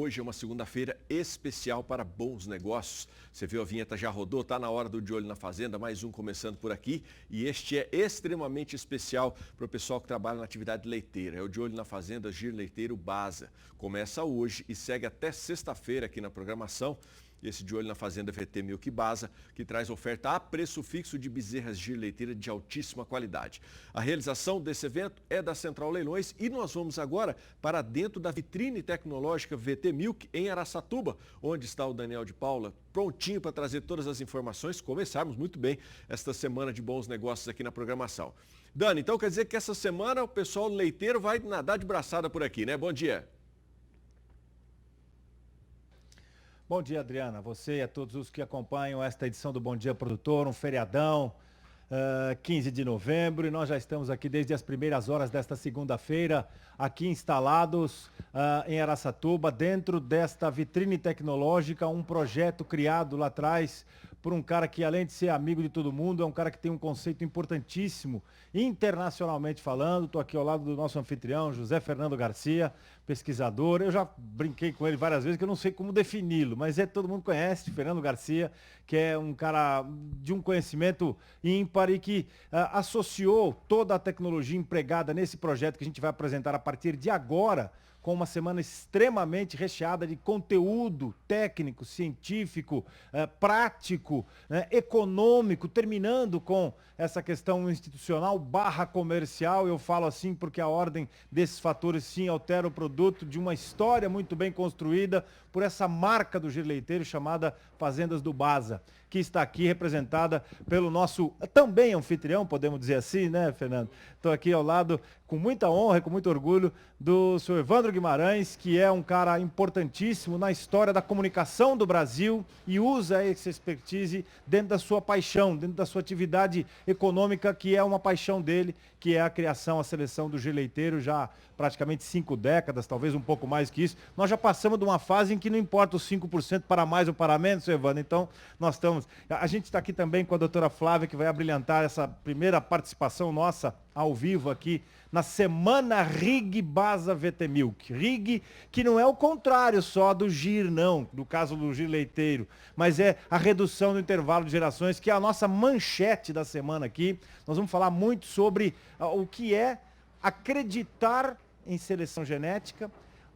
Hoje é uma segunda-feira especial para bons negócios. Você viu, a vinheta já rodou, tá na hora do De Olho na Fazenda, mais um começando por aqui. E este é extremamente especial para o pessoal que trabalha na atividade leiteira. É o De Olho na Fazenda Giro Leiteiro Basa. Começa hoje e segue até sexta-feira aqui na programação. Esse De Olho na Fazenda VT Milk Basa, que traz oferta a preço fixo de bezerras giro leiteira de altíssima qualidade. A realização desse evento é da Central Leilões e nós vamos agora para dentro da vitrine tecnológica VT Milk em Araçatuba, onde está o Daniel de Paula, prontinho para trazer todas as informações. Começarmos muito bem esta semana de bons negócios aqui na programação. Dani, então quer dizer que essa semana o pessoal leiteiro vai nadar de braçada por aqui, né? Bom dia. Bom dia, Adriana. Você e a todos os que acompanham esta edição do Bom Dia Produtor, um feriadão, 15 de novembro, e nós já estamos aqui desde as primeiras horas desta segunda-feira, aqui instalados em Araçatuba, dentro desta vitrine tecnológica, um projeto criado lá atrás por um cara que, além de ser amigo de todo mundo, é um cara que tem um conceito importantíssimo, internacionalmente falando. Estou aqui ao lado do nosso anfitrião, José Fernando Garcia, pesquisador. Eu já brinquei com ele várias vezes que eu não sei como defini-lo, mas todo mundo conhece Fernando Garcia, que é um cara de um conhecimento ímpar e que associou toda a tecnologia empregada nesse projeto que a gente vai apresentar a partir de agora, com uma semana extremamente recheada de conteúdo técnico, científico, prático, econômico, terminando com essa questão institucional / comercial. Eu falo assim porque a ordem desses fatores sim altera o produto de uma história muito bem construída por essa marca do giro leiteiro chamada Fazendas do Basa, que está aqui representada pelo nosso também anfitrião, podemos dizer assim, né, Fernando? Estou aqui ao lado, com muita honra e com muito orgulho, do senhor Evandro Guimarães, que é um cara importantíssimo na história da comunicação do Brasil e usa essa expertise dentro da sua paixão, dentro da sua atividade econômica, que é uma paixão dele, que é a criação, a seleção do giro leiteiro, já praticamente 5 décadas, talvez um pouco mais que isso. Nós já passamos de uma fase em que não importa os 5% para mais ou para menos, senhor Evandro. Então, nós estamos... A gente está aqui também com a doutora Flávia, que vai abrilhantar essa primeira participação nossa ao vivo aqui na Semana RIG Basa VT Milk. RIG, que não é o contrário só do GIR, não, do caso do giro leiteiro, mas é a redução do intervalo de gerações, que é a nossa manchete da semana aqui. Nós vamos falar muito sobre o que é acreditar em seleção genética,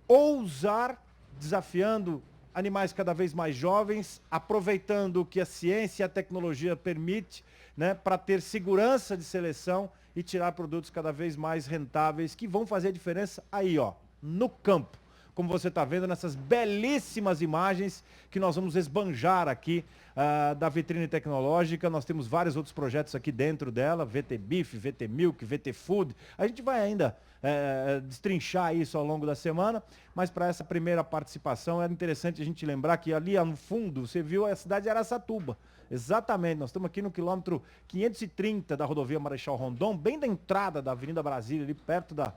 ousar, desafiando animais cada vez mais jovens, aproveitando o que a ciência e a tecnologia permite, né, para ter segurança de seleção e tirar produtos cada vez mais rentáveis que vão fazer a diferença aí, ó, no campo. Como você está vendo nessas belíssimas imagens que nós vamos esbanjar aqui da vitrine tecnológica. Nós temos vários outros projetos aqui dentro dela, VT Beef, VT Milk, VT Food. A gente vai ainda destrinchar isso ao longo da semana, mas para essa primeira participação era interessante a gente lembrar que ali no fundo você viu a cidade de Araçatuba. Exatamente, nós estamos aqui no quilômetro 530 da rodovia Marechal Rondon, bem da entrada da Avenida Brasília, ali perto da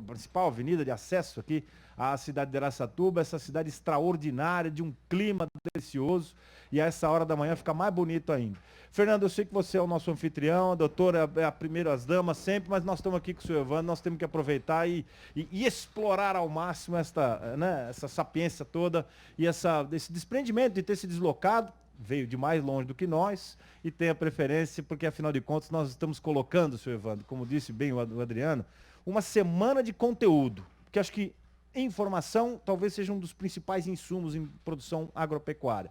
principal avenida de acesso aqui à cidade de Araçatuba, essa cidade extraordinária, de um clima delicioso, e a essa hora da manhã fica mais bonito ainda. Fernando, eu sei que você é o nosso anfitrião, a doutora é a primeira das damas sempre, mas nós estamos aqui com o senhor Evandro, nós temos que aproveitar e explorar ao máximo essa sapiência toda e esse desprendimento de ter se deslocado, veio de mais longe do que nós e tem a preferência, porque afinal de contas nós estamos colocando, senhor Evandro, como disse bem o Adriano, uma semana de conteúdo, porque acho que informação talvez seja um dos principais insumos em produção agropecuária.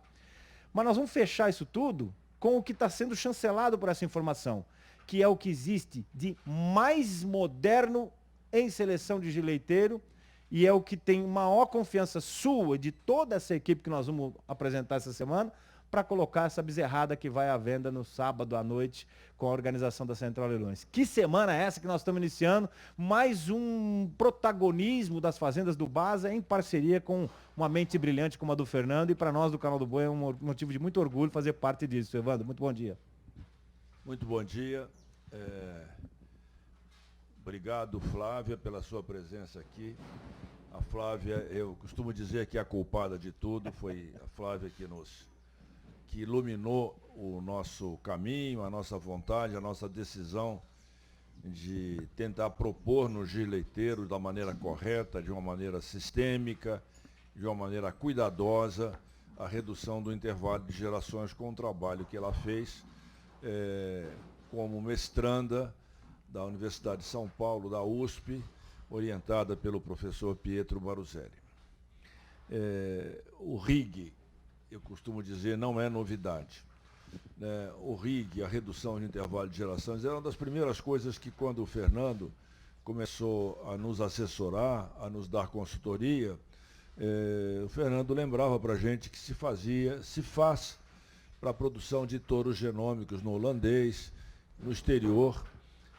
Mas nós vamos fechar isso tudo com o que está sendo chancelado por essa informação, que é o que existe de mais moderno em seleção de giro leiteiro e é o que tem maior confiança sua e de toda essa equipe que nós vamos apresentar essa semana para colocar essa bezerrada que vai à venda no sábado à noite com a organização da Central Leilões. Que semana é essa que nós estamos iniciando? Mais um protagonismo das Fazendas do Basa em parceria com uma mente brilhante como a do Fernando, e para nós do Canal do Boi é um motivo de muito orgulho fazer parte disso. Evandro, muito bom dia. Muito bom dia. Obrigado, Flávia, pela sua presença aqui. A Flávia, eu costumo dizer que a culpada de tudo foi a Flávia que iluminou o nosso caminho, a nossa vontade, a nossa decisão de tentar propor no giro leiteiro da maneira correta, de uma maneira sistêmica de uma maneira cuidadosa a redução do intervalo de gerações com o trabalho que ela fez como mestranda da Universidade de São Paulo, da USP, orientada pelo professor Pietro Baruzelli. O RIG, eu costumo dizer, não é novidade. O RIG, a redução de intervalo de gerações, era uma das primeiras coisas que, quando o Fernando começou a nos assessorar, a nos dar consultoria, o Fernando lembrava para a gente que se faz para a produção de touros genômicos no holandês, no exterior,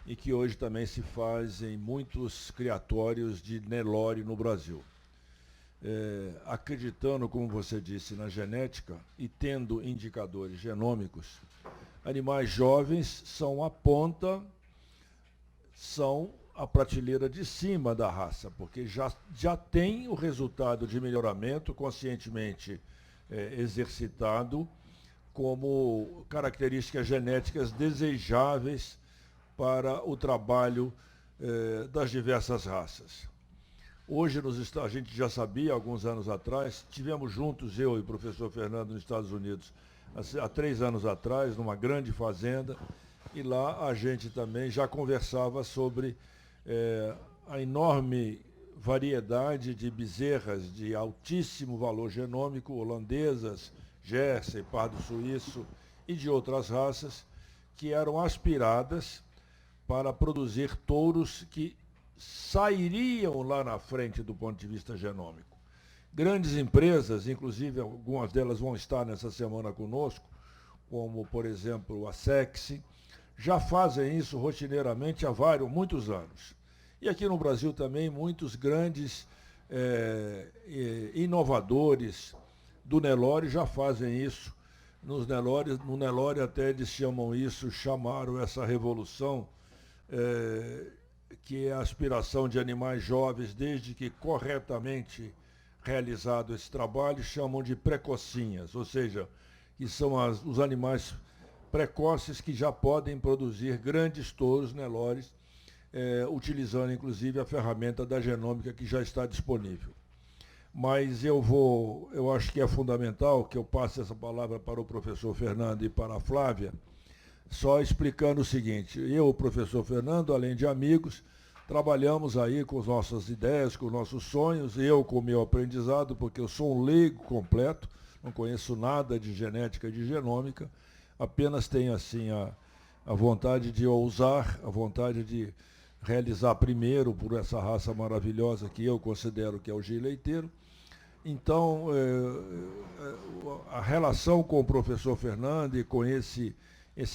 e que hoje também se faz em muitos criatórios de Nelore no Brasil. Acreditando, como você disse, na genética e tendo indicadores genômicos, animais jovens são a ponta, são a prateleira de cima da raça, porque já tem o resultado de melhoramento conscientemente exercitado como características genéticas desejáveis para o trabalho das diversas raças. Hoje, a gente já sabia, alguns anos atrás, tivemos juntos, eu e o professor Fernando, nos Estados Unidos, há 3 anos atrás, numa grande fazenda, e lá a gente também já conversava sobre a enorme variedade de bezerras de altíssimo valor genômico, holandesas, Jersey, pardo suíço e de outras raças, que eram aspiradas para produzir touros que sairiam lá na frente do ponto de vista genômico. Grandes empresas, inclusive algumas delas vão estar nessa semana conosco, como, por exemplo, a Sexy, já fazem isso rotineiramente há muitos anos. E aqui no Brasil também, muitos grandes inovadores do Nelore já fazem isso. No Nelore até eles chamaram essa revolução, que é a aspiração de animais jovens, desde que corretamente realizado esse trabalho, chamam de precocinhas, ou seja, que são os animais precoces que já podem produzir grandes touros Nelores, utilizando inclusive a ferramenta da genômica que já está disponível. Mas eu acho que é fundamental que eu passe essa palavra para o professor Fernando e para a Flávia, só explicando o seguinte: eu, o professor Fernando, além de amigos, trabalhamos aí com as nossas ideias, com os nossos sonhos, eu com o meu aprendizado, porque eu sou um leigo completo, não conheço nada de genética e de genômica, apenas tenho assim a vontade de ousar, a vontade de realizar primeiro por essa raça maravilhosa que eu considero que é o G leiteiro. Então, a relação com o professor Fernando e com esse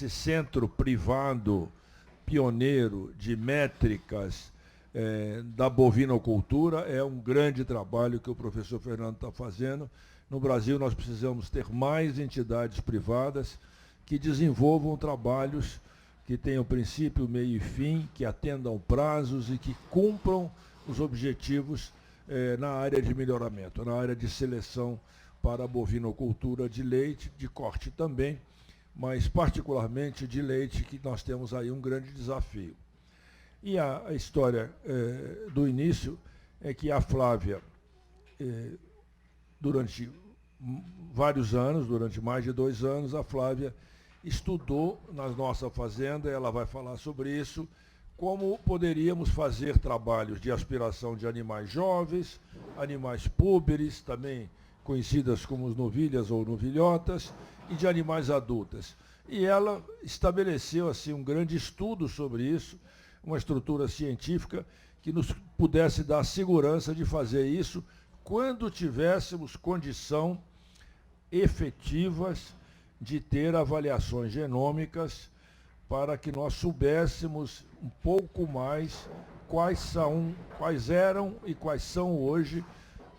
centro privado pioneiro de métricas da bovinocultura é um grande trabalho que o professor Fernando está fazendo. No Brasil, nós precisamos ter mais entidades privadas que desenvolvam trabalhos que tenham princípio, meio e fim, que atendam prazos e que cumpram os objetivos na área de melhoramento, na área de seleção para a bovinocultura de leite, de corte também, mas particularmente de leite, que nós temos aí um grande desafio. E a história do início é que a Flávia, durante vários anos, durante mais de 2 anos, a Flávia estudou na nossa fazenda, ela vai falar sobre isso, como poderíamos fazer trabalhos de aspiração de animais jovens, animais púberes, também conhecidas como novilhas ou novilhotas, e de animais adultas. E ela estabeleceu assim um grande estudo sobre isso, uma estrutura científica que nos pudesse dar segurança de fazer isso quando tivéssemos condição efetivas de ter avaliações genômicas para que nós soubéssemos um pouco mais quais eram e quais são hoje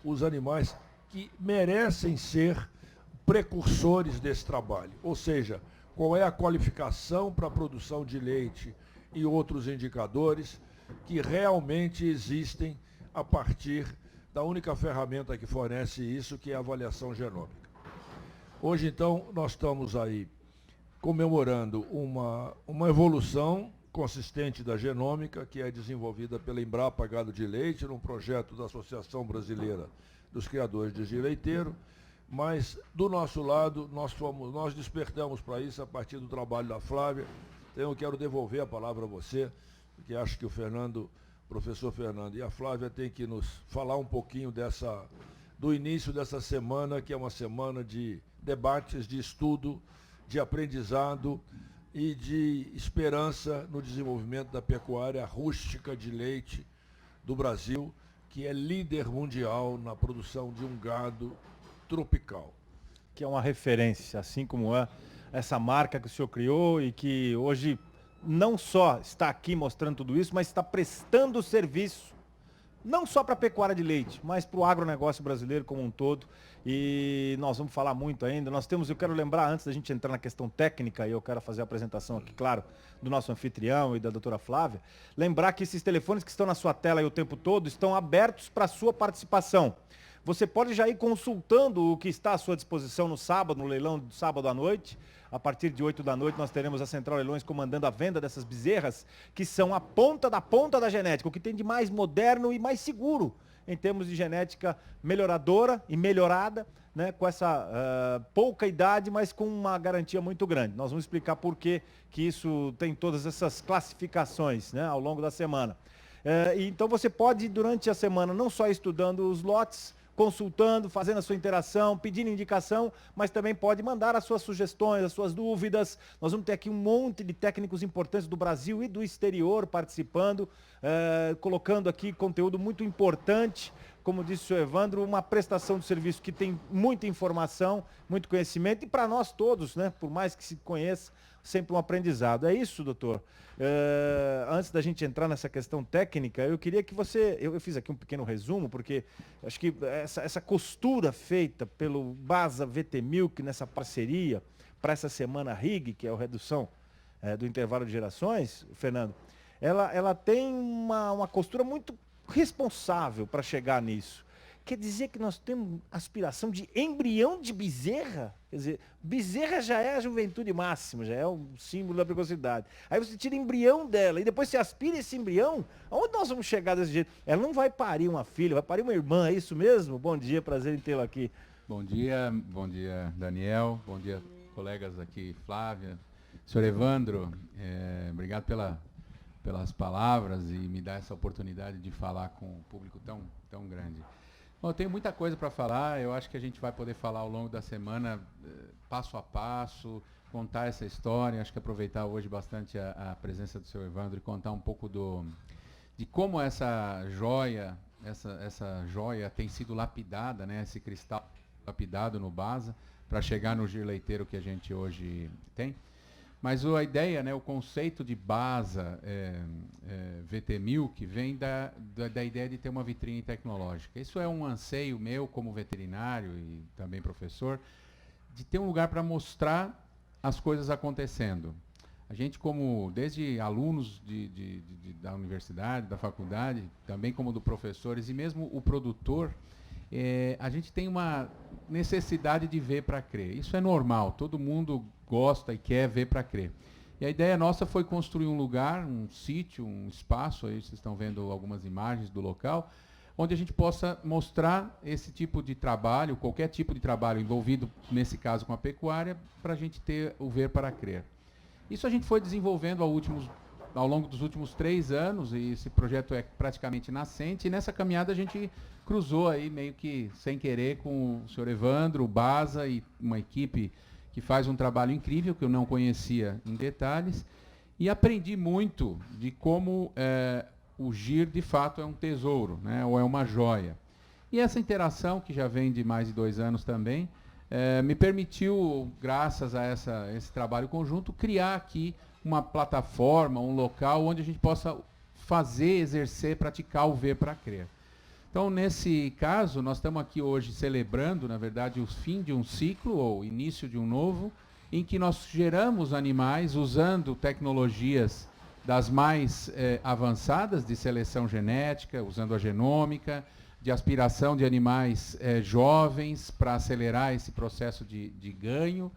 os animais que merecem ser precursores desse trabalho. Ou seja, qual é a qualificação para a produção de leite e outros indicadores que realmente existem a partir da única ferramenta que fornece isso, que é a avaliação genômica. Hoje, então, nós estamos aí comemorando uma evolução consistente da genômica, que é desenvolvida pela Embrapa Gado de Leite, num projeto da Associação Brasileira dos criadores de gir leiteiro, mas do nosso lado nós despertamos para isso a partir do trabalho da Flávia. Então eu quero devolver a palavra a você, porque acho que o professor Fernando e a Flávia têm que nos falar um pouquinho do início dessa semana, que é uma semana de debates, de estudo, de aprendizado e de esperança no desenvolvimento da pecuária rústica de leite do Brasil, que é líder mundial na produção de um gado tropical. Que é uma referência, assim como é essa marca que o senhor criou e que hoje não só está aqui mostrando tudo isso, mas está prestando serviço, não só para a pecuária de leite, mas para o agronegócio brasileiro como um todo. E nós vamos falar muito ainda. Eu quero lembrar, antes da gente entrar na questão técnica, e eu quero fazer a apresentação aqui, claro, do nosso anfitrião e da doutora Flávia, lembrar que esses telefones que estão na sua tela aí o tempo todo estão abertos para a sua participação. Você pode já ir consultando o que está à sua disposição no sábado, no leilão do sábado à noite. A partir de 8 da noite nós teremos a Central Leilões comandando a venda dessas bezerras, que são a ponta da genética, o que tem de mais moderno e mais seguro em termos de genética melhoradora e melhorada, né, com essa pouca idade, mas com uma garantia muito grande. Nós vamos explicar por que isso tem todas essas classificações, né, ao longo da semana. Então você pode, durante a semana, não só estudando os lotes, consultando, fazendo a sua interação, pedindo indicação, mas também pode mandar as suas sugestões, as suas dúvidas. Nós vamos ter aqui um monte de técnicos importantes do Brasil e do exterior participando, colocando aqui conteúdo muito importante. Como disse o senhor Evandro, uma prestação de serviço que tem muita informação, muito conhecimento, e para nós todos, né, por mais que se conheça, sempre um aprendizado. É isso, doutor? Antes da gente entrar nessa questão técnica, eu queria que você... Eu fiz aqui um pequeno resumo, porque acho que essa costura feita pelo Basa VT Milk nessa parceria para essa semana RIG, que é a redução do intervalo de gerações, Fernando, ela tem uma costura muito responsável para chegar nisso. Quer dizer que nós temos aspiração de embrião de bezerra? Quer dizer, bezerra já é a juventude máxima, já é o símbolo da precocidade. Aí você tira embrião dela e depois você aspira esse embrião. Aonde nós vamos chegar desse jeito? Ela não vai parir uma filha, vai parir uma irmã, é isso mesmo? Bom dia, prazer em tê-lo aqui. Bom dia, Daniel, bom dia, colegas aqui, Flávia. Senhor Evandro, obrigado pelas palavras e me dar essa oportunidade de falar com um público tão grande. Bom, eu tenho muita coisa para falar, eu acho que a gente vai poder falar ao longo da semana, passo a passo, contar essa história, acho que aproveitar hoje bastante a presença do senhor Evandro e contar um pouco de como essa joia tem sido lapidada, né, esse cristal lapidado no Basa, para chegar no gir leiteiro que a gente hoje tem. Mas a ideia, né, o conceito de Basa VT Milk vem da ideia de ter uma vitrine tecnológica. Isso é um anseio meu como veterinário e também professor, de ter um lugar para mostrar as coisas acontecendo. A gente, desde alunos da universidade, da faculdade, também como do professores e mesmo o produtor, a gente tem uma necessidade de ver para crer. Isso é normal, todo mundo gosta e quer ver para crer. E a ideia nossa foi construir um lugar, um sítio, um espaço, aí vocês estão vendo algumas imagens do local, onde a gente possa mostrar esse tipo de trabalho, qualquer tipo de trabalho envolvido, nesse caso com a pecuária, para a gente ter o ver para crer. Isso a gente foi desenvolvendo ao longo dos últimos 3 anos, e esse projeto é praticamente nascente, e nessa caminhada a gente cruzou aí meio que sem querer com o senhor Evandro, o Basa e uma equipe que faz um trabalho incrível, que eu não conhecia em detalhes, e aprendi muito de como o gir de fato é um tesouro, né, ou é uma joia. E essa interação, que já vem de mais de 2 anos também, me permitiu, graças a esse trabalho conjunto, criar aqui uma plataforma, um local onde a gente possa fazer, exercer, praticar o ver para crer. Então, nesse caso, nós estamos aqui hoje celebrando, na verdade, o fim de um ciclo, ou início de um novo, em que nós geramos animais usando tecnologias das mais avançadas de seleção genética, usando a genômica, de aspiração de animais jovens para acelerar esse processo de ganho,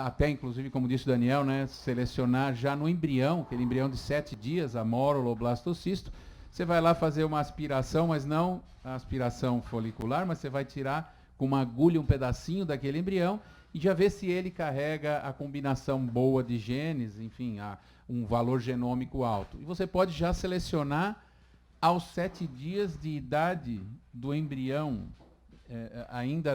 até inclusive, como disse o Daniel, né, selecionar já no embrião, aquele embrião de 7 dias, a Morula ou Blastocisto, você vai lá fazer uma aspiração, mas não a aspiração folicular, mas você vai tirar com uma agulha um pedacinho daquele embrião e já ver se ele carrega a combinação boa de genes, enfim, um valor genômico alto. E você pode já selecionar aos 7 dias de idade do embrião, ainda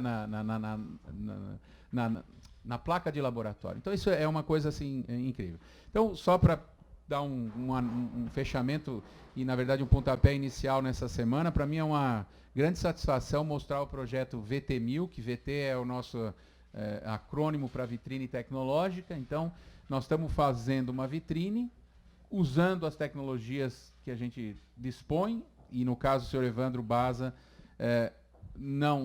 na placa de laboratório. Então isso é uma coisa assim incrível. Então, só para dar um fechamento e, na verdade, um pontapé inicial nessa semana, para mim é uma grande satisfação mostrar o projeto VT1000, que VT é o nosso acrônimo para vitrine tecnológica. Então, nós estamos fazendo uma vitrine usando as tecnologias que a gente dispõe, e no caso o senhor Evandro Baza,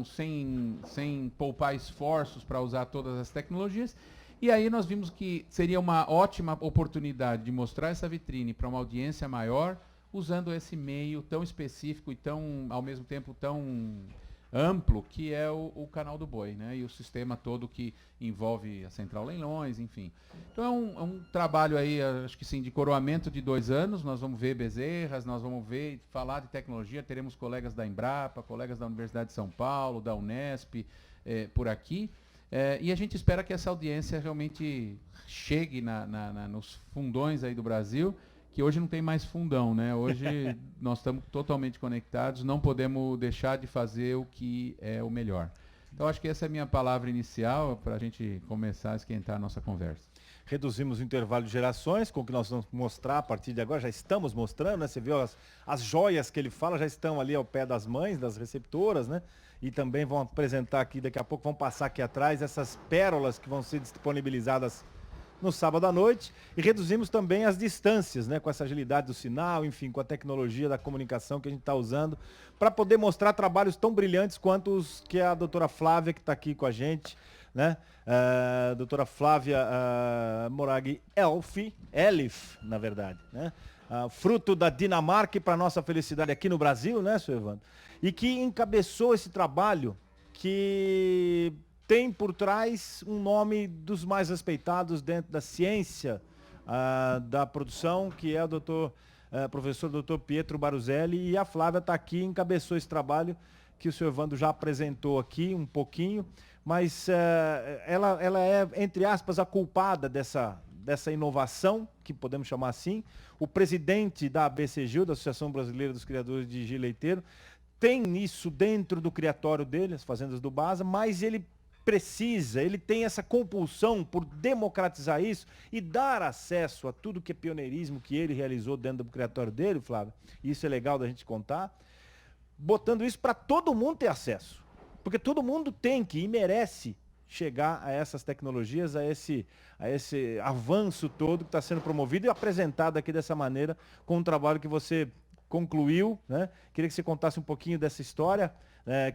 sem poupar esforços para usar todas as tecnologias. E aí nós vimos que seria uma ótima oportunidade de mostrar essa vitrine para uma audiência maior, usando esse meio tão específico e tão, ao mesmo tempo, tão amplo, que é o canal do boi, né? E o sistema todo que envolve a Central Leilões, enfim. Então é um trabalho aí, acho que sim, de coroamento de 2 anos. Nós vamos ver bezerras, nós vamos falar de tecnologia, teremos colegas da Embrapa, colegas da Universidade de São Paulo, da Unesp, por aqui. E a gente espera que essa audiência realmente chegue nos fundões aí do Brasil, que hoje não tem mais fundão, né? Hoje nós estamos totalmente conectados, não podemos deixar de fazer o que é o melhor. Então, acho que essa é a minha palavra inicial para a gente começar a esquentar a nossa conversa. Reduzimos o intervalo de gerações, com o que nós vamos mostrar a partir de agora, já estamos mostrando, né? Você viu as joias que ele fala, já estão ali ao pé das mães, das receptoras, né? E também vão apresentar aqui, daqui a pouco vão passar aqui atrás essas pérolas que vão ser disponibilizadas no sábado à noite, e reduzimos também as distâncias, né, com essa agilidade do sinal, enfim, com a tecnologia da comunicação que a gente está usando, para poder mostrar trabalhos tão brilhantes quanto os que a doutora Flávia, que está aqui com a gente, né, doutora Flávia Morag Elif, na verdade, né, fruto da Dinamarca e para nossa felicidade aqui no Brasil, né, senhor Evandro, e que encabeçou esse trabalho que tem por trás um nome dos mais respeitados dentro da ciência da produção, que é o professor Dr. Pietro Baruzelli, e a Flávia está aqui, encabeçou esse trabalho que o senhor Evandro já apresentou aqui um pouquinho, mas ela é, entre aspas, a culpada dessa inovação, que podemos chamar assim. O presidente da ABCGIL, da Associação Brasileira dos Criadores de Gil Leiteiro, tem isso dentro do criatório dele, as fazendas do Baza, mas ele tem essa compulsão por democratizar isso e dar acesso a tudo que é pioneirismo que ele realizou dentro do criatório dele, Flávio. Isso é legal da gente contar, botando isso para todo mundo ter acesso, porque todo mundo tem que e merece chegar a essas tecnologias, a esse avanço todo que está sendo promovido e apresentado aqui dessa maneira, com um trabalho que você concluiu, né? Queria que você contasse um pouquinho dessa história,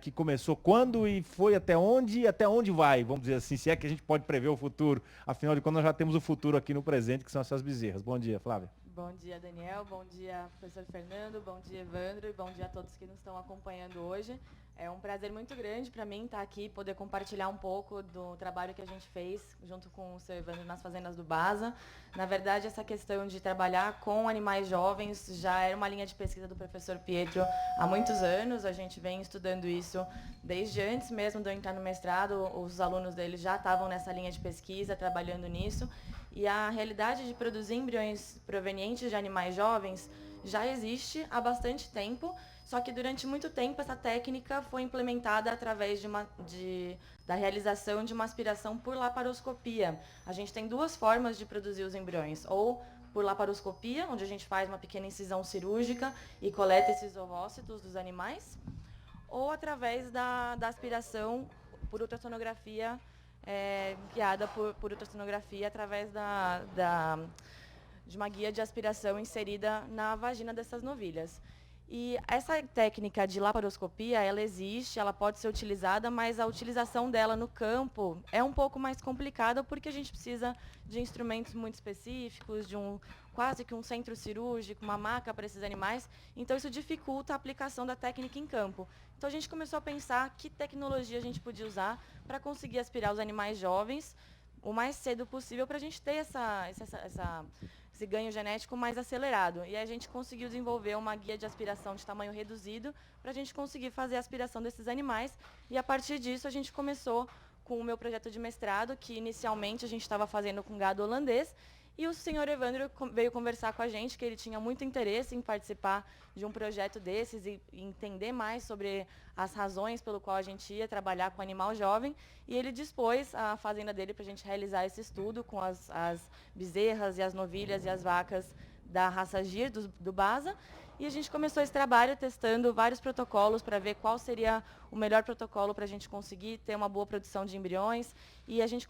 que começou quando e foi até onde vai, vamos dizer assim, se é que a gente pode prever o futuro. Afinal de contas, nós já temos o futuro aqui no presente, que são essas bezerras. Bom dia, Flávia. Bom dia, Daniel. Bom dia, professor Fernando. Bom dia, Evandro. E bom dia a todos que nos estão acompanhando hoje. É um prazer muito grande para mim estar aqui, poder compartilhar um pouco do trabalho que a gente fez junto com o seu Evandro nas fazendas do Baza. Na verdade, essa questão de trabalhar com animais jovens já era uma linha de pesquisa do professor Pietro há muitos anos. A gente vem estudando isso desde antes mesmo de eu entrar no mestrado. Os alunos dele já estavam nessa linha de pesquisa, trabalhando nisso. E a realidade de produzir embriões provenientes de animais jovens já existe há bastante tempo. Só que durante muito tempo essa técnica foi implementada através da realização de uma aspiração por laparoscopia. A gente tem 2 formas de produzir os embriões, ou por laparoscopia, onde a gente faz uma pequena incisão cirúrgica e coleta esses ovócitos dos animais, ou através da aspiração por ultrassonografia, guiada por ultrassonografia através de uma guia de aspiração inserida na vagina dessas novilhas. E essa técnica de laparoscopia, ela existe, ela pode ser utilizada, mas a utilização dela no campo é um pouco mais complicada porque a gente precisa de instrumentos muito específicos, de quase que um centro cirúrgico, uma maca para esses animais. Então isso dificulta a aplicação da técnica em campo. Então a gente começou a pensar que tecnologia a gente podia usar para conseguir aspirar os animais jovens o mais cedo possível para a gente ter essa esse ganho genético mais acelerado. E a gente conseguiu desenvolver uma guia de aspiração de tamanho reduzido para a gente conseguir fazer a aspiração desses animais. E a partir disso a gente começou com o meu projeto de mestrado, que inicialmente a gente estava fazendo com gado holandês. E o senhor Evandro veio conversar com a gente, que ele tinha muito interesse em participar de um projeto desses e entender mais sobre as razões pelo qual a gente ia trabalhar com animal jovem. E ele dispôs a fazenda dele para a gente realizar esse estudo com as bezerras e as novilhas e as vacas da raça Gir, do Basa. E a gente começou esse trabalho testando vários protocolos para ver qual seria o melhor protocolo para a gente conseguir ter uma boa produção de embriões. E a gente,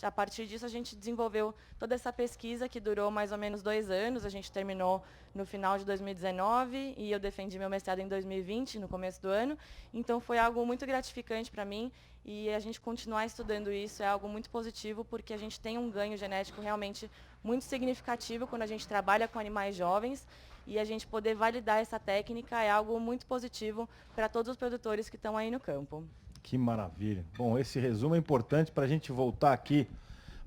a partir disso, a gente desenvolveu toda essa pesquisa que durou mais ou menos 2 anos. A gente terminou no final de 2019 e eu defendi meu mestrado em 2020, no começo do ano. Então, foi algo muito gratificante para mim. E a gente continuar estudando isso é algo muito positivo, porque a gente tem um ganho genético realmente muito significativo quando a gente trabalha com animais jovens. E a gente poder validar essa técnica é algo muito positivo para todos os produtores que estão aí no campo. Que maravilha. Bom, esse resumo é importante para a gente voltar aqui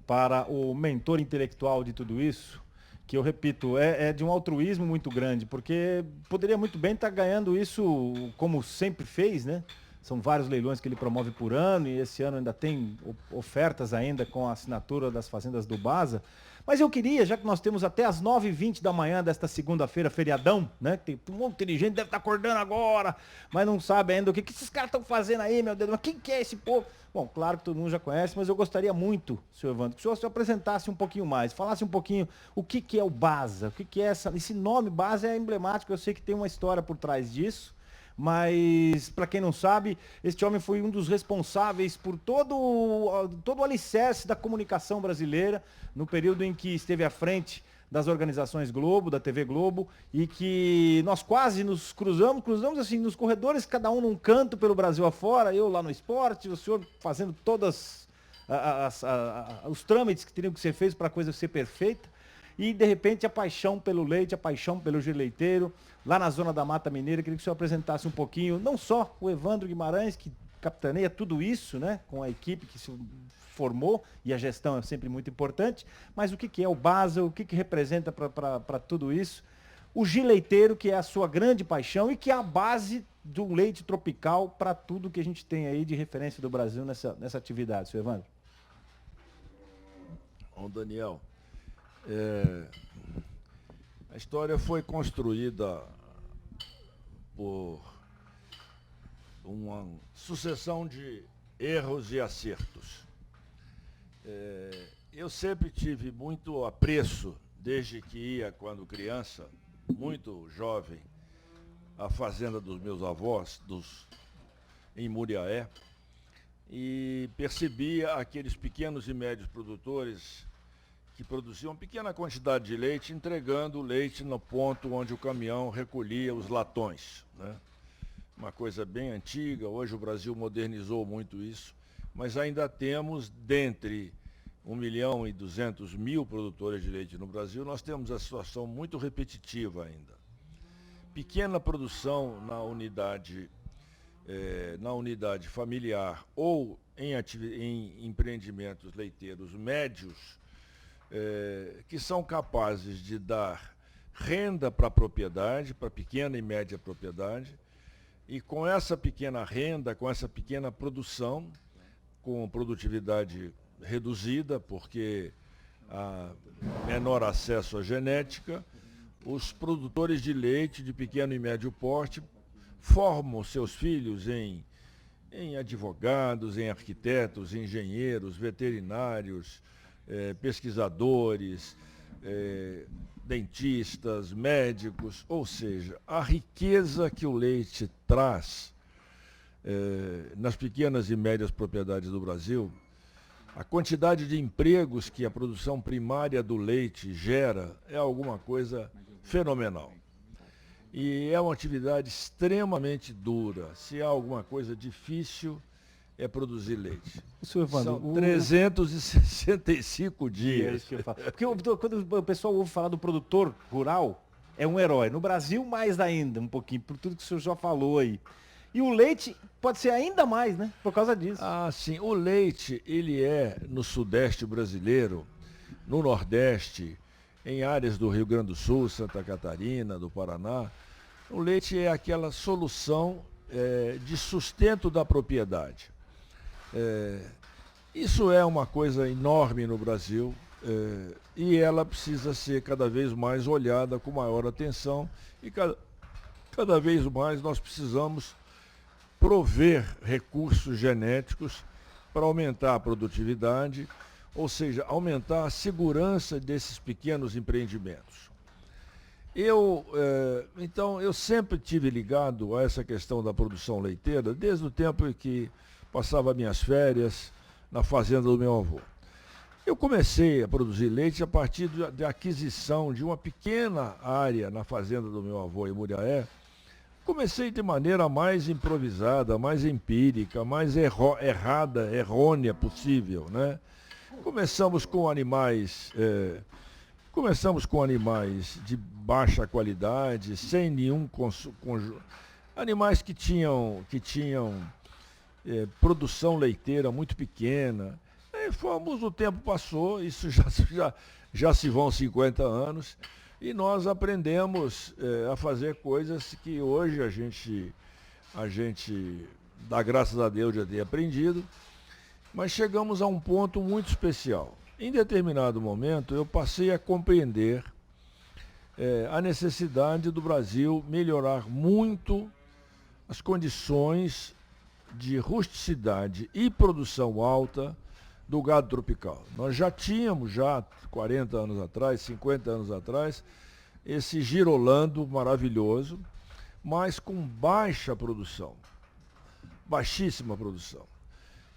para o mentor intelectual de tudo isso, que eu repito, é de um altruísmo muito grande, porque poderia muito bem estar ganhando isso como sempre fez, né? São vários leilões que ele promove por ano e esse ano ainda tem ofertas ainda com a assinatura das fazendas do Basa. Mas eu queria, já que nós temos até as 9h20 da manhã desta segunda-feira, feriadão, né? Tem um monte de gente deve estar acordando agora, mas não sabe ainda o que esses caras estão fazendo aí, meu Deus. Mas quem que é esse povo? Bom, claro que todo mundo já conhece, mas eu gostaria muito, senhor Evandro, que o senhor se apresentasse um pouquinho mais, falasse um pouquinho o que é o Basa, o que é esse nome Basa é emblemático, eu sei que tem uma história por trás disso. Mas, para quem não sabe, este homem foi um dos responsáveis por todo o alicerce da comunicação brasileira, no período em que esteve à frente das organizações Globo, da TV Globo, e que nós quase nos cruzamos assim, nos corredores, cada um num canto pelo Brasil afora, eu lá no esporte, o senhor fazendo todos os trâmites que teriam que ser feitos para a coisa ser perfeita. E, de repente, a paixão pelo leite, a paixão pelo giro leiteiro, lá na zona da Mata Mineira. Queria que o senhor apresentasse um pouquinho, não só o Evandro Guimarães, que capitaneia tudo isso, né, com a equipe que se formou, e a gestão é sempre muito importante, mas o que é o Basa, o que representa para tudo isso. O giro leiteiro, que é a sua grande paixão e que é a base do leite tropical para tudo que a gente tem aí de referência do Brasil nessa atividade, senhor Evandro. Bom, Daniel, a história foi construída por uma sucessão de erros e acertos. Eu sempre tive muito apreço, desde que ia, quando criança, muito jovem, à fazenda dos meus avós, em Muriaé, e percebia aqueles pequenos e médios produtores que produziam pequena quantidade de leite, entregando o leite no ponto onde o caminhão recolhia os latões, né? Uma coisa bem antiga, hoje o Brasil modernizou muito isso, mas ainda temos, dentre 1.200.000 produtores de leite no Brasil, nós temos a situação muito repetitiva ainda. Pequena produção na unidade familiar ou em empreendimentos leiteiros médios, que são capazes de dar renda para a propriedade, para pequena e média propriedade, e com essa pequena renda, com essa pequena produção, com produtividade reduzida, porque há menor acesso à genética, os produtores de leite de pequeno e médio porte formam seus filhos em advogados, em arquitetos, engenheiros, veterinários, pesquisadores, dentistas, médicos, ou seja, a riqueza que o leite traz nas pequenas e médias propriedades do Brasil, a quantidade de empregos que a produção primária do leite gera é alguma coisa fenomenal. E é uma atividade extremamente dura. Se há alguma coisa difícil, é produzir leite. Evandro, são 365 dias. É isso que eu falo. Porque quando o pessoal ouve falar do produtor rural, é um herói. No Brasil, mais ainda, um pouquinho, por tudo que o senhor já falou aí. E o leite pode ser ainda mais, né? Por causa disso. Ah, sim. O leite, ele é, no Sudeste brasileiro, no Nordeste, em áreas do Rio Grande do Sul, Santa Catarina, do Paraná. O leite é aquela solução de sustento da propriedade. Isso é uma coisa enorme no Brasil e ela precisa ser cada vez mais olhada com maior atenção e cada vez mais nós precisamos prover recursos genéticos para aumentar a produtividade, ou seja, aumentar a segurança desses pequenos empreendimentos. Então, eu sempre tive ligado a essa questão da produção leiteira, desde o tempo em que passava minhas férias na fazenda do meu avô. Eu comecei a produzir leite a partir da aquisição de uma pequena área na fazenda do meu avô em Muriaé. Comecei de maneira mais improvisada, mais empírica, mais errônea possível, né? Começamos com animais de baixa qualidade, sem nenhum animais que tinham produção leiteira muito pequena. O tempo passou, isso já se vão 50 anos, e nós aprendemos a fazer coisas que hoje a gente dá graças a Deus de ter aprendido, mas chegamos a um ponto muito especial. Em determinado momento, eu passei a compreender a necessidade do Brasil melhorar muito as condições de rusticidade e produção alta do gado tropical. Nós já tínhamos, 40 anos atrás, 50 anos atrás, esse girolando maravilhoso, mas com baixa produção, baixíssima produção.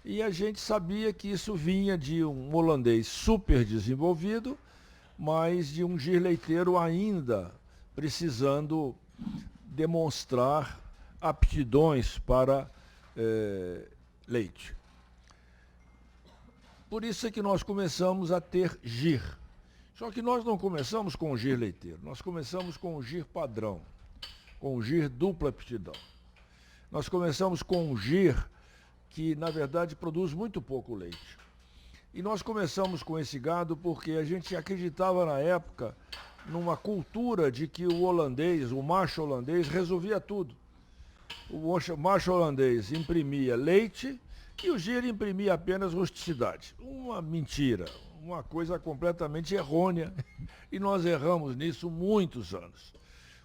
E a gente sabia que isso vinha de um holandês super desenvolvido, mas de um gir leiteiro ainda precisando demonstrar aptidões para leite. Por isso é que nós começamos a ter gir. Só que nós não começamos com o gir leiteiro, nós começamos com o gir padrão, com o gir dupla aptidão. Nós começamos com um gir que, na verdade, produz muito pouco leite. E nós começamos com esse gado porque a gente acreditava na época numa cultura de que o holandês, o macho holandês, resolvia tudo. O macho holandês imprimia leite e o gir imprimia apenas rusticidade. Uma mentira, uma coisa completamente errônea. E nós erramos nisso muitos anos.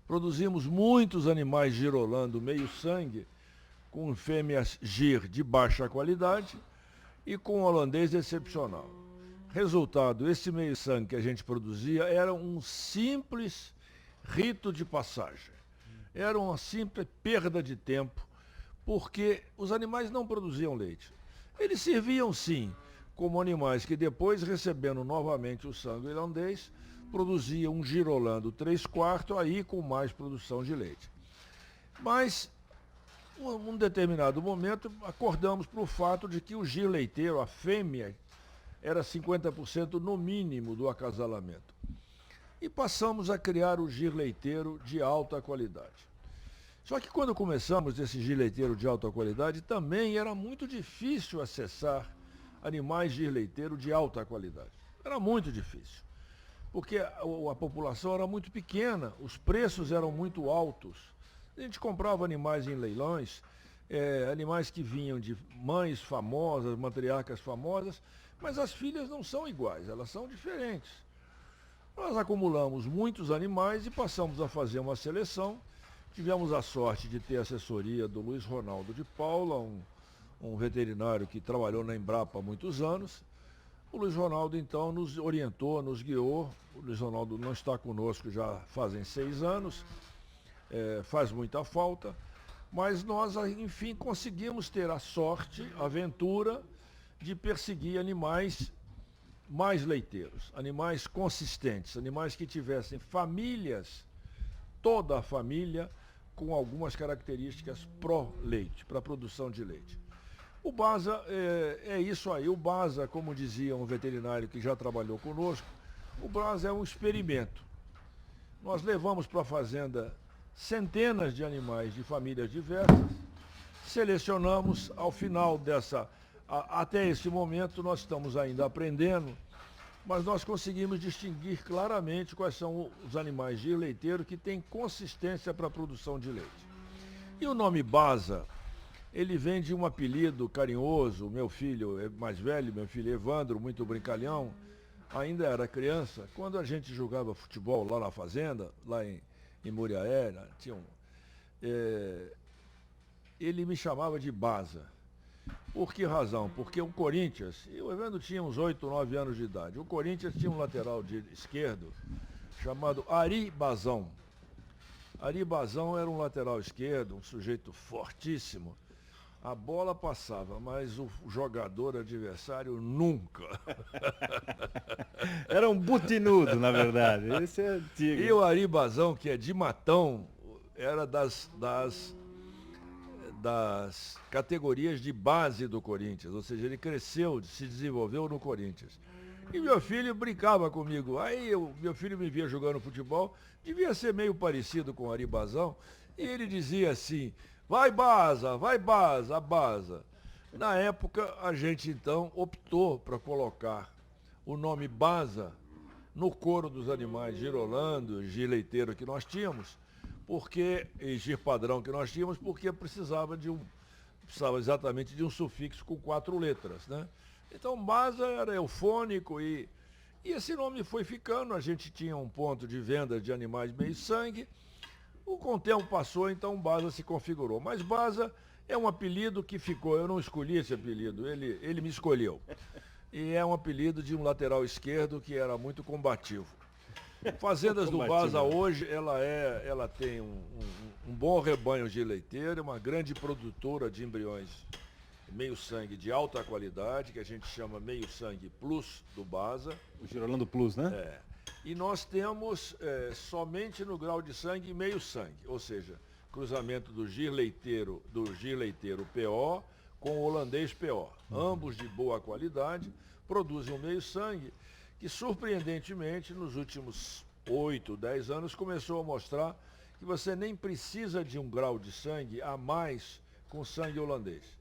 Produzimos muitos animais girolando meio sangue, com fêmeas gir de baixa qualidade e com holandês excepcional. Resultado, esse meio sangue que a gente produzia era um simples rito de passagem. Era uma simples perda de tempo, porque os animais não produziam leite. Eles serviam, sim, como animais que depois, recebendo novamente o sangue holandês, produziam um girolando 3/4, aí com mais produção de leite. Mas, em um determinado momento, acordamos para o fato de que o gir leiteiro, a fêmea, era 50% no mínimo do acasalamento. E passamos a criar o gir leiteiro de alta qualidade. Só que quando começamos esse gir leiteiro de alta qualidade, também era muito difícil acessar animais gir leiteiro de alta qualidade. Era muito difícil, porque a população era muito pequena, os preços eram muito altos. A gente comprava animais em leilões, animais que vinham de mães famosas, matriarcas famosas, mas as filhas não são iguais, elas são diferentes. Nós acumulamos muitos animais e passamos a fazer uma seleção. Tivemos a sorte de ter a assessoria do Luiz Ronaldo de Paula, um veterinário que trabalhou na Embrapa há muitos anos. O Luiz Ronaldo, então, nos orientou, nos guiou. O Luiz Ronaldo não está conosco já fazem 6 anos, faz muita falta, mas nós, enfim, conseguimos ter a sorte, a aventura de perseguir animais mais leiteiros, animais consistentes, animais que tivessem famílias, toda a família, com algumas características pró-leite, para a produção de leite. O Basa é isso aí. O Basa, como dizia um veterinário que já trabalhou conosco, o Basa é um experimento. Nós levamos para a fazenda centenas de animais de famílias diversas, selecionamos ao final até esse momento nós estamos ainda aprendendo, mas nós conseguimos distinguir claramente quais são os animais gir leiteiro que têm consistência para a produção de leite. E o nome Basa, ele vem de um apelido carinhoso. Meu filho é mais velho, meu filho Evandro, muito brincalhão, ainda era criança, quando a gente jogava futebol lá na fazenda, lá em Muriaé, ele me chamava de Basa. Por que razão? Porque o Corinthians, e o Evandro tinha uns 8, 9 anos de idade, o Corinthians tinha um lateral esquerdo chamado Ari Bazão. Ari Bazão era um lateral esquerdo, um sujeito fortíssimo. A bola passava, mas o jogador adversário nunca. Era um butinudo, na verdade. Esse é antigo. E o Ari Bazão, que é de Matão, era das categorias de base do Corinthians, ou seja, ele cresceu, se desenvolveu no Corinthians. E meu filho brincava comigo. Aí meu filho me via jogando futebol, devia ser meio parecido com o Ari Bazão, e ele dizia assim: vai Baza, Baza. Na época, a gente então optou para colocar o nome Baza no coro dos animais girolando, gir leiteiro que nós tínhamos, e gir padrão que nós tínhamos, porque precisava exatamente de um sufixo com 4 letras, né? Então Baza era eufônico e esse nome foi ficando. A gente tinha um ponto de venda de animais meio sangue. Com o tempo passou, então Baza se configurou. Mas Baza é um apelido que ficou. Eu não escolhi esse apelido, ele me escolheu. E é um apelido de um lateral esquerdo que era muito combativo. Fazendas do Baza hoje, ela tem um bom rebanho de leiteiro, uma grande produtora de embriões meio sangue de alta qualidade, que a gente chama meio sangue plus do Baza. O Girolando Plus, né? É. E nós temos somente no grau de sangue meio sangue, ou seja, cruzamento do gir leiteiro PO com o holandês PO. Ambos de boa qualidade, produzem um meio sangue que, surpreendentemente, nos últimos 8, 10 anos, começou a mostrar que você nem precisa de um grau de sangue a mais com sangue holandês.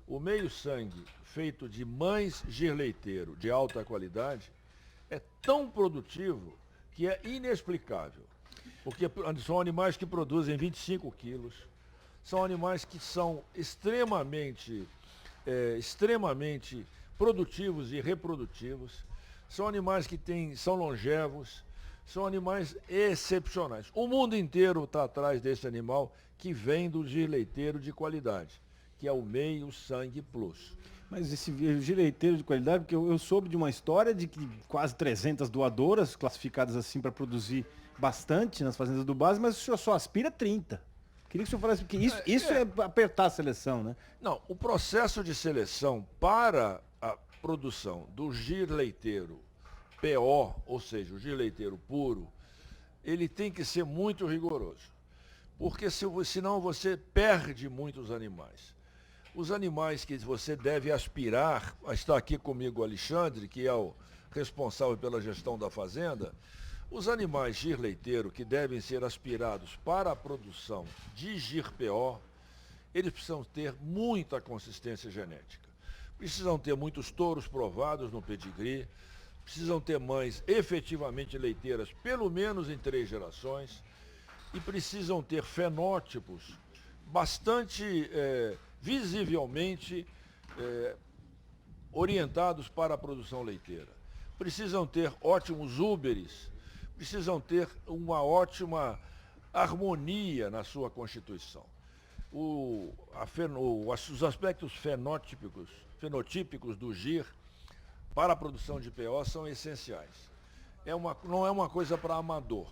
O meio sangue, feito de mães gir leiteiro de alta qualidade, é tão produtivo que é inexplicável. Porque são animais que produzem 25 quilos, são animais que são extremamente produtivos e reprodutivos, são animais que são longevos, são animais excepcionais. O mundo inteiro está atrás desse animal que vem do gir leiteiro de qualidade, que é o meio sangue plus. Mas esse gir leiteiro de qualidade, porque eu soube de uma história de que quase 300 doadoras classificadas assim para produzir bastante nas fazendas do Baza, mas o senhor só aspira 30. Queria que o senhor falasse, porque isso é apertar a seleção, né? Não, o processo de seleção para a produção do gir leiteiro PO, ou seja, o gir leiteiro puro, ele tem que ser muito rigoroso. Porque senão você perde muitos animais. Os animais que você deve aspirar, está aqui comigo o Alexandre, que é o responsável pela gestão da fazenda, os animais gir leiteiro que devem ser aspirados para a produção de gir PO, eles precisam ter muita consistência genética. Precisam ter muitos touros provados no pedigree, precisam ter mães efetivamente leiteiras, pelo menos em 3 gerações, e precisam ter fenótipos bastante visivelmente orientados para a produção leiteira. Precisam ter ótimos úberes, precisam ter uma ótima harmonia na sua constituição. Os aspectos fenotípicos do gir para a produção de PO são essenciais. Não é uma coisa para amador.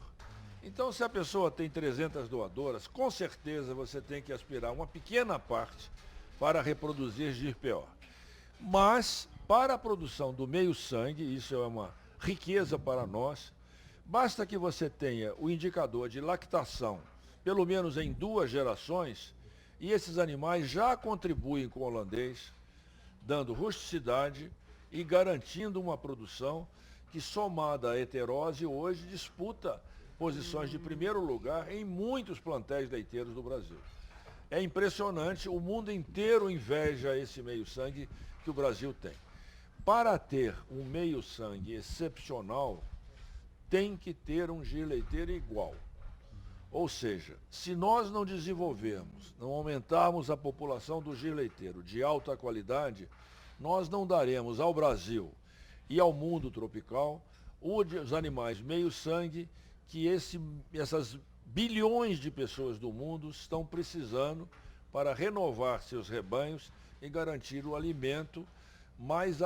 Então, se a pessoa tem 300 doadoras, com certeza você tem que aspirar uma pequena parte para reproduzir gir PO. Mas, para a produção do meio sangue, isso é uma riqueza para nós, basta que você tenha o indicador de lactação, pelo menos em 2 gerações, e esses animais já contribuem com o holandês, dando rusticidade e garantindo uma produção que, somada à heterose, hoje disputa posições de primeiro lugar em muitos plantéis leiteiros do Brasil. É impressionante, o mundo inteiro inveja esse meio-sangue que o Brasil tem. para ter um meio-sangue excepcional, tem que ter um gir leiteiro igual. Ou seja, se nós não desenvolvermos, não aumentarmos a população do gir leiteiro de alta qualidade, nós não daremos ao Brasil e ao mundo tropical os animais meio-sangue que essas bilhões de pessoas do mundo estão precisando para renovar seus rebanhos e garantir o alimento mais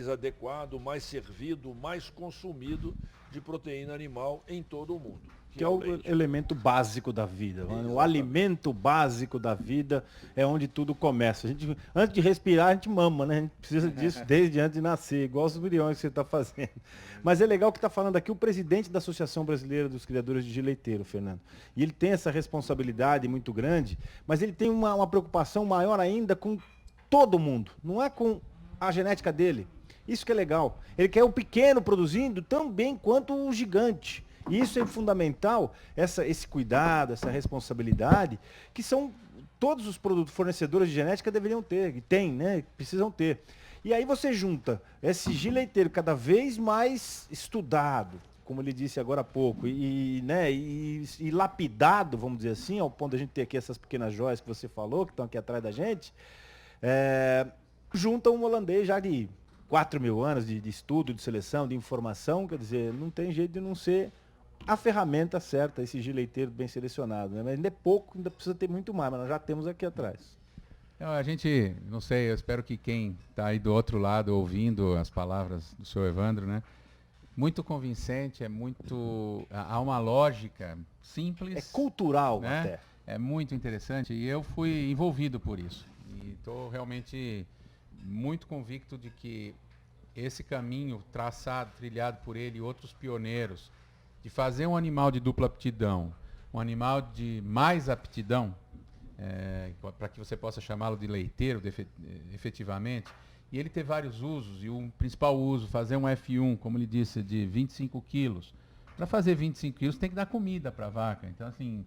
adequado, mais servido, mais consumido de proteína animal em todo o mundo. Que é o elemento básico da vida. O alimento básico da vida é onde tudo começa. A gente, antes de respirar, a gente mama, né? A gente precisa disso desde antes de nascer, igual os milhões que você está fazendo. Mas é legal que está falando aqui o presidente da Associação Brasileira dos Criadores de Gir Leiteiro, Fernando. E ele tem essa responsabilidade muito grande, mas ele tem uma preocupação maior ainda com todo mundo. Não é com a genética dele. Isso que é legal. Ele quer o pequeno produzindo tão bem quanto o gigante. E isso é fundamental, esse cuidado, essa responsabilidade, que são todos os fornecedores de genética deveriam ter, e tem, né? Precisam ter. E aí você junta esse gir leiteiro cada vez mais estudado, como ele disse agora há pouco, e lapidado, vamos dizer assim, ao ponto de a gente ter aqui essas pequenas joias que você falou, que estão aqui atrás da gente, junta um holandês já de 4.000 anos de estudo, de seleção, de informação, quer dizer, não tem jeito de não ser a ferramenta certa, esse gir leiteiro bem selecionado, né? Mas ainda é pouco, ainda precisa ter muito mais, mas nós já temos aqui atrás. A gente, não sei, eu espero que quem está aí do outro lado ouvindo as palavras do senhor Evandro, né? Muito convincente, há uma lógica simples. É cultural, né? Até. É muito interessante e eu fui envolvido por isso. E estou realmente muito convicto de que esse caminho traçado, trilhado por ele e outros pioneiros, de fazer um animal de dupla aptidão, um animal de mais aptidão, para que você possa chamá-lo de leiteiro efetivamente, e ele ter vários usos, e o principal uso, fazer um F1, como ele disse, de 25 quilos. Para fazer 25 quilos tem que dar comida para a vaca. Então, assim,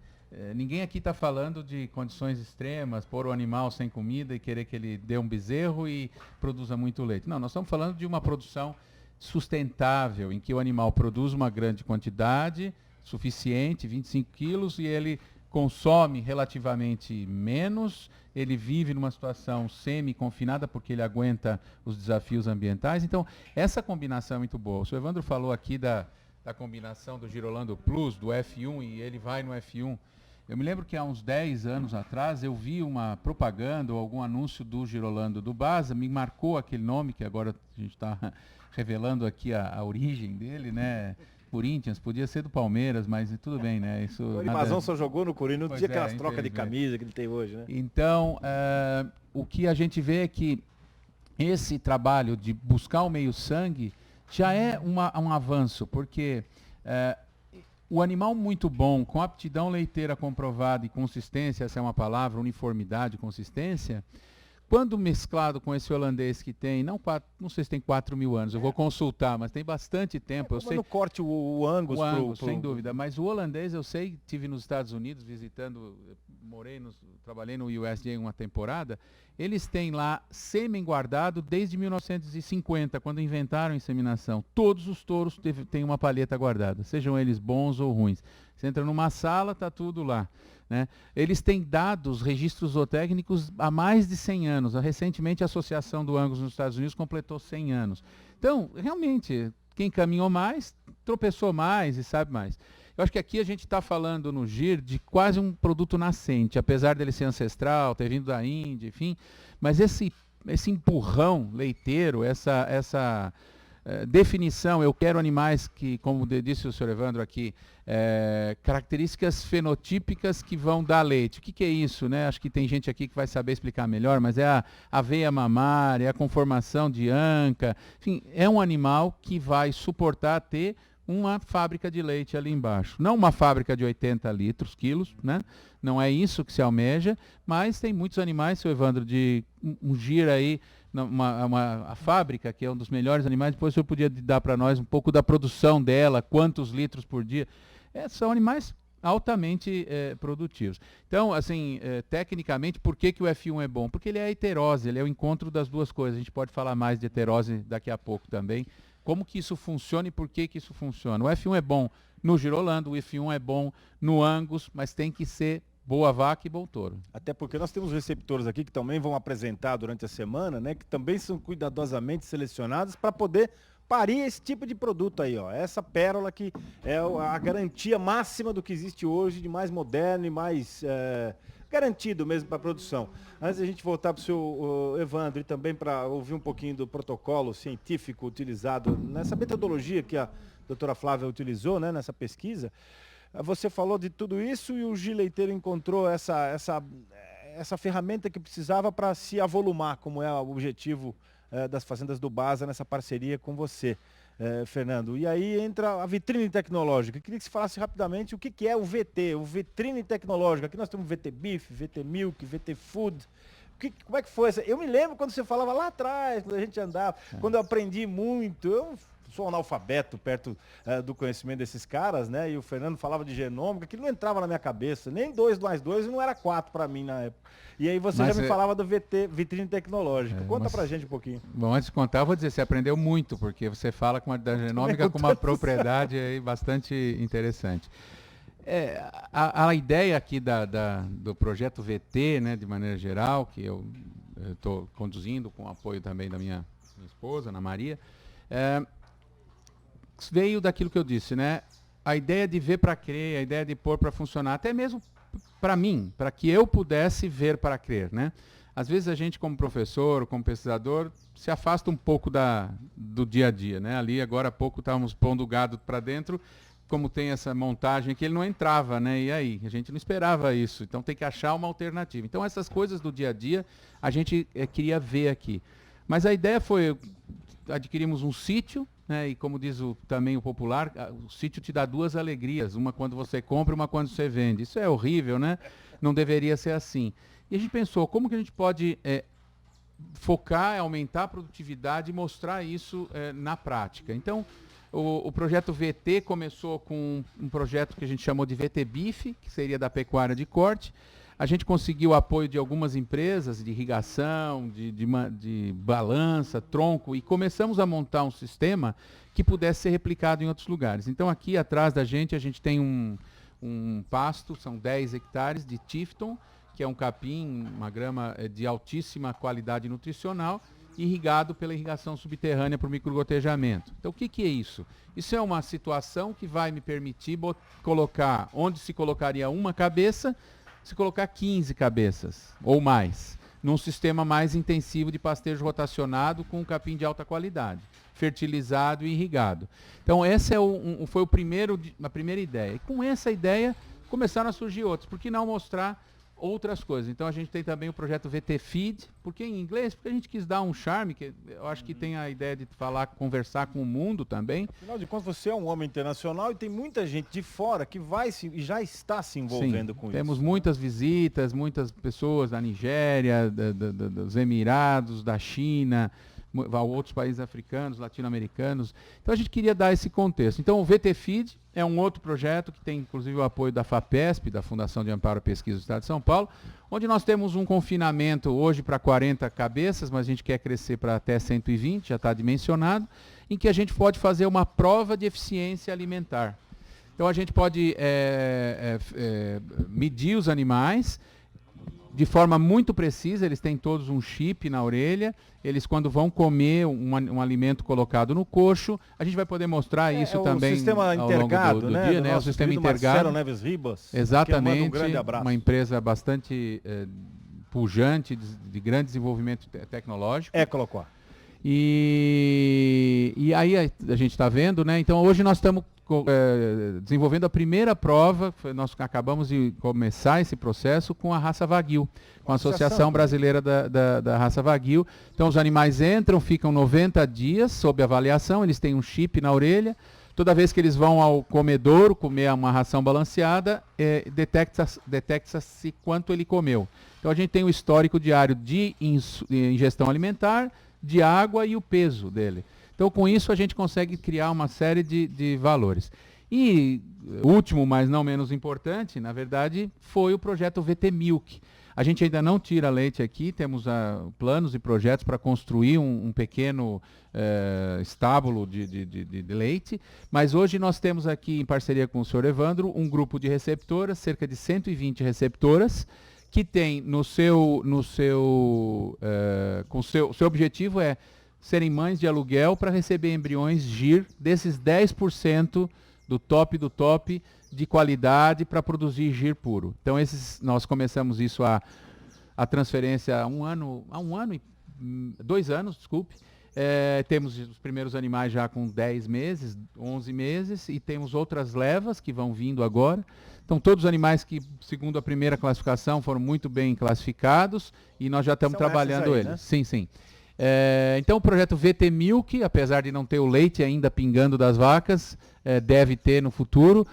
ninguém aqui está falando de condições extremas, pôr o animal sem comida e querer que ele dê um bezerro e produza muito leite. Não, nós estamos falando de uma produção sustentável, em que o animal produz uma grande quantidade, suficiente, 25 quilos, e ele consome relativamente menos, ele vive numa situação semi-confinada, porque ele aguenta os desafios ambientais. Então, essa combinação é muito boa. O senhor Evandro falou aqui da combinação do Girolando Plus, do F1, e ele vai no F1. Eu me lembro que há uns 10 anos atrás eu vi uma propaganda ou algum anúncio do Girolando do Basa, me marcou aquele nome, que agora a gente está revelando aqui a origem dele, né? Corinthians, podia ser do Palmeiras, mas tudo bem, né? Isso, o Mazão só jogou no Corinthians, não tinha aquelas trocas de camisa que ele tem hoje, né? Então, o que a gente vê é que esse trabalho de buscar o meio-sangue já é um avanço, porque o animal muito bom, com aptidão leiteira comprovada e consistência, essa é uma palavra, uniformidade, consistência, quando mesclado com esse holandês que tem, não sei se tem 4.000 anos, eu vou consultar, mas tem bastante tempo. Eu sei, no corte o Angus. Sem dúvida, mas o holandês eu sei, tive nos Estados Unidos visitando, trabalhei no USDA uma temporada, eles têm lá sêmen guardado desde 1950, quando inventaram a inseminação. Todos os touros têm uma palheta guardada, sejam eles bons ou ruins. Você entra numa sala, está tudo lá. Né? Eles têm dados, registros zootécnicos há mais de 100 anos. Recentemente, a Associação do Angus nos Estados Unidos completou 100 anos. Então, realmente, quem caminhou mais, tropeçou mais e sabe mais. Eu acho que aqui a gente está falando no GIR de quase um produto nascente, apesar dele ser ancestral, ter vindo da Índia, enfim. Mas esse empurrão leiteiro, essa definição, eu quero animais que, como disse o senhor Evandro aqui, características fenotípicas que vão dar leite. O que é isso, né? Acho que tem gente aqui que vai saber explicar melhor, mas é a veia mamária, é a conformação de anca, enfim, é um animal que vai suportar ter uma fábrica de leite ali embaixo. Não uma fábrica de 80 quilos, né? Não é isso que se almeja, mas tem muitos animais, seu Evandro, de um GIR aí, a fábrica, que é um dos melhores animais, depois o senhor podia dar para nós um pouco da produção dela, quantos litros por dia. São animais altamente produtivos. Então, assim, tecnicamente, por que o F1 é bom? Porque ele é heterose, ele é o encontro das duas coisas. A gente pode falar mais de heterose daqui a pouco também. Como que isso funciona e por que isso funciona? O F1 é bom no Girolando, o F1 é bom no Angus, mas tem que ser boa vaca e bom touro. Até porque nós temos receptores aqui que também vão apresentar durante a semana, né? Que também são cuidadosamente selecionados para poder parir esse tipo de produto aí, ó. Essa pérola que é a garantia máxima do que existe hoje, de mais moderno e mais garantido mesmo para a produção. Antes de a gente voltar para o seu Evandro e também para ouvir um pouquinho do protocolo científico utilizado nessa metodologia que a doutora Flávia utilizou, né, nessa pesquisa, você falou de tudo isso e o Gil Leiteiro encontrou essa ferramenta que precisava para se avolumar, como é o objetivo das fazendas do Basa nessa parceria com você, Fernando. E aí entra a vitrine tecnológica. Eu queria que você falasse rapidamente o que é o VT, o vitrine tecnológica. Aqui nós temos VT Beef, VT Milk, VT Food. Como é que foi essa? Eu me lembro quando você falava lá atrás, quando a gente andava, quando eu aprendi muito. Eu sou analfabeto perto do conhecimento desses caras, né? E o Fernando falava de genômica, que não entrava na minha cabeça. Nem 2 mais 2 não era 4 para mim na época. E aí você já me falava do VT, vitrine tecnológica. Conta pra gente um pouquinho. Bom, antes de contar, eu vou dizer, você aprendeu muito, porque você fala da genômica com uma propriedade aí bastante interessante. A ideia aqui do projeto VT, né, de maneira geral, que eu estou conduzindo com o apoio também da minha esposa, Ana Maria, veio daquilo que eu disse, né? A ideia de ver para crer, a ideia de pôr para funcionar, até mesmo para mim, para que eu pudesse ver para crer, né? Às vezes a gente, como professor, como pesquisador, se afasta um pouco do dia a dia, né? Ali, agora há pouco, estávamos pondo o gado para dentro, como tem essa montagem que ele não entrava, né? E aí? A gente não esperava isso, então tem que achar uma alternativa. Então essas coisas do dia a dia, a gente queria ver aqui. Mas a ideia foi, adquirimos um sítio, né? E como diz também o popular, o sítio te dá 2 alegrias, uma quando você compra e uma quando você vende. Isso é horrível, né? Não deveria ser assim. E a gente pensou, como que a gente pode focar, aumentar a produtividade e mostrar isso na prática? Então, o projeto VT começou com um projeto que a gente chamou de VT Beef, que seria da pecuária de corte. A gente conseguiu o apoio de algumas empresas de irrigação, de balança, tronco, e começamos a montar um sistema que pudesse ser replicado em outros lugares. Então, aqui atrás da gente, a gente tem um pasto, são 10 hectares de Tifton, que é um capim, uma grama de altíssima qualidade nutricional, irrigado pela irrigação subterrânea por microgotejamento. Então, o que é isso? Isso é uma situação que vai me permitir colocar, onde se colocaria uma cabeça, se colocar 15 cabeças ou mais, num sistema mais intensivo de pastejo rotacionado com um capim de alta qualidade, fertilizado e irrigado. Então, essa foi a primeira ideia. E com essa ideia, começaram a surgir outros. Por que não mostrar outras coisas? Então, a gente tem também o projeto VT Feed. Por que em inglês? Porque a gente quis dar um charme, que eu acho que tem a ideia de conversar com o mundo também. Afinal de contas, você é um homem internacional e tem muita gente de fora que e já está se envolvendo com isso. Temos muitas visitas, muitas pessoas da Nigéria, dos Emirados, da China, outros países africanos, latino-americanos. Então, a gente queria dar esse contexto. Então, o VT Feed é um outro projeto que tem, inclusive, o apoio da FAPESP, da Fundação de Amparo à Pesquisa do Estado de São Paulo, onde nós temos um confinamento hoje para 40 cabeças, mas a gente quer crescer para até 120, já está dimensionado, em que a gente pode fazer uma prova de eficiência alimentar. Então, a gente pode medir os animais de forma muito precisa, eles têm todos um chip na orelha, eles quando vão comer um alimento colocado no coxo, a gente vai poder mostrar isso também ao longo do dia, né? O sistema intergado. Neves Ribas, exatamente, um grande abraço. Uma empresa bastante pujante, de grande desenvolvimento tecnológico. Colocar. E aí a gente está vendo, né? Então hoje nós estamos desenvolvendo a primeira prova, nós acabamos de começar esse processo com a raça Wagyu, com a Associação Brasileira da Raça Wagyu. Então os animais entram, ficam 90 dias sob avaliação, eles têm um chip na orelha. Toda vez que eles vão ao comedouro comer uma ração balanceada, detecta-se quanto ele comeu. Então a gente tem o histórico diário de ingestão alimentar, de água e o peso dele. Então, com isso, a gente consegue criar uma série de valores. E último, mas não menos importante, na verdade, foi o projeto VT Milk. A gente ainda não tira leite aqui, temos planos e projetos para construir um pequeno estábulo de leite, mas hoje nós temos aqui, em parceria com o senhor Evandro, um grupo de receptoras, cerca de 120 receptoras, que tem seu objetivo é serem mães de aluguel para receber embriões GIR desses 10% do top de qualidade para produzir GIR puro. Então nós começamos isso a transferência há 2 anos, desculpe. Temos os primeiros animais já com 10 meses, 11 meses, e temos outras levas que vão vindo agora. Então, todos os animais que, segundo a primeira classificação, foram muito bem classificados e nós já estamos trabalhando eles. Né? Sim, sim. Então, o projeto VT Milk, apesar de não ter o leite ainda pingando das vacas, deve ter no futuro,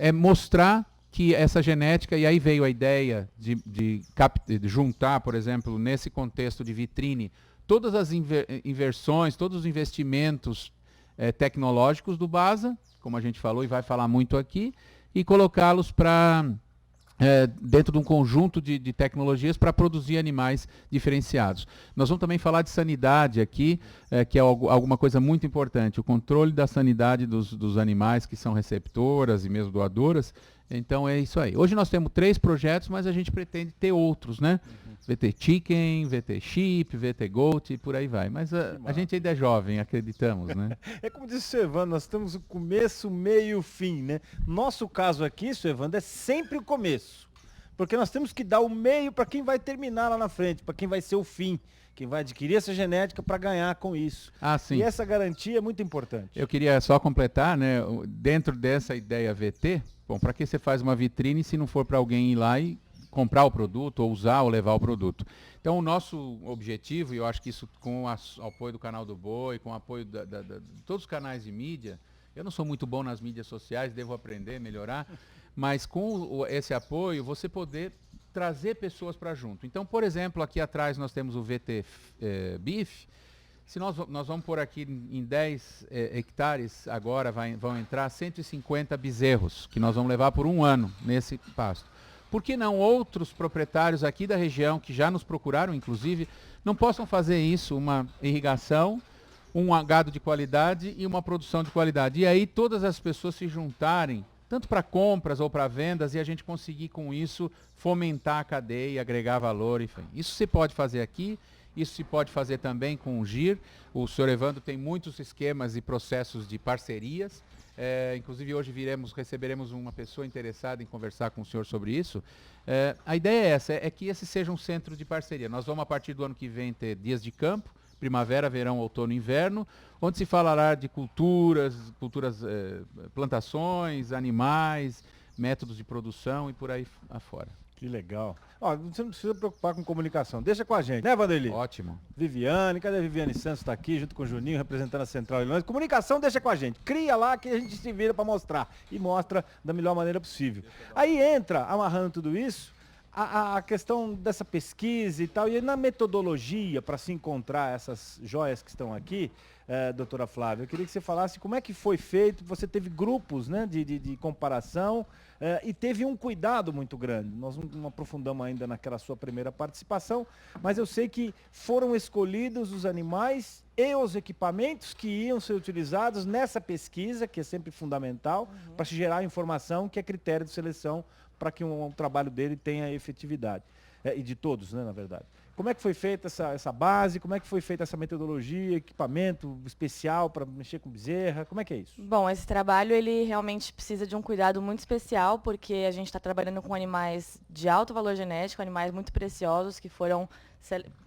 é mostrar que essa genética, e aí veio a ideia de juntar, por exemplo, nesse contexto de vitrine, todas as inversões, todos os investimentos tecnológicos do BASA, como a gente falou e vai falar muito aqui, e colocá-los para dentro de um conjunto de tecnologias para produzir animais diferenciados. Nós vamos também falar de sanidade aqui, que é alguma coisa muito importante, o controle da sanidade dos animais que são receptoras e mesmo doadoras. Então é isso aí. Hoje nós temos 3 projetos, mas a gente pretende ter outros, né? VT Chicken, VT Sheep, VT Goat e por aí vai. Mas a gente ainda é jovem, acreditamos, né? É como disse o Evandro, nós temos o começo, meio, fim, né? Nosso caso aqui, Evandro, é sempre o começo. Porque nós temos que dar o meio para quem vai terminar lá na frente, para quem vai ser o fim, quem vai adquirir essa genética para ganhar com isso. Ah, sim. E essa garantia é muito importante. Eu queria só completar, né? Dentro dessa ideia VT, bom, para que você faz uma vitrine se não for para alguém ir lá e comprar o produto, ou usar, ou levar o produto? Então, o nosso objetivo, e eu acho que isso com o apoio do canal do Boi, com o apoio de todos os canais de mídia, eu não sou muito bom nas mídias sociais, devo aprender, melhorar, mas com esse apoio, você poder trazer pessoas para junto. Então, por exemplo, aqui atrás nós temos o VT Beef. Se nós vamos pôr aqui em 10 hectares, agora vão entrar 150 bezerros, que nós vamos levar por 1 ano nesse pasto. Por que não outros proprietários aqui da região, que já nos procuraram, inclusive, não possam fazer isso, uma irrigação, um gado de qualidade e uma produção de qualidade? E aí todas as pessoas se juntarem, tanto para compras ou para vendas, e a gente conseguir com isso fomentar a cadeia, agregar valor, enfim. Isso se pode fazer aqui, isso se pode fazer também com o GIR. O senhor Evandro tem muitos esquemas e processos de parcerias. Inclusive hoje receberemos uma pessoa interessada em conversar com o senhor sobre isso. A ideia é essa, é que esse seja um centro de parceria. Nós vamos a partir do ano que vem ter dias de campo, primavera, verão, outono e inverno, onde se falará de culturas, plantações, animais, métodos de produção e por aí afora. Que legal. Ó, você não precisa preocupar com comunicação. Deixa com a gente, né, Vanderlei? Ótimo. Viviane, cadê a Viviane Santos? Está aqui junto com o Juninho, representando a Central Illinois. Comunicação, deixa com a gente. Cria lá que a gente se vira para mostrar. E mostra da melhor maneira possível. Aí entra, amarrando tudo isso, a questão dessa pesquisa e tal, e na metodologia para se encontrar essas joias que estão aqui, doutora Flávia, eu queria que você falasse como é que foi feito. Você teve grupos, né, de comparação, e teve um cuidado muito grande. Nós não aprofundamos ainda naquela sua primeira participação, mas eu sei que foram escolhidos os animais e os equipamentos que iam ser utilizados nessa pesquisa, que é sempre fundamental, para se gerar informação que é critério de seleção para que um trabalho dele tenha efetividade. E de todos, né, na verdade. Como é que foi feita essa base? Como é que foi feita essa metodologia, equipamento especial para mexer com bezerra? Como é que é isso? Bom, esse trabalho ele realmente precisa de um cuidado muito especial, porque a gente está trabalhando com animais de alto valor genético, animais muito preciosos que foram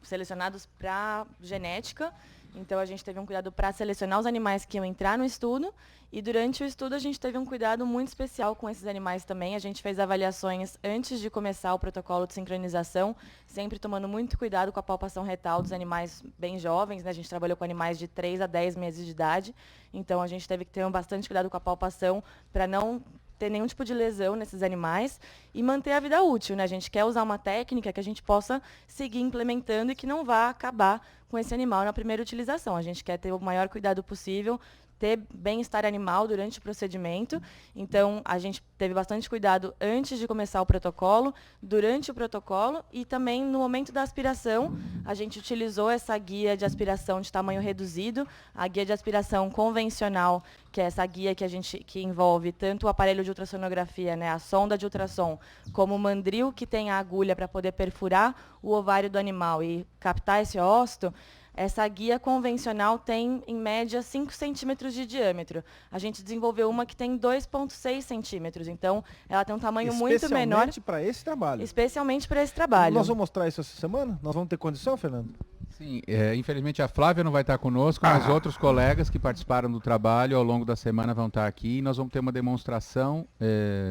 selecionados para genética. Então, a gente teve um cuidado para selecionar os animais que iam entrar no estudo, e durante o estudo a gente teve um cuidado muito especial com esses animais também. A gente fez avaliações antes de começar o protocolo de sincronização, sempre tomando muito cuidado com a palpação retal dos animais bem jovens, né? A gente trabalhou com animais de 3 a 10 meses de idade, então a gente teve que ter bastante cuidado com a palpação para não ter nenhum tipo de lesão nesses animais e manter a vida útil, né? A gente quer usar uma técnica que a gente possa seguir implementando e que não vá acabar com esse animal na primeira utilização. A gente quer ter o maior cuidado possível, ter bem-estar animal durante o procedimento. Então, a gente teve bastante cuidado antes de começar o protocolo, durante o protocolo e também no momento da aspiração. A gente utilizou essa guia de aspiração de tamanho reduzido, a guia de aspiração convencional, que é essa guia que envolve tanto o aparelho de ultrassonografia, né, a sonda de ultrassom, como o mandril que tem a agulha para poder perfurar o ovário do animal e captar esse ócito. Essa guia convencional tem, em média, 5 centímetros de diâmetro. A gente desenvolveu uma que tem 2,6 centímetros. Então, ela tem um tamanho muito menor. Especialmente para esse trabalho. Especialmente para esse trabalho. Nós vamos mostrar isso essa semana? Nós vamos ter condição, Fernando? Sim, infelizmente a Flávia não vai estar conosco, mas outros colegas que participaram do trabalho ao longo da semana vão estar aqui e nós vamos ter uma demonstração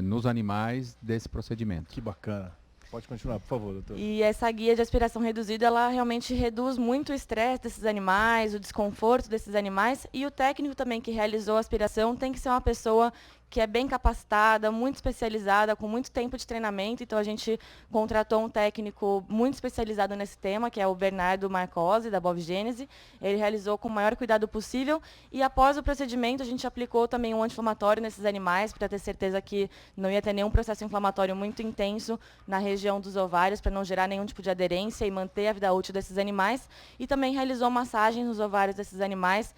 nos animais desse procedimento. Que bacana. Pode continuar, por favor, doutor. E essa guia de aspiração reduzida, ela realmente reduz muito o estresse desses animais, o desconforto desses animais. E o técnico também que realizou a aspiração tem que ser uma pessoa que é bem capacitada, muito especializada, com muito tempo de treinamento. Então, a gente contratou um técnico muito especializado nesse tema, que é o Bernardo Marcosi, da Bovgênese. Ele realizou com o maior cuidado possível. E, após o procedimento, a gente aplicou também um anti-inflamatório nesses animais, para ter certeza que não ia ter nenhum processo inflamatório muito intenso na região dos ovários, para não gerar nenhum tipo de aderência e manter a vida útil desses animais. E também realizou massagens nos ovários desses animais,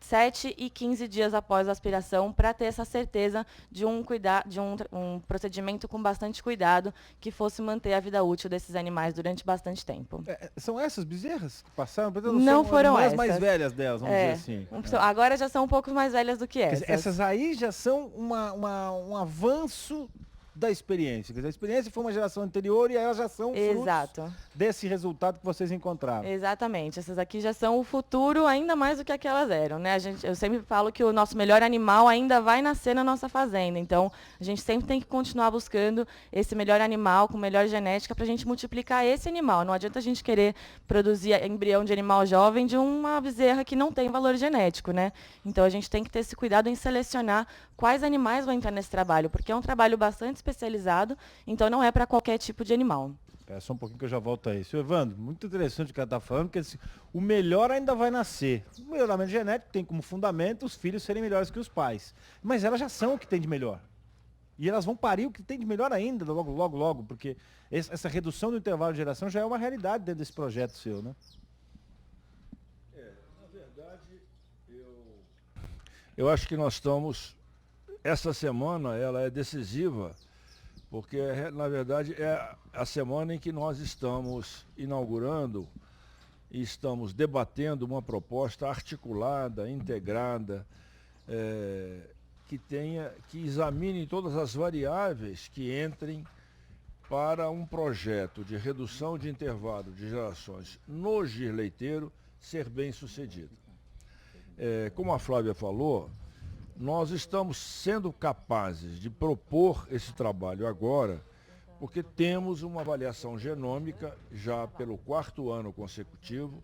7 e 15 dias após a aspiração, para ter essa certeza de um procedimento com bastante cuidado, que fosse manter a vida útil desses animais durante bastante tempo. São essas bezerras que passaram? Não foram as essas. mais velhas delas, vamos dizer assim. Agora já são um pouco mais velhas do que essas. Essas aí já são um avanço da experiência. Quer dizer, a experiência foi uma geração anterior e elas já são frutos desse resultado que vocês encontraram. Exatamente. Essas aqui já são o futuro ainda mais do que aquelas eram, né? Eu sempre falo que o nosso melhor animal ainda vai nascer na nossa fazenda. Então, a gente sempre tem que continuar buscando esse melhor animal com melhor genética para a gente multiplicar esse animal. Não adianta a gente querer produzir embrião de animal jovem de uma bezerra que não tem valor genético, né? Então, a gente tem que ter esse cuidado em selecionar quais animais vão entrar nesse trabalho, porque é um trabalho bastante especializado, então não é para qualquer tipo de animal. Espera só um pouquinho que eu já volto aí. Senhor Evandro, muito interessante o que ela está falando, porque o melhor ainda vai nascer. O melhoramento genético tem como fundamento os filhos serem melhores que os pais. Mas elas já são o que tem de melhor. E elas vão parir o que tem de melhor ainda, logo, logo, logo, porque essa redução do intervalo de geração já é uma realidade dentro desse projeto seu, né? Na verdade, eu acho que nós estamos... Essa semana ela é decisiva, porque, na verdade, é a semana em que nós estamos inaugurando e estamos debatendo uma proposta articulada, integrada, que examine todas as variáveis que entrem para um projeto de redução de intervalo de gerações no gir leiteiro ser bem sucedido. Como a Flávia falou, nós estamos sendo capazes de propor esse trabalho agora, porque temos uma avaliação genômica já pelo 4º ano consecutivo,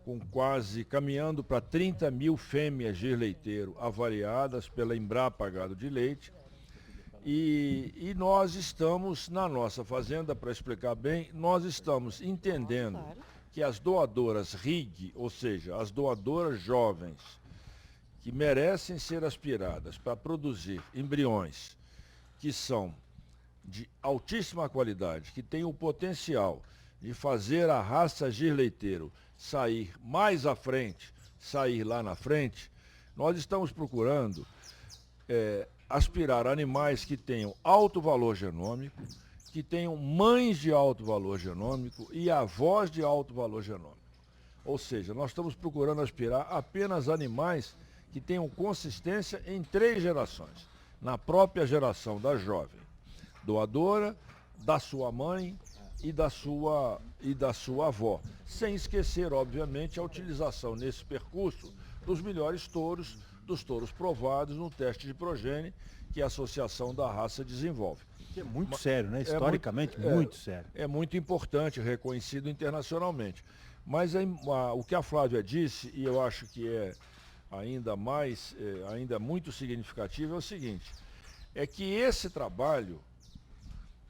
com quase caminhando para 30 mil fêmeas de leiteiro avaliadas pela Embrapa Gado de Leite. E nós estamos, na nossa fazenda, para explicar bem, nós estamos entendendo que as doadoras RIG, ou seja, as doadoras jovens, que merecem ser aspiradas para produzir embriões que são de altíssima qualidade, que têm o potencial de fazer a raça gir leiteiro sair mais à frente, sair lá na frente, nós estamos procurando aspirar animais que tenham alto valor genômico, que tenham mães de alto valor genômico e avós de alto valor genômico. Ou seja, nós estamos procurando aspirar apenas animais que tenham consistência em 3 gerações. Na própria geração da jovem doadora, da sua mãe e da sua avó. Sem esquecer, obviamente, a utilização nesse percurso dos melhores touros, dos touros provados no teste de progênie que a Associação da Raça desenvolve. Que é muito sério, né? Historicamente, muito sério. É muito importante, reconhecido internacionalmente. Mas o que a Flávia disse, e eu acho que é ainda muito significativo, é o seguinte, é que esse trabalho,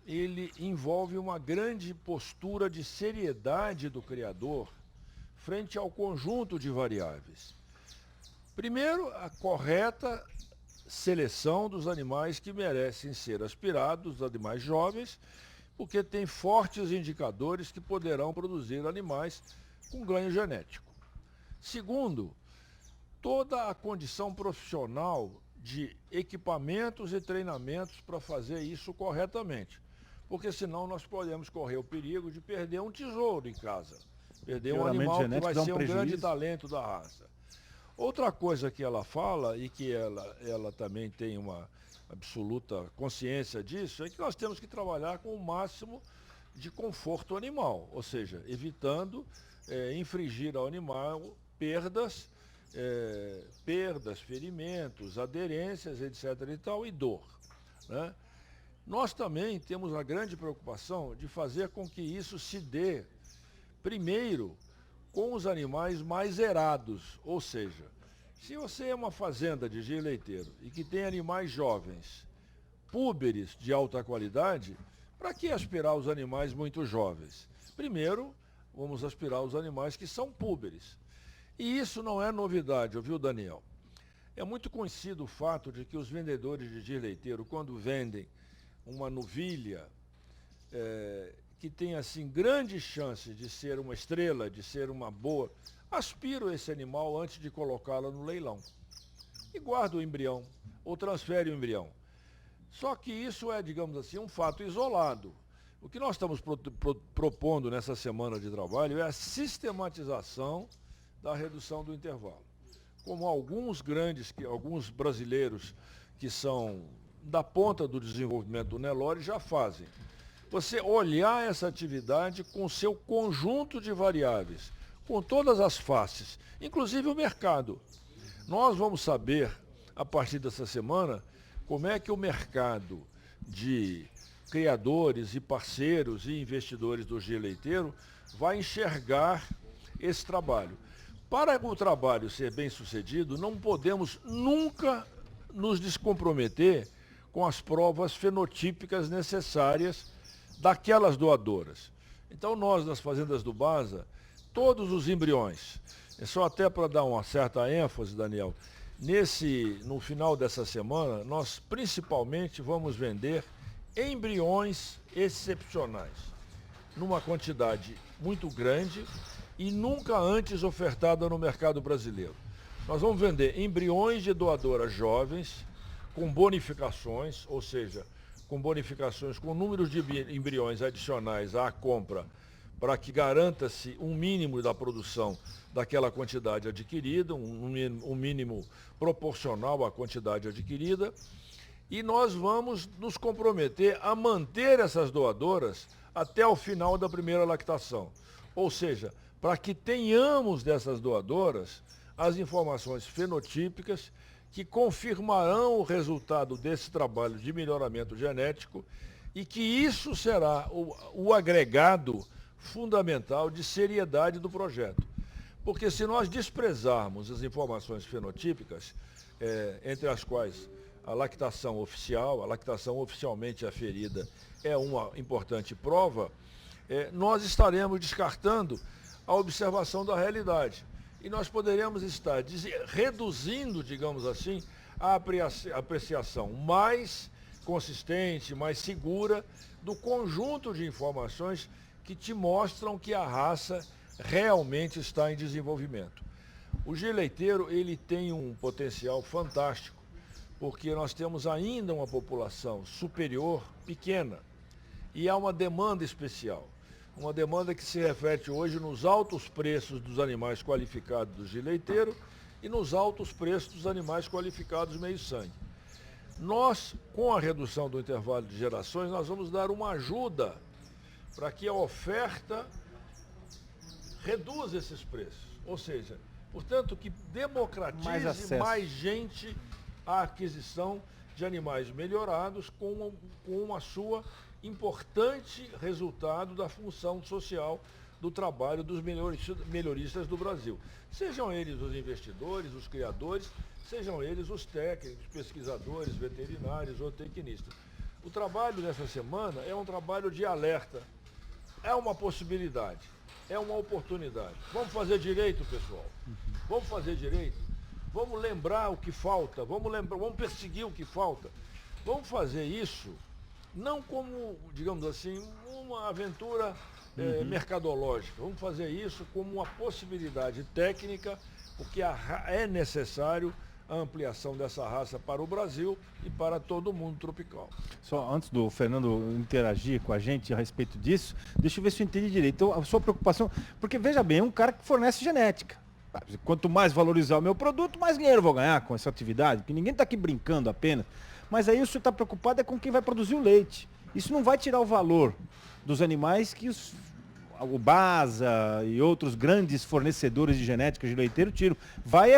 ele envolve uma grande postura de seriedade do criador frente ao conjunto de variáveis. Primeiro, a correta seleção dos animais que merecem ser aspirados, dos animais jovens, porque tem fortes indicadores que poderão produzir animais com ganho genético. Segundo, toda a condição profissional de equipamentos e treinamentos para fazer isso corretamente. Porque senão nós podemos correr o perigo de perder um tesouro em casa. Perder um animal que vai ser um grande talento da raça. Outra coisa que ela fala, e que ela também tem uma absoluta consciência disso, é que nós temos que trabalhar com o máximo de conforto animal. Ou seja, evitando infligir ao animal perdas, ferimentos, aderências, etc. e tal, e dor, né? Nós também temos a grande preocupação de fazer com que isso se dê, primeiro, com os animais mais erados. Ou seja, se você é uma fazenda de giro leiteiro e que tem animais jovens, púberes de alta qualidade, para que aspirar os animais muito jovens? Primeiro, vamos aspirar os animais que são púberes. E isso não é novidade, ouviu, Daniel? É muito conhecido o fato de que os vendedores de giro leiteiro, quando vendem uma novilha que tem assim grande chance de ser uma estrela, de ser uma boa, aspiram esse animal antes de colocá-la no leilão. E guarda o embrião, ou transfere o embrião. Só que isso é, digamos assim, um fato isolado. O que nós estamos propondo nessa semana de trabalho é a sistematização da redução do intervalo. Como alguns brasileiros que são da ponta do desenvolvimento do Nelore já fazem. Você olhar essa atividade com seu conjunto de variáveis, com todas as faces, inclusive o mercado. Nós vamos saber, a partir dessa semana, como é que o mercado de criadores e parceiros e investidores do giro leiteiro vai enxergar esse trabalho. Para o trabalho ser bem sucedido, não podemos nunca nos descomprometer com as provas fenotípicas necessárias daquelas doadoras. Então nós, nas fazendas do Basa, todos os embriões, é só até para dar uma certa ênfase, Daniel, no final dessa semana, nós principalmente vamos vender embriões excepcionais, numa quantidade muito grande e nunca antes ofertada no mercado brasileiro. Nós vamos vender embriões de doadoras jovens, com bonificações, ou seja, com bonificações com números de embriões adicionais à compra, para que garanta-se um mínimo da produção daquela quantidade adquirida, um mínimo proporcional à quantidade adquirida, e nós vamos nos comprometer a manter essas doadoras até o final da primeira lactação. Ou seja, para que tenhamos dessas doadoras as informações fenotípicas que confirmarão o resultado desse trabalho de melhoramento genético e que isso será o agregado fundamental de seriedade do projeto. Porque se nós desprezarmos as informações fenotípicas, entre as quais a lactação oficial, a lactação oficialmente aferida é uma importante prova, nós estaremos descartando a observação da realidade. E nós poderíamos estar reduzindo, digamos assim, a apreciação mais consistente, mais segura do conjunto de informações que te mostram que a raça realmente está em desenvolvimento. O giro leiteiro, ele tem um potencial fantástico, porque nós temos ainda uma população superior pequena e há uma demanda especial. Uma demanda que se reflete hoje nos altos preços dos animais qualificados do giro leiteiro e nos altos preços dos animais qualificados meio-sangue. Nós, com a redução do intervalo de gerações, nós vamos dar uma ajuda para que a oferta reduza esses preços. Ou seja, portanto, que democratize mais gente a aquisição de animais melhorados com a sua importante resultado da função social do trabalho dos melhoristas do Brasil. Sejam eles os investidores, os criadores, sejam eles os técnicos, pesquisadores, veterinários ou tecnistas. O trabalho nessa semana é um trabalho de alerta, é uma possibilidade, é uma oportunidade. Vamos fazer direito, pessoal. Vamos fazer direito. vamos lembrar o que falta, vamos perseguir o que falta. Vamos fazer isso não como, digamos assim, uma aventura mercadológica. Vamos fazer isso como uma possibilidade técnica, porque é necessário a ampliação dessa raça para o Brasil e para todo o mundo tropical. Só antes do Fernando interagir com a gente a respeito disso, deixa eu ver se eu entendi direito. Então, a sua preocupação, porque veja bem, é um cara que fornece genética. Quanto mais valorizar o meu produto, mais dinheiro eu vou ganhar com essa atividade, porque ninguém está aqui brincando apenas. Mas aí o senhor está preocupado é com quem vai produzir o leite. Isso não vai tirar o valor dos animais que o BASA e outros grandes fornecedores de genética de leiteiro tiram. Vai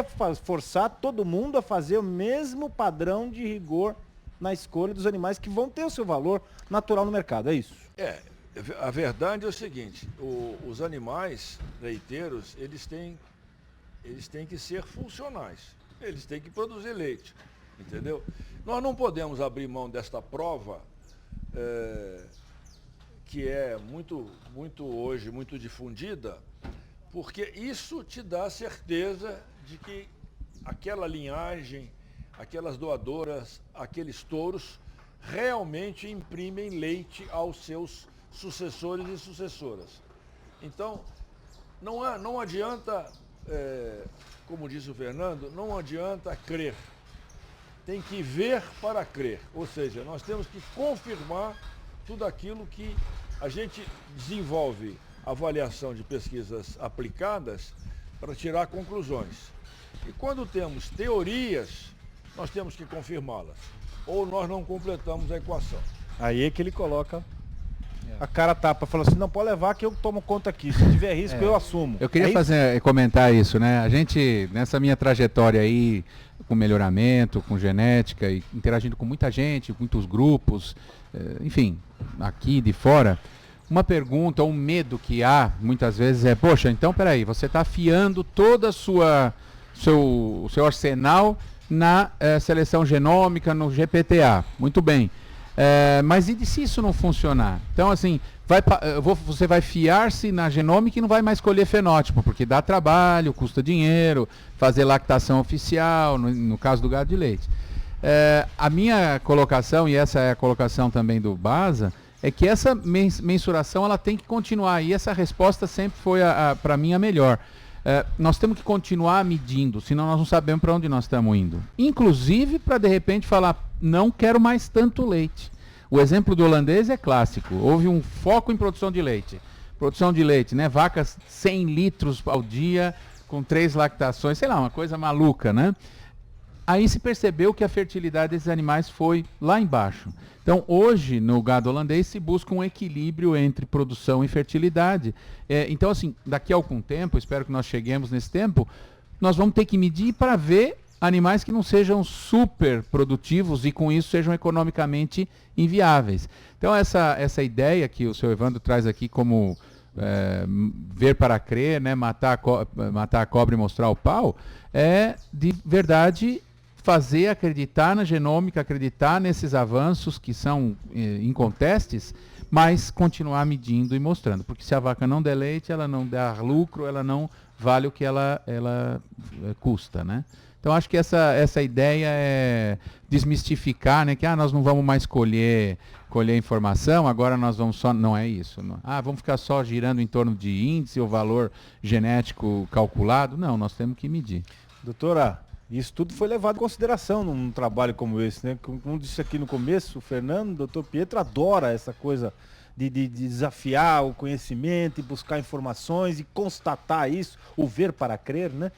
forçar todo mundo a fazer o mesmo padrão de rigor na escolha dos animais que vão ter o seu valor natural no mercado, é isso? A verdade é o seguinte, os animais leiteiros, eles têm que ser funcionais, eles têm que produzir leite, entendeu? Nós não podemos abrir mão desta prova, que é hoje muito difundida, porque isso te dá certeza de que aquela linhagem, aquelas doadoras, aqueles touros, realmente imprimem leite aos seus sucessores e sucessoras. Então, não adianta, como disse o Fernando, não adianta crer. Tem que ver para crer. Ou seja, nós temos que confirmar tudo aquilo que a gente desenvolve avaliação de pesquisas aplicadas para tirar conclusões. E quando temos teorias, nós temos que confirmá-las. Ou nós não completamos a equação. Aí é que ele coloca a cara a tapa, fala assim, não, pode levar que eu tomo conta aqui, se tiver risco eu assumo. Eu queria comentar isso, né? A gente, nessa minha trajetória aí, com melhoramento, com genética, e interagindo com muita gente, com muitos grupos, enfim, aqui de fora, uma pergunta, um medo que há, muitas vezes, é, poxa, então peraí, você está afiando todo o seu arsenal na seleção genômica, no GPTA, muito bem. Mas e se isso não funcionar? Então, assim, você vai fiar-se na genômica e não vai mais colher fenótipo, porque dá trabalho, custa dinheiro, fazer lactação oficial, no caso do gado de leite. A minha colocação, e essa é a colocação também do BASA, é que essa mensuração ela tem que continuar, e essa resposta sempre foi, para mim, a melhor. Nós temos que continuar medindo, senão nós não sabemos para onde nós estamos indo. Inclusive para, de repente, falar, não quero mais tanto leite. O exemplo do holandês é clássico. Houve um foco em produção de leite. Produção de leite, né? Vacas 100 litros ao dia, com 3 lactações, sei lá, uma coisa maluca, né? Aí se percebeu que a fertilidade desses animais foi lá embaixo. Então, hoje, no gado holandês, se busca um equilíbrio entre produção e fertilidade. Então, assim, daqui a algum tempo, espero que nós cheguemos nesse tempo, nós vamos ter que medir para ver animais que não sejam super produtivos e, com isso, sejam economicamente inviáveis. Então, essa ideia que o seu Evandro traz aqui como ver para crer, né, matar a cobra e mostrar o pau, é, de verdade, fazer acreditar na genômica, acreditar nesses avanços que são incontestes, mas continuar medindo e mostrando. Porque se a vaca não der leite, ela não dá lucro, ela não vale o que ela custa, né? Então, acho que essa ideia é desmistificar, né? Que nós não vamos mais colher informação, agora nós vamos só... Não é isso. Não. Vamos ficar só girando em torno de índice ou valor genético calculado. Não, nós temos que medir. Doutora, isso tudo foi levado em consideração num trabalho como esse, né? Como disse aqui no começo, o Fernando, o doutor Pietro adora essa coisa de desafiar o conhecimento e buscar informações e constatar isso, o ver para crer, né?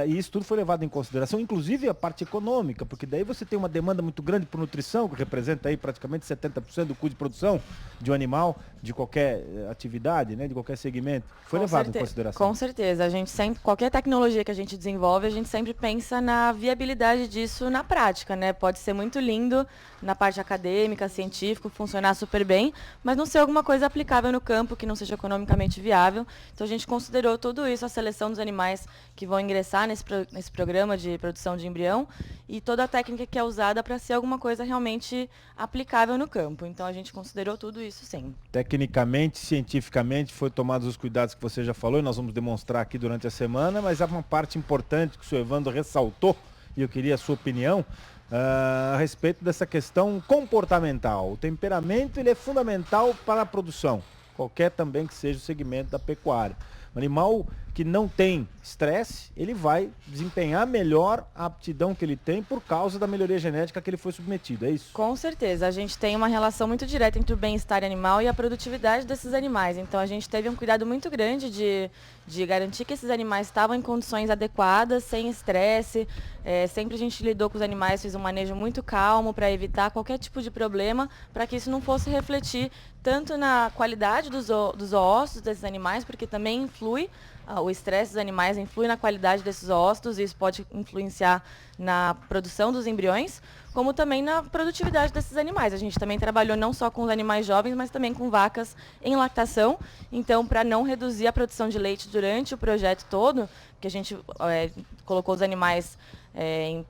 E isso tudo foi levado em consideração, inclusive a parte econômica, porque daí você tem uma demanda muito grande por nutrição, que representa aí praticamente 70% do custo de produção de um animal, de qualquer atividade, né, de qualquer segmento. Foi levado em consideração. Com certeza. A gente sempre, qualquer tecnologia que a gente desenvolve, a gente sempre pensa na viabilidade disso na prática, né? Pode ser muito lindo na parte acadêmica, científica, funcionar super bem, mas não ser alguma coisa aplicável no campo que não seja economicamente viável. Então a gente considerou tudo isso, a seleção dos animais que vão ingressar ingressar nesse programa de produção de embrião e toda a técnica que é usada para ser alguma coisa realmente aplicável no campo. Então a gente considerou tudo isso sim. Tecnicamente, cientificamente, foi tomados os cuidados que você já falou e nós vamos demonstrar aqui durante a semana, mas há uma parte importante que o senhor Evandro ressaltou, e eu queria a sua opinião, a respeito dessa questão comportamental. O temperamento ele é fundamental para a produção, qualquer também que seja o segmento da pecuária. Um animal que não tem estresse, ele vai desempenhar melhor a aptidão que ele tem por causa da melhoria genética que ele foi submetido, é isso? Com certeza, a gente tem uma relação muito direta entre o bem-estar animal e a produtividade desses animais. Então a gente teve um cuidado muito grande de garantir que esses animais estavam em condições adequadas, sem estresse. Sempre a gente lidou com os animais, fez um manejo muito calmo para evitar qualquer tipo de problema, para que isso não fosse refletir tanto na qualidade dos ossos desses animais, porque também influi, o estresse dos animais influi na qualidade desses ossos, e isso pode influenciar na produção dos embriões, como também na produtividade desses animais. A gente também trabalhou não só com os animais jovens, mas também com vacas em lactação. Então, para não reduzir a produção de leite durante o projeto todo, que a gente colocou os animais em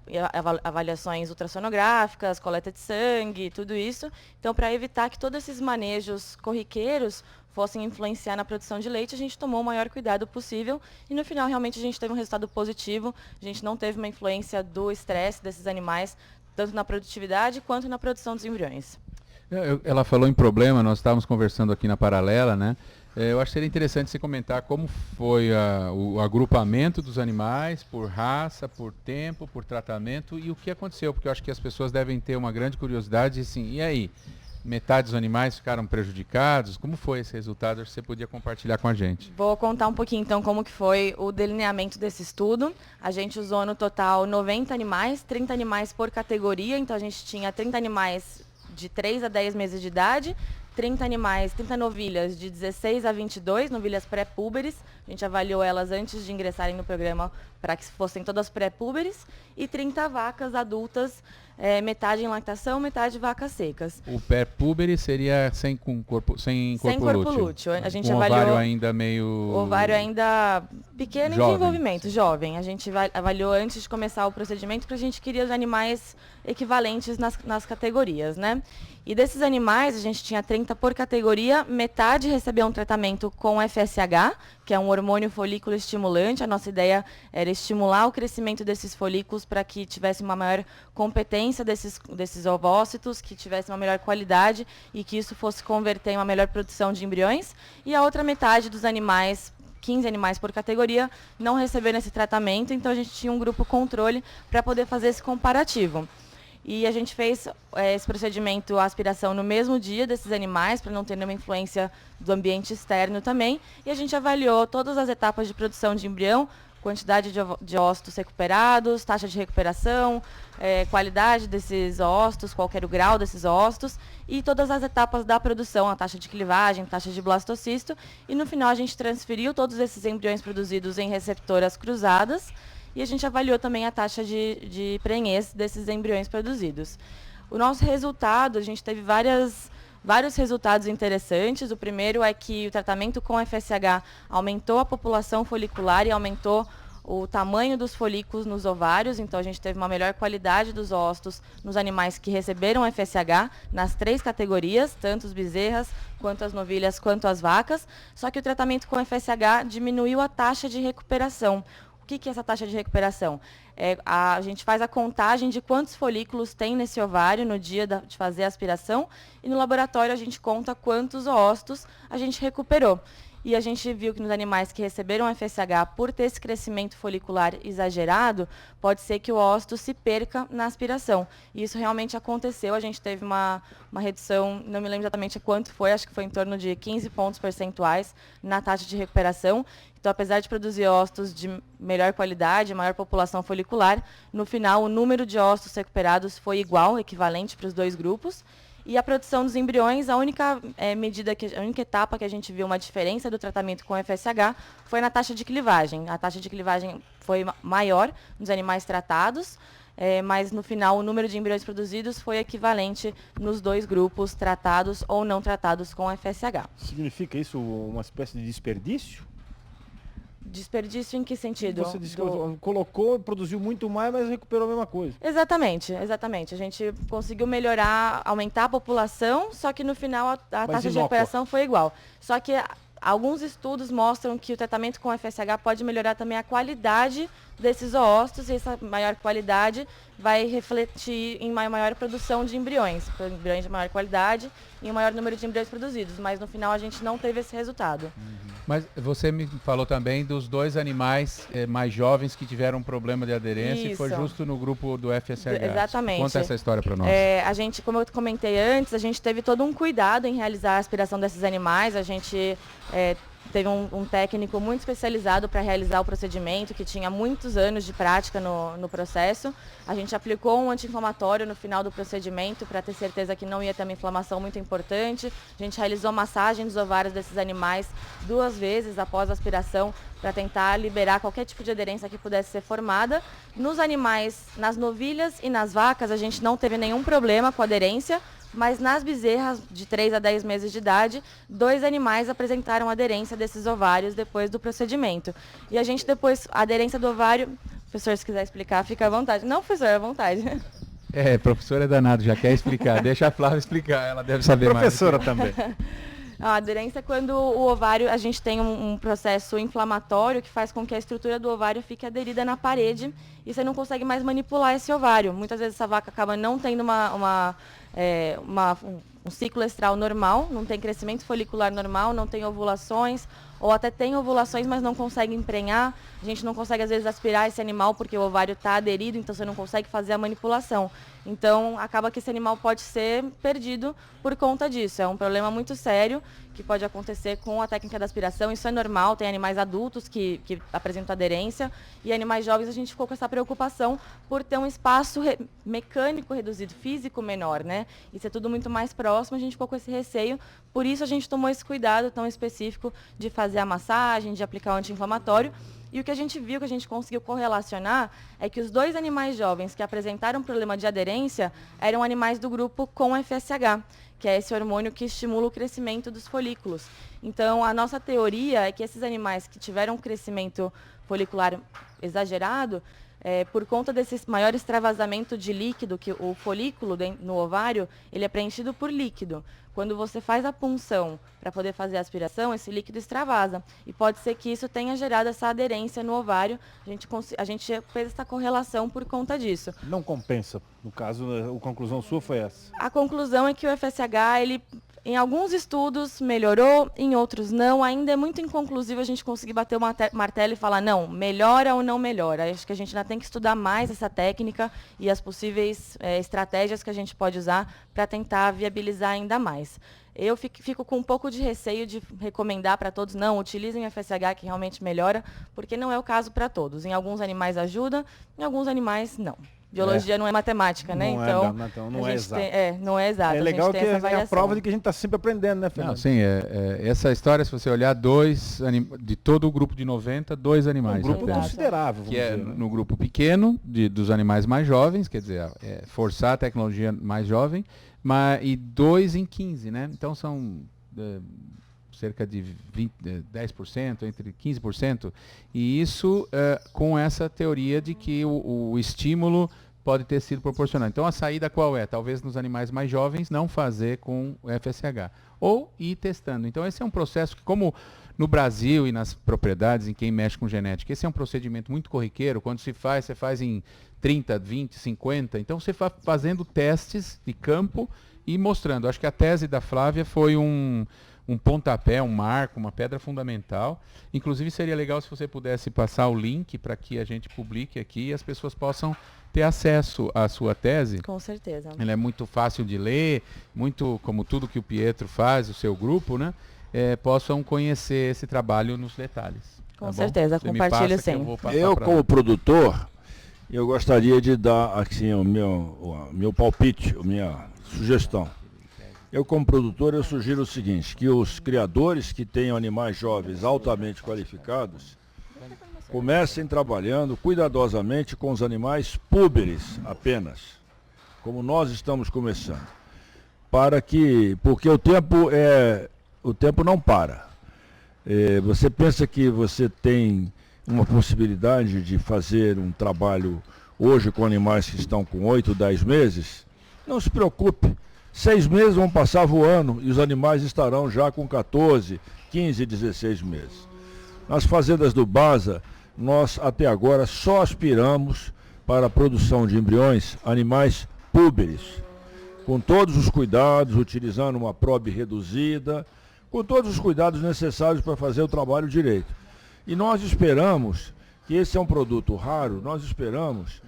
avaliações ultrassonográficas, coleta de sangue, tudo isso. Então, para evitar que todos esses manejos corriqueiros fossem influenciar na produção de leite, a gente tomou o maior cuidado possível e no final realmente a gente teve um resultado positivo. A gente não teve uma influência do estresse desses animais, tanto na produtividade quanto na produção dos embriões. Ela falou em problema, nós estávamos conversando aqui na paralela, né? Eu acho que seria interessante você comentar como foi o agrupamento dos animais, por raça, por tempo, por tratamento e o que aconteceu, porque eu acho que as pessoas devem ter uma grande curiosidade, assim, e aí? Metade dos animais ficaram prejudicados? Como foi esse resultado? Acho que você podia compartilhar com a gente. Vou contar um pouquinho então como que foi o delineamento desse estudo. A gente usou no total 90 animais, 30 animais por categoria, então a gente tinha 30 animais de 3 a 10 meses de idade, 30 novilhas de 16 a 22, novilhas pré-púberes. A gente avaliou elas antes de ingressarem no programa para que fossem todas pré-púberes. E 30 vacas adultas, metade em lactação, metade vacas secas. O pré-púbere seria sem corpo lúteo. A gente com avaliou ovário ainda meio... Ovário ainda pequeno em desenvolvimento, jovem. A gente avaliou antes de começar o procedimento porque a gente queria os animais equivalentes nas categorias, né? E desses animais, a gente tinha 30 por categoria, metade recebeu um tratamento com FSH, que é um hormônio folículo estimulante. A nossa ideia era estimular o crescimento desses folículos para que tivesse uma maior competência desses ovócitos, que tivesse uma melhor qualidade e que isso fosse converter em uma melhor produção de embriões. E a outra metade dos animais, 15 animais por categoria, não receberam esse tratamento, então a gente tinha um grupo controle para poder fazer esse comparativo. E a gente fez esse procedimento, a aspiração, no mesmo dia desses animais, para não ter nenhuma influência do ambiente externo também. E a gente avaliou todas as etapas de produção de embrião, quantidade de ócitos recuperados, taxa de recuperação, qualidade desses ócitos, qual era o grau desses ócitos, e todas as etapas da produção, a taxa de clivagem, taxa de blastocisto. E no final a gente transferiu todos esses embriões produzidos em receptoras cruzadas, e a gente avaliou também a taxa de prenhez desses embriões produzidos. O nosso resultado, a gente teve vários resultados interessantes. O primeiro é que o tratamento com FSH aumentou a população folicular e aumentou o tamanho dos folículos nos ovários, então a gente teve uma melhor qualidade dos ócitos nos animais que receberam FSH, nas 3 categorias, tanto os bezerras, quanto as novilhas, quanto as vacas, só que o tratamento com FSH diminuiu a taxa de recuperação. O que é essa taxa de recuperação? A gente faz a contagem de quantos folículos tem nesse ovário no dia de fazer a aspiração e no laboratório a gente conta quantos ócitos a gente recuperou. E a gente viu que nos animais que receberam FSH, por ter esse crescimento folicular exagerado, pode ser que o ócito se perca na aspiração. E isso realmente aconteceu. A gente teve uma redução, não me lembro exatamente quanto foi, acho que foi em torno de 15 pontos percentuais na taxa de recuperação. Então, apesar de produzir ócitos de melhor qualidade, maior população folicular, no final o número de ócitos recuperados foi igual, equivalente para os 2 grupos. E a produção dos embriões, a única etapa que a gente viu uma diferença do tratamento com FSH foi na taxa de clivagem. A taxa de clivagem foi maior nos animais tratados, mas no final o número de embriões produzidos foi equivalente nos 2 grupos tratados ou não tratados com FSH. Significa isso uma espécie de desperdício? Desperdício em que sentido? Você disse que colocou, produziu muito mais, mas recuperou a mesma coisa. Exatamente. A gente conseguiu melhorar, aumentar a população, só que no final a taxa de recuperação foi igual. Só que alguns estudos mostram que o tratamento com FSH pode melhorar também a qualidade desses zoócitos, e essa maior qualidade vai refletir em uma maior produção de embriões de maior qualidade e um maior número de embriões produzidos, mas no final a gente não teve esse resultado. Mas você me falou também dos 2 animais mais jovens que tiveram um problema de aderência e foi justo no grupo do FSH. Exatamente. Conta essa história para nós. A gente, como eu comentei antes, a gente teve todo um cuidado em realizar a aspiração desses animais. A gente teve um técnico muito especializado para realizar o procedimento, que tinha muitos anos de prática no processo. A gente aplicou um anti-inflamatório no final do procedimento para ter certeza que não ia ter uma inflamação muito importante. A gente realizou massagem dos ovários desses animais 2 vezes após a aspiração para tentar liberar qualquer tipo de aderência que pudesse ser formada. Nos animais, nas novilhas e nas vacas, a gente não teve nenhum problema com aderência, mas nas bezerras de 3 a 10 meses de idade, 2 animais apresentaram aderência desses ovários depois do procedimento. E a gente depois, a aderência do ovário, professor, se quiser explicar, fica à vontade. Não, professor, à vontade. Professor é danado, já quer explicar. Deixa a Flávia explicar, ela deve saber mais. Professora também. A aderência é quando o ovário, a gente tem um processo inflamatório que faz com que a estrutura do ovário fique aderida na parede e você não consegue mais manipular esse ovário. Muitas vezes essa vaca acaba não tendo um ciclo estral normal, não tem crescimento folicular normal, não tem ovulações, ou até tem ovulações, mas não consegue emprenhar. A gente não consegue, às vezes, aspirar esse animal porque o ovário está aderido, então você não consegue fazer a manipulação. Então, acaba que esse animal pode ser perdido por conta disso. É um problema muito sério que pode acontecer com a técnica da aspiração. Isso é normal, tem animais adultos que apresentam aderência e animais jovens a gente ficou com essa preocupação por ter um espaço mecânico reduzido, físico menor, né? Isso é tudo muito mais próximo, a gente ficou com esse receio. Por isso a gente tomou esse cuidado tão específico de fazer a massagem, de aplicar o anti-inflamatório. E o que a gente viu, que a gente conseguiu correlacionar, é que os 2 animais jovens que apresentaram problema de aderência eram animais do grupo com FSH, que é esse hormônio que estimula o crescimento dos folículos. Então, a nossa teoria é que esses animais que tiveram um crescimento folicular exagerado, por conta desse maior extravasamento de líquido, que o folículo no ovário, ele é preenchido por líquido. Quando você faz a punção para poder fazer a aspiração, esse líquido extravasa. E pode ser que isso tenha gerado essa aderência no ovário. A gente fez essa correlação por conta disso. Não compensa. No caso, a conclusão sua foi essa. A conclusão é que o FSH, ele, em alguns estudos, melhorou, em outros não. Ainda é muito inconclusivo a gente conseguir bater o martelo e falar, não, melhora ou não melhora. Acho que a gente ainda tem que estudar mais essa técnica e as possíveis estratégias que a gente pode usar para tentar viabilizar ainda mais. Eu fico com um pouco de receio de recomendar para todos, não, utilizem o FSH que realmente melhora, porque não é o caso para todos. Em alguns animais ajuda, em alguns animais não. Biologia não é matemática, né? Então não é exato. Não é exato. É legal que é a prova de que a gente está sempre aprendendo, né, Fernando? Não, sim, essa história, se você olhar, de todo o grupo de 90, 2 animais. Um grupo considerável. Que é no grupo pequeno, dos animais mais jovens, quer dizer, forçar a tecnologia mais jovem, e 2 em 15, né? Então são cerca de 10%, entre 15%, e isso com essa teoria de que o estímulo pode ter sido proporcional. Então a saída qual é? Talvez nos animais mais jovens não fazer com o FSH, ou ir testando. Então esse é um processo que, como no Brasil e nas propriedades em quem mexe com genética, esse é um procedimento muito corriqueiro. Quando você faz em 30, 20, 50, então você vai fazendo testes de campo e mostrando. Acho que a tese da Flávia foi um pontapé, um marco, uma pedra fundamental. Inclusive seria legal se você pudesse passar o link para que a gente publique aqui e as pessoas possam ter acesso à sua tese. Com certeza. Ela é muito fácil de ler, muito como tudo que o Pietro faz, o seu grupo, né? Possam conhecer esse trabalho nos detalhes. Com certeza, compartilho sempre. Eu como produtor, eu gostaria de dar assim, o meu palpite, a minha sugestão. Eu como produtor, eu sugiro o seguinte, que os criadores que tenham animais jovens altamente qualificados comecem trabalhando cuidadosamente com os animais púberes apenas, como nós estamos começando. Porque o tempo não para. Você pensa que você tem uma possibilidade de fazer um trabalho hoje com animais que estão com 8, 10 meses, não se preocupe. 6 meses vão passar voando e os animais estarão já com 14, 15, 16 meses. Nas fazendas do BASA, nós até agora só aspiramos para a produção de embriões animais púberes, com todos os cuidados, utilizando uma probe reduzida, com todos os cuidados necessários para fazer o trabalho direito. E nós esperamos que esse é um produto raro, nós esperamos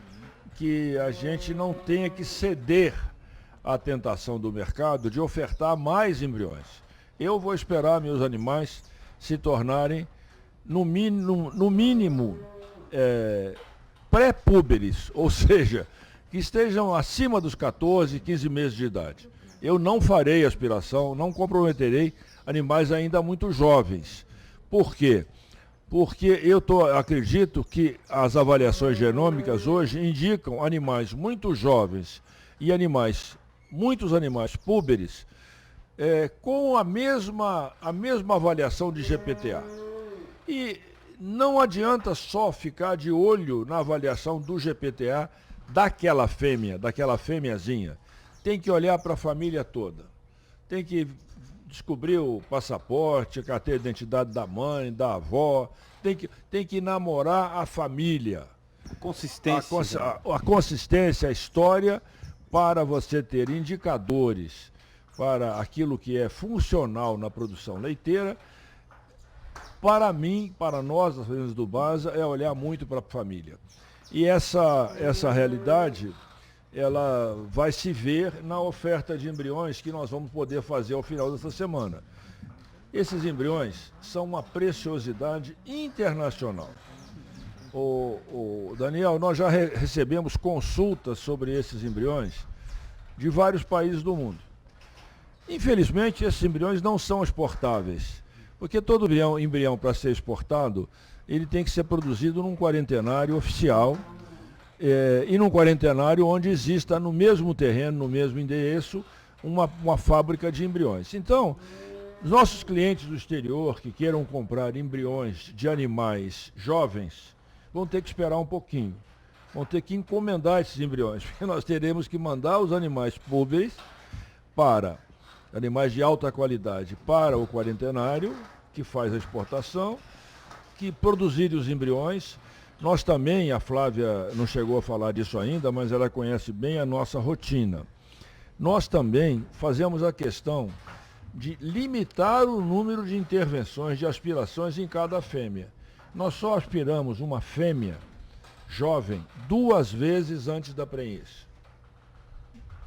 que a gente não tenha que ceder à tentação do mercado de ofertar mais embriões. Eu vou esperar meus animais se tornarem, no mínimo pré-púberes, ou seja, que estejam acima dos 14, 15 meses de idade. Eu não farei aspiração, não comprometerei animais ainda muito jovens. Por quê? Porque acredito que as avaliações genômicas hoje indicam animais muito jovens e muitos animais púberes com a mesma avaliação de GPTA. E não adianta só ficar de olho na avaliação do GPTA daquela fêmeazinha. Tem que olhar para a família toda. Tem que descobrir o passaporte, a carteira de identidade da mãe, da avó. Tem que namorar a família. Consistência. A consistência, a história, para você ter indicadores para aquilo que é funcional na produção leiteira. Para mim, para nós, as fazendas do BASA, é olhar muito para a família. E essa realidade, ela vai se ver na oferta de embriões que nós vamos poder fazer ao final dessa semana. Esses embriões são uma preciosidade internacional. Daniel, nós já recebemos consultas sobre esses embriões de vários países do mundo. Infelizmente, esses embriões não são exportáveis. Porque todo embrião para ser exportado, ele tem que ser produzido num quarentenário oficial e num quarentenário onde exista no mesmo terreno, no mesmo endereço, uma fábrica de embriões. Então, os nossos clientes do exterior que queiram comprar embriões de animais jovens vão ter que esperar um pouquinho. Vão ter que encomendar esses embriões, porque nós teremos que mandar os animais púberes para animais de alta qualidade para o quarentenário, que faz a exportação, que produzir os embriões. Nós também, a Flávia não chegou a falar disso ainda, mas ela conhece bem a nossa rotina. Nós também fazemos a questão de limitar o número de intervenções, de aspirações em cada fêmea. Nós só aspiramos uma fêmea jovem 2 vezes antes da prenhez.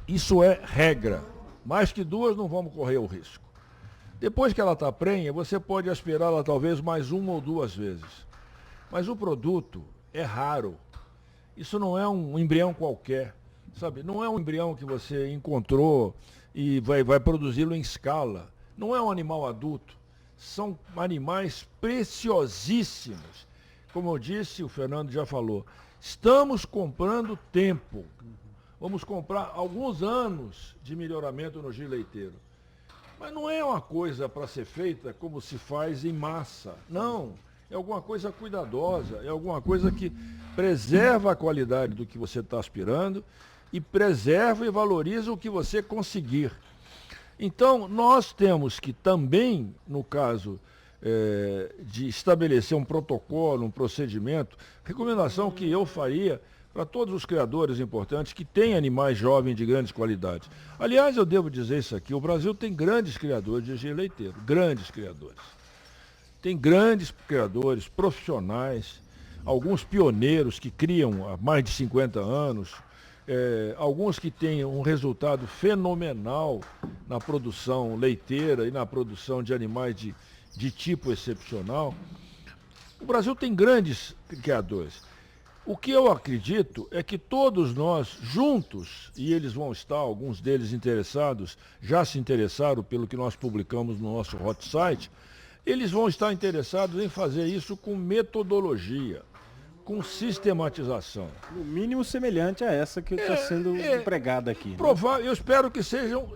Isso é regra. Mais que 2 não vamos correr o risco. Depois que ela está prenha, você pode aspirá-la talvez mais 1 ou 2 vezes. Mas o produto é raro. Isso não é um embrião qualquer, sabe? Não é um embrião que você encontrou e vai produzi-lo em escala. Não é um animal adulto. São animais preciosíssimos. Como eu disse, o Fernando já falou, estamos comprando tempo. Vamos comprar alguns anos de melhoramento no giro leiteiro. Mas não é uma coisa para ser feita como se faz em massa. Não. É alguma coisa cuidadosa, é alguma coisa que preserva a qualidade do que você está aspirando e preserva e valoriza o que você conseguir. Então, nós temos que também, no caso de estabelecer um protocolo, um procedimento, recomendação que eu faria para todos os criadores importantes que têm animais jovens de grandes qualidades. Aliás, eu devo dizer isso aqui, o Brasil tem grandes criadores de giro leiteiro, grandes criadores. Tem grandes criadores profissionais, alguns pioneiros que criam há mais de 50 anos, alguns que têm um resultado fenomenal na produção leiteira e na produção de animais de tipo excepcional. O Brasil tem grandes criadores. O que eu acredito é que todos nós juntos, e eles vão estar, alguns deles interessados, já se interessaram pelo que nós publicamos no nosso hot site, eles vão estar interessados em fazer isso com metodologia, com sistematização. No mínimo semelhante a essa que está sendo empregada aqui. Eu espero que sejam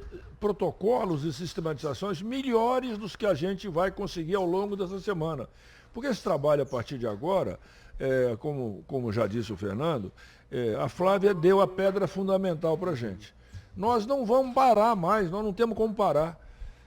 protocolos e sistematizações melhores dos que a gente vai conseguir ao longo dessa semana. Porque esse trabalho, a partir de agora, como já disse o Fernando, a Flávia deu a pedra fundamental para a gente. Nós não vamos parar mais, nós não temos como parar.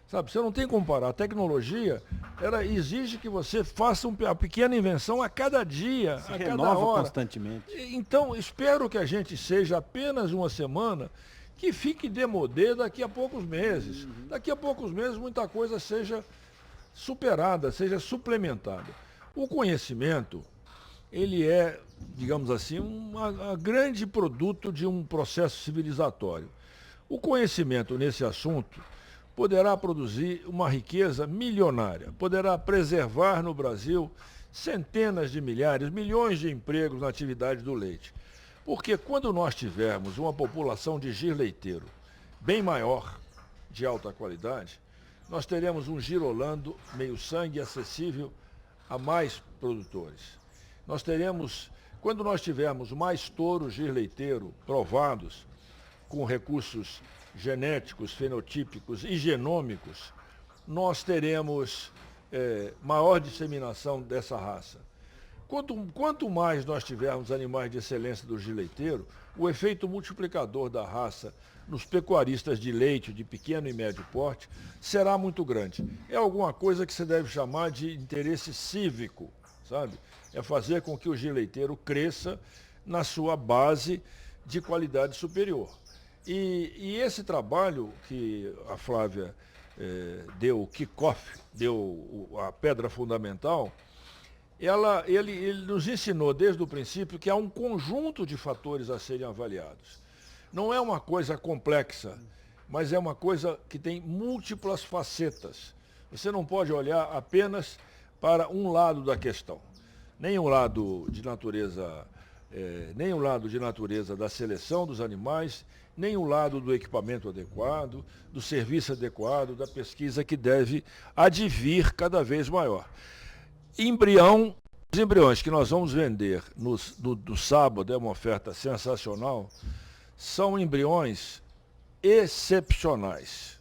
Sabe, você não tem como parar. A tecnologia, ela exige que você faça uma pequena invenção a cada dia, a cada hora. Constantemente. Então, espero que a gente seja apenas uma semana que fique demodê daqui a poucos meses. Daqui a poucos meses muita coisa seja superada, seja suplementada. O conhecimento, ele é, digamos assim, um grande produto de um processo civilizatório. O conhecimento nesse assunto poderá produzir uma riqueza milionária, poderá preservar no Brasil centenas de milhares, milhões de empregos na atividade do leite. Porque quando nós tivermos uma população de gir leiteiro bem maior, de alta qualidade, nós teremos um girolando meio-sangue acessível a mais produtores. Nós teremos, quando nós tivermos mais touros gir leiteiro provados, com recursos genéticos, fenotípicos e genômicos, nós teremos maior disseminação dessa raça. Quanto mais nós tivermos animais de excelência do gir leiteiro, o efeito multiplicador da raça nos pecuaristas de leite, de pequeno e médio porte, será muito grande. É alguma coisa que você deve chamar de interesse cívico, sabe? É fazer com que o gir leiteiro cresça na sua base de qualidade superior. E esse trabalho que a Flávia deu o kick-off, deu a pedra fundamental, ele nos ensinou desde o princípio que há um conjunto de fatores a serem avaliados. Não é uma coisa complexa, mas é uma coisa que tem múltiplas facetas. Você não pode olhar apenas para um lado da questão. Nem o lado de natureza da seleção dos animais, nem o lado do equipamento adequado, do serviço adequado, da pesquisa que deve advir cada vez maior. Os embriões que nós vamos vender no sábado, é uma oferta sensacional, são embriões excepcionais.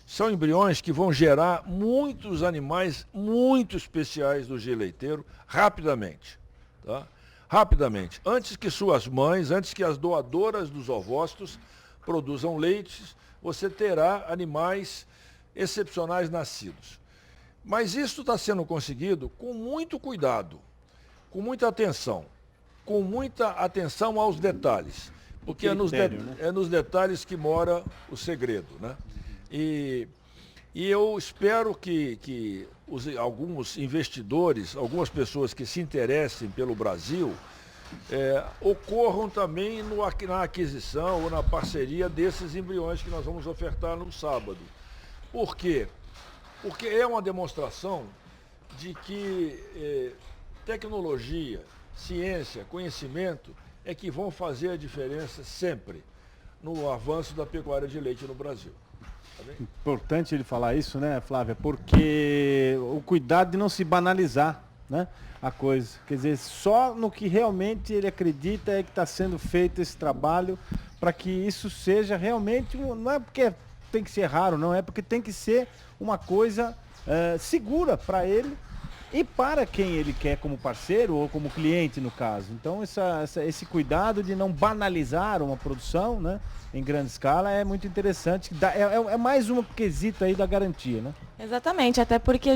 São embriões que vão gerar muitos animais muito especiais do gir leiteiro rapidamente. Tá? Rapidamente. Antes que suas mães, antes que as doadoras dos ovócitos produzam leites, você terá animais excepcionais nascidos. Mas isso está sendo conseguido com muito cuidado, com muita atenção aos detalhes. Porque é nos detalhes que mora o segredo, né? E eu espero que alguns investidores, algumas pessoas que se interessem pelo Brasil, ocorram também na aquisição ou na parceria desses embriões que nós vamos ofertar no sábado. Por quê? Porque é uma demonstração de que tecnologia, ciência, conhecimento é que vão fazer a diferença sempre no avanço da pecuária de leite no Brasil. Importante ele falar isso, né, Flávia? Porque o cuidado de não se banalizar, né, a coisa. Quer dizer, só no que realmente ele acredita é que está sendo feito esse trabalho para que isso seja realmente, não é porque tem que ser raro, não, é porque tem que ser uma coisa segura para ele e para quem ele quer como parceiro ou como cliente, no caso. Então, esse cuidado de não banalizar uma produção, né, em grande escala é muito interessante. É mais um quesito aí da garantia, né? Exatamente, até porque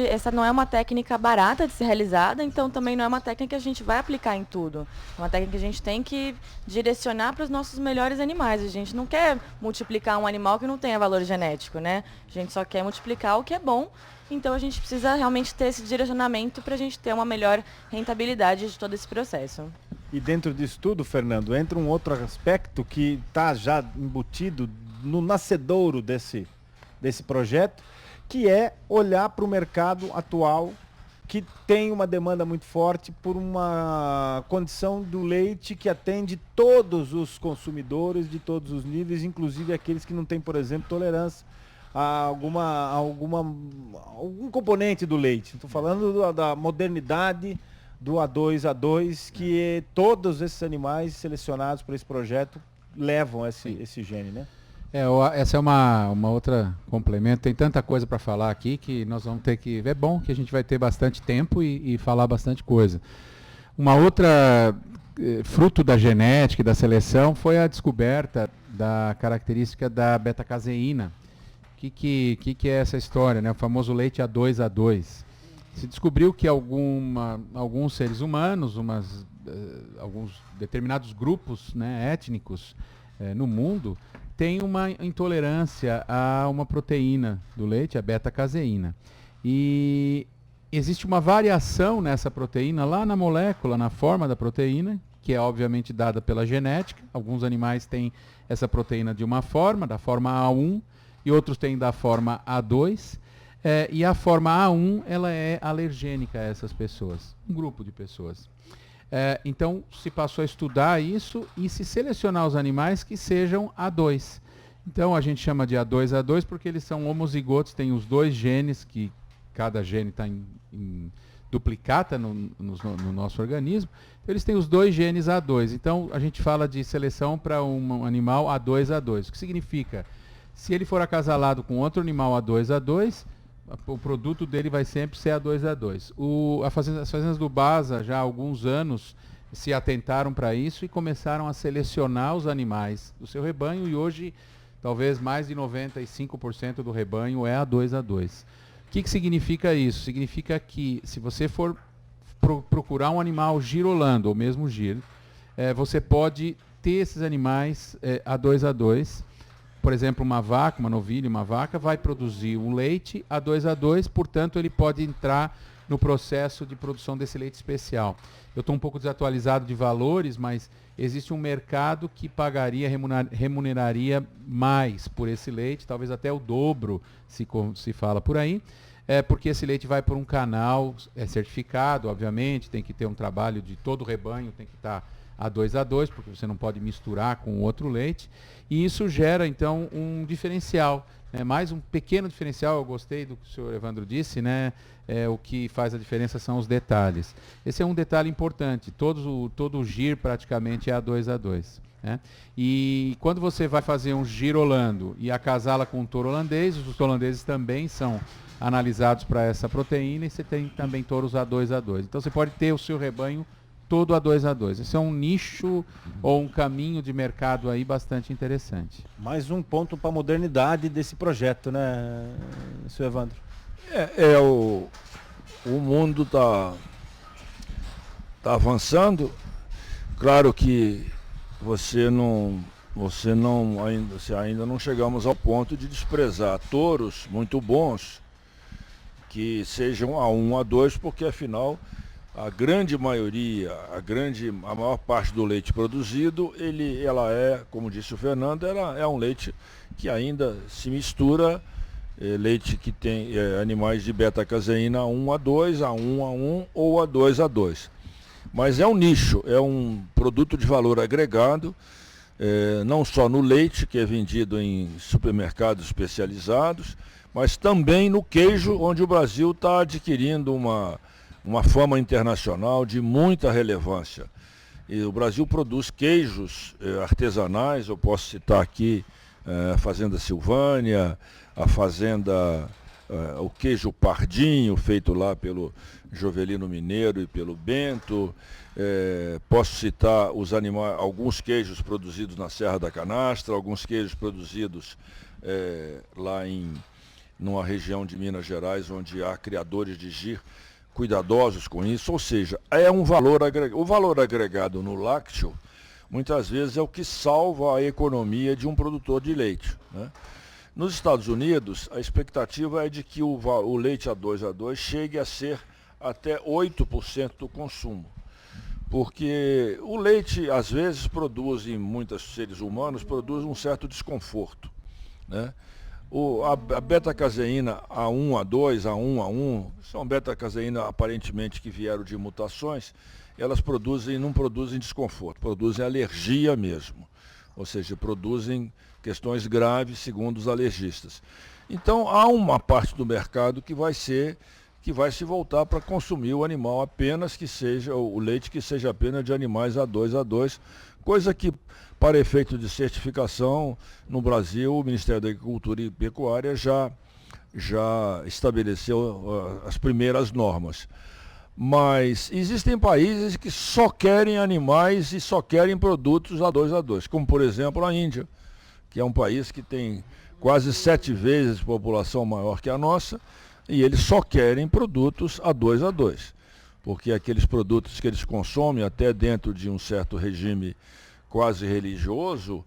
essa não é uma técnica barata de ser realizada, então também não é uma técnica que a gente vai aplicar em tudo. É uma técnica que a gente tem que direcionar para os nossos melhores animais. A gente não quer multiplicar um animal que não tenha valor genético, né? A gente só quer multiplicar o que é bom. Então a gente precisa realmente ter esse direcionamento para a gente ter uma melhor rentabilidade de todo esse processo. E dentro disso tudo, Fernando, entra um outro aspecto que está já embutido no nascedouro desse projeto, que é olhar para o mercado atual, que tem uma demanda muito forte por uma condição do leite que atende todos os consumidores de todos os níveis, inclusive aqueles que não têm, por exemplo, tolerância a algum componente do leite. Estou falando da modernidade do A2, que todos esses animais selecionados para esse projeto levam esse gene, né? Essa é uma outra complemento. Tem tanta coisa para falar aqui que nós vamos ter que... É bom que a gente vai ter bastante tempo e falar bastante coisa. Uma outra fruto da genética e da seleção foi a descoberta da característica da beta-caseína. O que é essa história, né? O famoso leite A2A2. Se descobriu que alguns seres humanos, alguns determinados grupos, né, étnicos no mundo, têm uma intolerância a uma proteína do leite, a beta-caseína. E existe uma variação nessa proteína lá na molécula, na forma da proteína, que é obviamente dada pela genética. Alguns animais têm essa proteína de uma forma, da forma A1, e outros têm da forma A2. E a forma A1 ela é alergênica a essas pessoas, um grupo de pessoas. Então se passou a estudar isso e se selecionar os animais que sejam A2. Então a gente chama de A2A2 porque eles são homozigotos, tem os dois genes, que cada gene está em duplicata no nosso organismo. Então, eles têm os dois genes A2. Então a gente fala de seleção para um animal A2A2. O que significa? Se ele for acasalado com outro animal A2A2, o produto dele vai sempre ser A2A2. As fazendas do BASA já há alguns anos se atentaram para isso e começaram a selecionar os animais do seu rebanho, e hoje talvez mais de 95% do rebanho é A2A2. O que significa isso? Significa que se você for procurar um animal girolando, ou mesmo giro, você pode ter esses animais A2A2. Por exemplo, uma vaca, uma novilha, uma vaca vai produzir um leite A2A2, portanto ele pode entrar no processo de produção desse leite especial. Eu estou um pouco desatualizado de valores, mas existe um mercado que pagaria, remuneraria mais por esse leite, talvez até o dobro, se fala por aí, porque esse leite vai por um canal certificado, obviamente, tem que ter um trabalho de todo o rebanho, tem que estar A2A2, porque você não pode misturar com outro leite, e isso gera, então, um diferencial, né? Mais um pequeno diferencial. Eu gostei do que o senhor Evandro disse, né? O que faz a diferença são os detalhes. Esse é um detalhe importante, todo o gir praticamente é A2A2. Né? E quando você vai fazer um girolando e acasala com um touro holandês, os holandeses também são analisados para essa proteína, e você tem também touros A2A2. Então você pode ter o seu rebanho todo A2A2. Esse é um nicho ou um caminho de mercado aí bastante interessante. Mais um ponto para a modernidade desse projeto, né, senhor Evandro? O mundo está avançando. Claro que você ainda não chegamos ao ponto de desprezar touros muito bons que sejam A1, A2, porque afinal a grande maioria, a maior parte do leite produzido, ela é, como disse o Fernando, ela é um leite que ainda se mistura, leite que tem animais de beta-caseína A1, A2, A1, A1 ou A2, A2. Mas é um nicho, é um produto de valor agregado, não só no leite, que é vendido em supermercados especializados, mas também no queijo, onde o Brasil está adquirindo uma fama internacional de muita relevância. E o Brasil produz queijos artesanais. Eu posso citar aqui a Fazenda Silvânia, o queijo Pardinho, feito lá pelo Jovelino Mineiro e pelo Bento. Posso citar alguns queijos produzidos na Serra da Canastra, alguns queijos produzidos lá numa região de Minas Gerais, onde há criadores de gir cuidadosos com isso, ou seja, é um valor agregado. O valor agregado no lácteo, muitas vezes, é o que salva a economia de um produtor de leite. Né? Nos Estados Unidos, a expectativa é de que o leite A2A2 chegue a ser até 8% do consumo. Porque o leite, às vezes, em muitos seres humanos, produz um certo desconforto. Né? A beta-caseína A1, A2, A1, A1, são beta-caseína aparentemente que vieram de mutações, elas não produzem desconforto, produzem alergia mesmo. Ou seja, produzem questões graves, segundo os alergistas. Então, há uma parte do mercado que que vai se voltar para consumir o animal apenas que seja, o leite que seja apenas de animais A2, coisa que, para efeito de certificação, no Brasil, o Ministério da Agricultura e Pecuária já estabeleceu as primeiras normas. Mas existem países que só querem animais e só querem produtos A2, como por exemplo a Índia, que é um país que tem quase 7 vezes população maior que a nossa, e eles só querem produtos A2, porque aqueles produtos que eles consomem, até dentro de um certo regime quase religioso,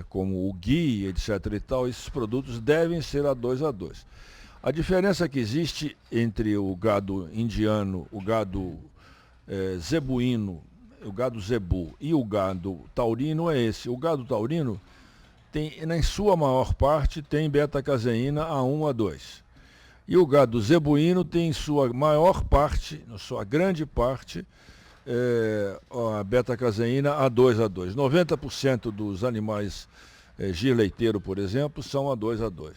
como o ghee, etc. e tal, esses produtos devem ser A2. A diferença que existe entre o gado indiano, o gado zebuíno, o gado zebu e o gado taurino é esse. O gado taurino tem, na sua maior parte, tem beta-caseína A1, A2. E o gado zebuíno tem em sua maior parte, na sua grande parte, a beta-caseína A2. 90% dos animais gir leiteiro, por exemplo, são A2.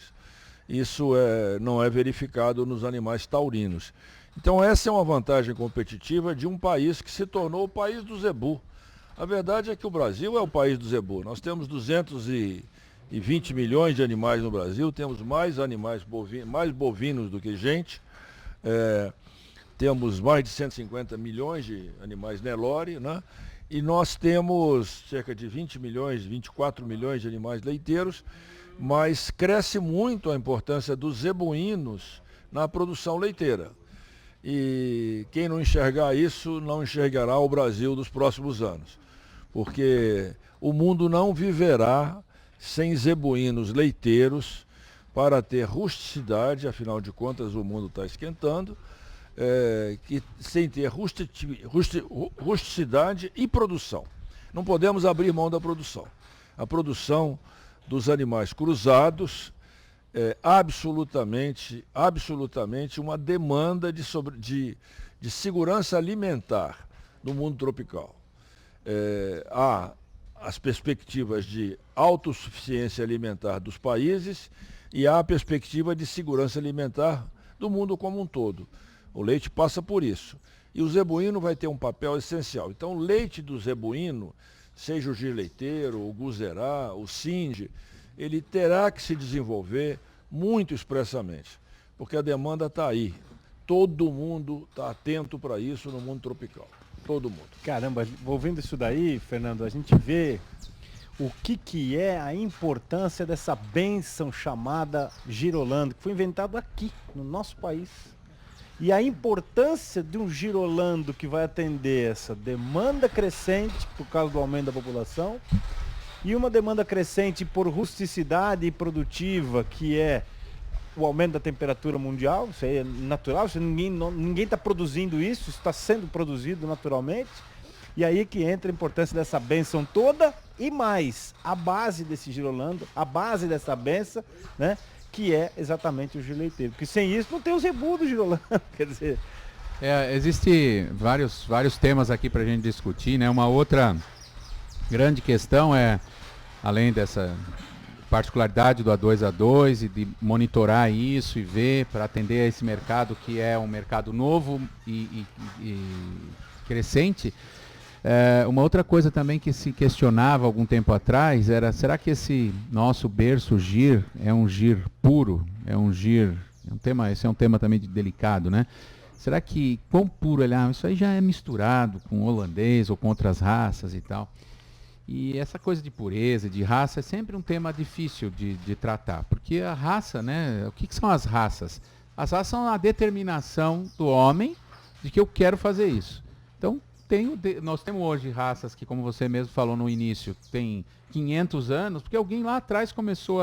Isso não é verificado nos animais taurinos. Então essa é uma vantagem competitiva de um país que se tornou o país do zebu. A verdade é que o Brasil é o país do zebu. Nós temos 220 milhões de animais no Brasil, temos mais animais bovinos, mais bovinos do que gente. Temos mais de 150 milhões de animais Nelore, né? E nós temos cerca de 20 milhões, 24 milhões de animais leiteiros, mas cresce muito a importância dos zebuínos na produção leiteira. E quem não enxergar isso, não enxergará o Brasil dos próximos anos, porque o mundo não viverá sem zebuínos leiteiros para ter rusticidade, afinal de contas o mundo está esquentando, sem ter rusticidade e produção. Não podemos abrir mão da produção. A produção dos animais cruzados é absolutamente uma demanda de segurança alimentar no mundo tropical. Há as perspectivas de autossuficiência alimentar dos países e há a perspectiva de segurança alimentar do mundo como um todo. O leite passa por isso. E o zebuíno vai ter um papel essencial. Então, o leite do zebuíno, seja o gir leiteiro, o guzerá, o sinde, ele terá que se desenvolver muito expressamente, porque a demanda está aí. Todo mundo está atento para isso no mundo tropical. Todo mundo. Caramba, ouvindo isso daí, Fernando, a gente vê o que é a importância dessa bênção chamada girolando, que foi inventado aqui, no nosso país. E a importância de um girolando que vai atender essa demanda crescente por causa do aumento da população e uma demanda crescente por rusticidade produtiva, que é o aumento da temperatura mundial. Isso aí é natural, ninguém está produzindo isso está sendo produzido naturalmente. E aí que entra a importância dessa bênção toda e mais a base desse girolando, a base dessa bênção, né? Que é exatamente o giro leiteiro. Porque sem isso não tem o zebu do girolando, quer dizer... Existe vários temas aqui para a gente discutir, né? Uma outra grande questão além dessa particularidade do A2 e de monitorar isso e ver para atender a esse mercado que é um mercado novo e crescente, uma outra coisa também que se questionava algum tempo atrás era, será que esse nosso berço gir é um gir puro? Esse é um tema também delicado, né? Será que, quão puro ele é? Isso aí já é misturado com holandês ou com outras raças e tal. E essa coisa de pureza, de raça, é sempre um tema difícil de tratar, porque a raça, né? O que são as raças? As raças são a determinação do homem de que eu quero fazer isso. Então, nós temos hoje raças que, como você mesmo falou no início, tem 500 anos, porque alguém lá atrás começou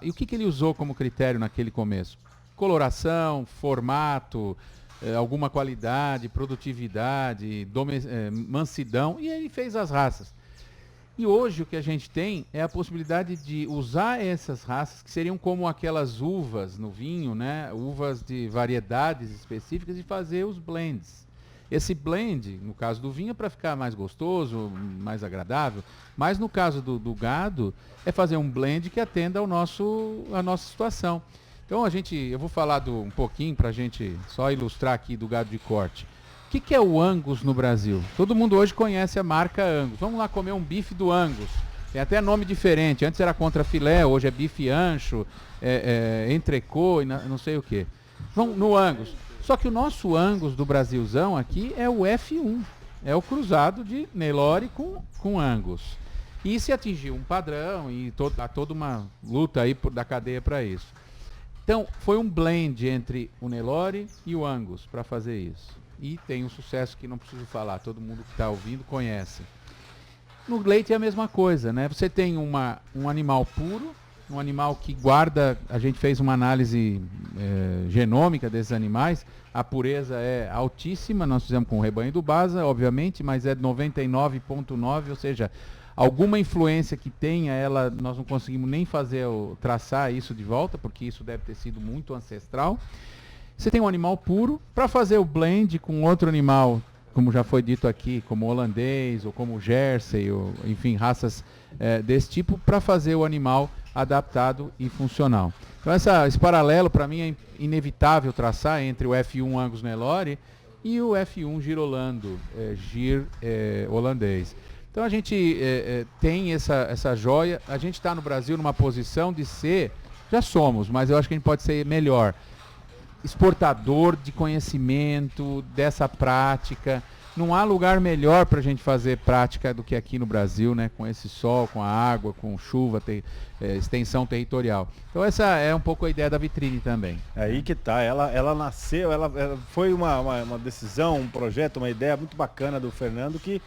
e o que ele usou como critério naquele começo? Coloração, formato, alguma qualidade, produtividade, mansidão, e ele fez as raças. E hoje o que a gente tem é a possibilidade de usar essas raças, que seriam como aquelas uvas no vinho, né? Uvas de variedades específicas, e fazer os blends. Esse blend, no caso do vinho, é para ficar mais gostoso, mais agradável, mas no caso do gado, é fazer um blend que atenda a nossa situação. Então eu vou falar um pouquinho para a gente só ilustrar aqui do gado de corte. O que é o Angus no Brasil? Todo mundo hoje conhece a marca Angus. Vamos lá comer um bife do Angus. Tem até nome diferente. Antes era contra filé, hoje é bife ancho, entrecô e não sei o quê. Vamos no Angus. Só que o nosso Angus do Brasilzão aqui é o F1. É o cruzado de Nelore com Angus. E se atingiu um padrão e há toda uma luta aí da cadeia para isso. Então, foi um blend entre o Nelore e o Angus para fazer isso. E tem um sucesso que não preciso falar, todo mundo que está ouvindo conhece. No leite é a mesma coisa, né? Você tem um animal puro, um animal que guarda, a gente fez uma análise genômica desses animais, a pureza é altíssima, nós fizemos com o rebanho do Basa, obviamente, mas é 99,9, ou seja, alguma influência que tenha, nós não conseguimos nem traçar isso de volta, porque isso deve ter sido muito ancestral. Você tem um animal puro, para fazer o blend com outro animal, como já foi dito aqui, como holandês, ou como Jersey, ou, enfim, raças desse tipo, para fazer o animal adaptado e funcional. Então esse paralelo, para mim, é inevitável traçar entre o F1 Angus Nelore e o F1 Girolando, Gir holandês. Então a gente tem essa joia, a gente está no Brasil numa posição de ser, já somos, mas eu acho que a gente pode ser melhor, exportador de conhecimento, dessa prática. Não há lugar melhor para a gente fazer prática do que aqui no Brasil, né? Com esse sol, com a água, com chuva, extensão territorial. Então essa é um pouco a ideia da vitrine também. É aí que tá, ela nasceu, ela foi uma decisão, um projeto, uma ideia muito bacana do Fernando que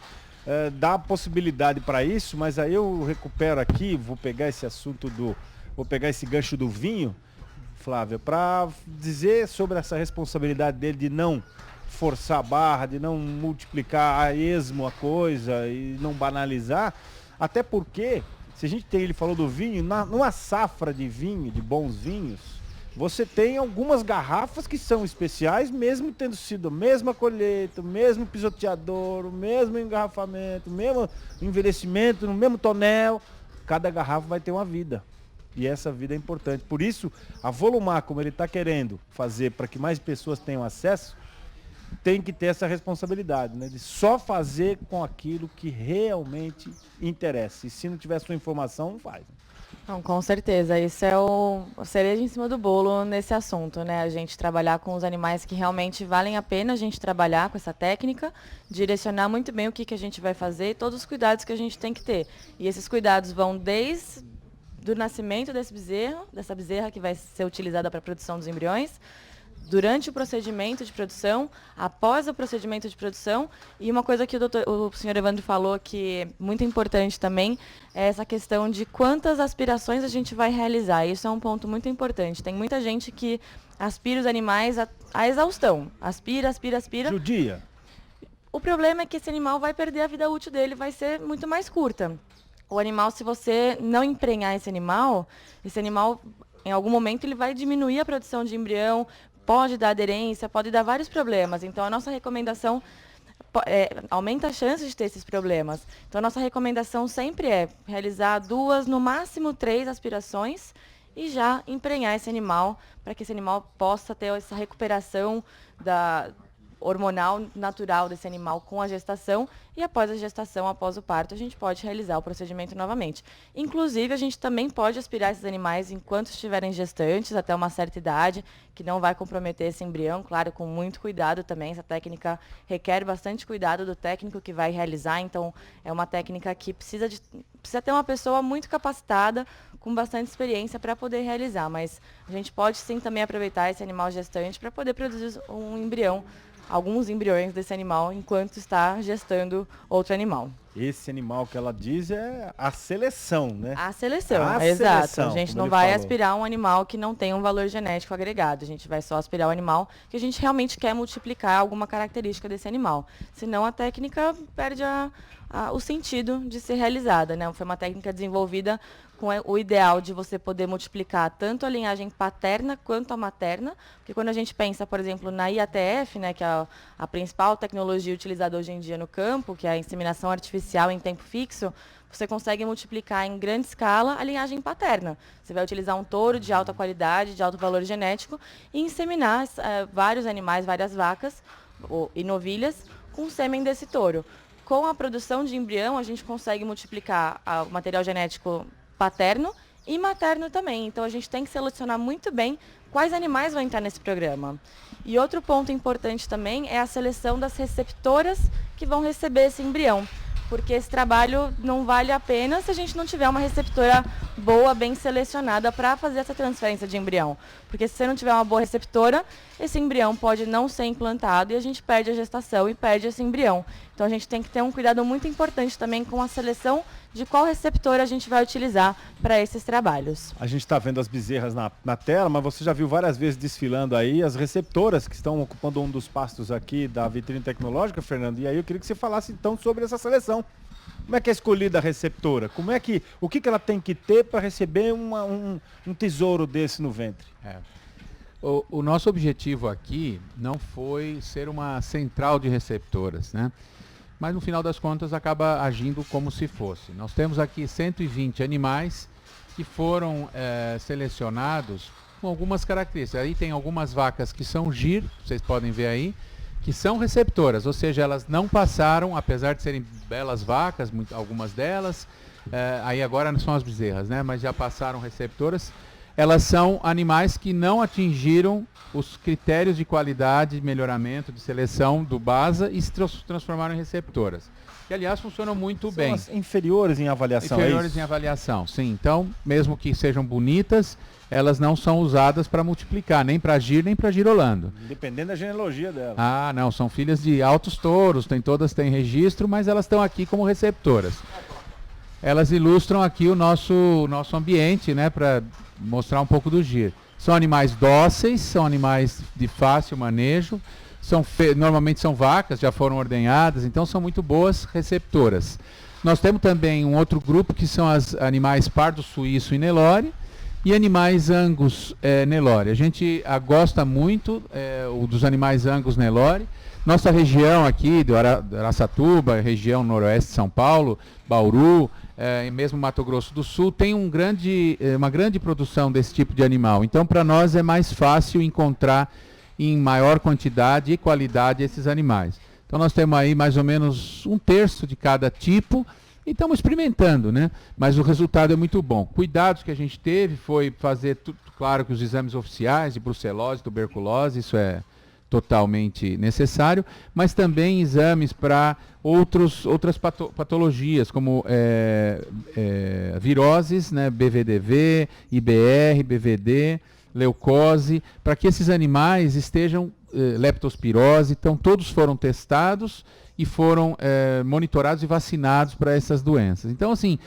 dá possibilidade para isso, mas aí eu recupero aqui, vou pegar esse gancho do vinho, Flávia, para dizer sobre essa responsabilidade dele de não forçar a barra, de não multiplicar a esmo a coisa e não banalizar, até porque, se a gente tem, ele falou do vinho, numa safra de vinho, de bons vinhos, você tem algumas garrafas que são especiais, mesmo tendo sido a mesma colheita, o mesmo pisoteador, o mesmo engarrafamento, o mesmo envelhecimento, no mesmo tonel, cada garrafa vai ter uma vida. E essa vida é importante. Por isso, a Volumar, como ele está querendo fazer para que mais pessoas tenham acesso, tem que ter essa responsabilidade, né? De só fazer com aquilo que realmente interessa. E se não tiver sua informação, não faz. Não, com certeza, isso é o cereja em cima do bolo nesse assunto, né? A gente trabalhar com os animais que realmente valem a pena a gente trabalhar com essa técnica, direcionar muito bem o que a gente vai fazer e todos os cuidados que a gente tem que ter. E esses cuidados vão desde do nascimento dessa bezerra que vai ser utilizada para a produção dos embriões, durante o procedimento de produção, após o procedimento de produção, e uma coisa que o senhor Evandro falou que é muito importante também, é essa questão de quantas aspirações a gente vai realizar. Isso é um ponto muito importante. Tem muita gente que aspira os animais à exaustão. Aspira. Judia. O problema é que esse animal vai perder a vida útil dele, vai ser muito mais curta. O animal, se você não emprenhar esse animal, em algum momento, ele vai diminuir a produção de embrião, pode dar aderência, pode dar vários problemas. Então, a nossa recomendação aumenta a chance de ter esses problemas. Então, a nossa recomendação sempre é realizar 2, no máximo 3 aspirações e já emprenhar esse animal, para que esse animal possa ter essa recuperação hormonal natural desse animal com a gestação, e após a gestação, após o parto, a gente pode realizar o procedimento novamente. Inclusive, a gente também pode aspirar esses animais enquanto estiverem gestantes, até uma certa idade, que não vai comprometer esse embrião, claro, com muito cuidado também. Essa técnica requer bastante cuidado do técnico que vai realizar, então é uma técnica que precisa ter uma pessoa muito capacitada, com bastante experiência para poder realizar, mas a gente pode sim também aproveitar esse animal gestante para poder produzir um embrião, alguns embriões desse animal enquanto está gestando outro animal. Esse animal que ela diz é a seleção, né? A seleção, a exato. Seleção, a gente não ele vai falou. aspirar um animal que não tem um valor genético agregado. A gente vai só aspirar o animal que a gente realmente quer multiplicar alguma característica desse animal. Senão a técnica perde o sentido de ser realizada, né? Foi uma técnica desenvolvida com o ideal de você poder multiplicar tanto a linhagem paterna quanto a materna, porque quando a gente pensa, por exemplo, na IATF, né, que é a principal tecnologia utilizada hoje em dia no campo, que é a inseminação artificial em tempo fixo, você consegue multiplicar em grande escala a linhagem paterna. Você vai utilizar um touro de alta qualidade, de alto valor genético, e inseminar vários animais, várias vacas e novilhas com sêmen desse touro. Com a produção de embrião, a gente consegue multiplicar o material genético paterno e materno também. Então, a gente tem que selecionar muito bem quais animais vão entrar nesse programa. E outro ponto importante também é a seleção das receptoras que vão receber esse embrião, porque esse trabalho não vale a pena se a gente não tiver uma receptora boa, bem selecionada para fazer essa transferência de embrião. Porque se você não tiver uma boa receptora, esse embrião pode não ser implantado e a gente perde a gestação e perde esse embrião. Então a gente tem que ter um cuidado muito importante também com a seleção de qual receptora a gente vai utilizar para esses trabalhos. A gente está vendo as bezerras na tela, mas você já viu várias vezes desfilando aí as receptoras que estão ocupando um dos pastos aqui da vitrine tecnológica, Fernando. E aí eu queria que você falasse então sobre essa seleção. Como é que é escolhida a receptora? O que ela tem que ter para receber um tesouro desse no ventre? O nosso objetivo aqui não foi ser uma central de receptoras, né? Mas no final das contas acaba agindo como se fosse. Nós temos aqui 120 animais que foram selecionados com algumas características. Aí tem algumas vacas que são GIR, vocês podem ver aí, que são receptoras, ou seja, elas não passaram, apesar de serem belas vacas, algumas delas, aí agora não são as bezerras, né? Mas já passaram receptoras. Elas são animais que não atingiram os critérios de qualidade, de melhoramento, de seleção do BASA e se transformaram em receptoras. Que, aliás, funcionam muito bem. São as inferiores em avaliação, inferiores em avaliação, sim. Então, mesmo que sejam bonitas, elas não são usadas para multiplicar, nem para GIR, nem para girolando. Dependendo da genealogia dela. Ah, não, são filhas de altos touros, todas têm registro, mas elas estão aqui como receptoras. Elas ilustram aqui o nosso ambiente, né, para mostrar um pouco do GIR. São animais dóceis, são animais de fácil manejo, normalmente são vacas, já foram ordenhadas, então são muito boas receptoras. Nós temos também um outro grupo que são os animais pardo suíço e Nelore e animais Angus Nelore. A gente gosta muito dos animais Angus Nelore. Nossa região aqui, do Araçatuba, região noroeste de São Paulo, Bauru, e mesmo Mato Grosso do Sul, tem uma grande produção desse tipo de animal. Então, para nós é mais fácil encontrar em maior quantidade e qualidade esses animais. Então, nós temos aí mais ou menos 1/3 de cada tipo e estamos experimentando, né? Mas o resultado é muito bom. Cuidados que a gente teve foi fazer, claro que os exames oficiais de brucelose, tuberculose, isso é totalmente necessário, mas também exames para outras patologias, como viroses, né, BVDV, IBR, BVD, leucose, para que esses animais estejam, leptospirose, então todos foram testados e foram monitorados e vacinados para essas doenças. Então, assim,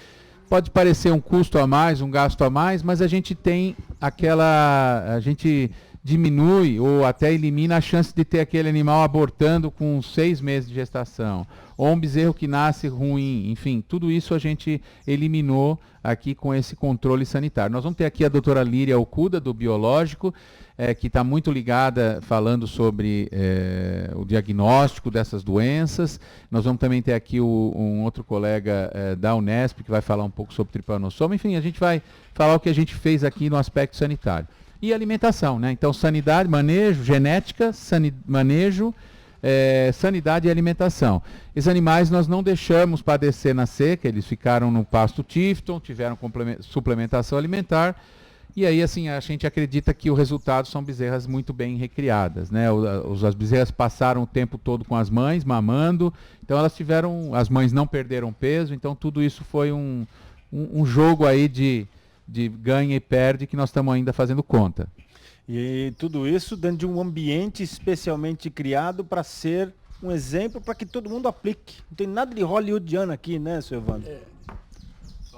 pode parecer um custo a mais, um gasto a mais, mas a gente tem a gente diminui ou até elimina a chance de ter aquele animal abortando com 6 meses de gestação, ou um bezerro que nasce ruim, enfim, tudo isso a gente eliminou aqui com esse controle sanitário. Nós vamos ter aqui a doutora Líria Okuda, do Biológico, que está muito ligada falando sobre o diagnóstico dessas doenças. Nós vamos também ter aqui um outro colega da Unesp, que vai falar um pouco sobre tripanossoma. Enfim, a gente vai falar o que a gente fez aqui no aspecto sanitário. E alimentação, né? Então, sanidade, manejo, genética, manejo, sanidade e alimentação. Esses animais nós não deixamos padecer na seca, eles ficaram no pasto Tifton, tiveram suplementação alimentar, e aí, assim, a gente acredita que o resultado são bezerras muito bem recriadas, né? As bezerras passaram o tempo todo com as mães, mamando, então as mães não perderam peso, então tudo isso foi um jogo aí de ganha e perde que nós estamos ainda fazendo conta. E tudo isso dentro de um ambiente especialmente criado para ser um exemplo para que todo mundo aplique. Não tem nada de hollywoodiano aqui, né, seu Evandro?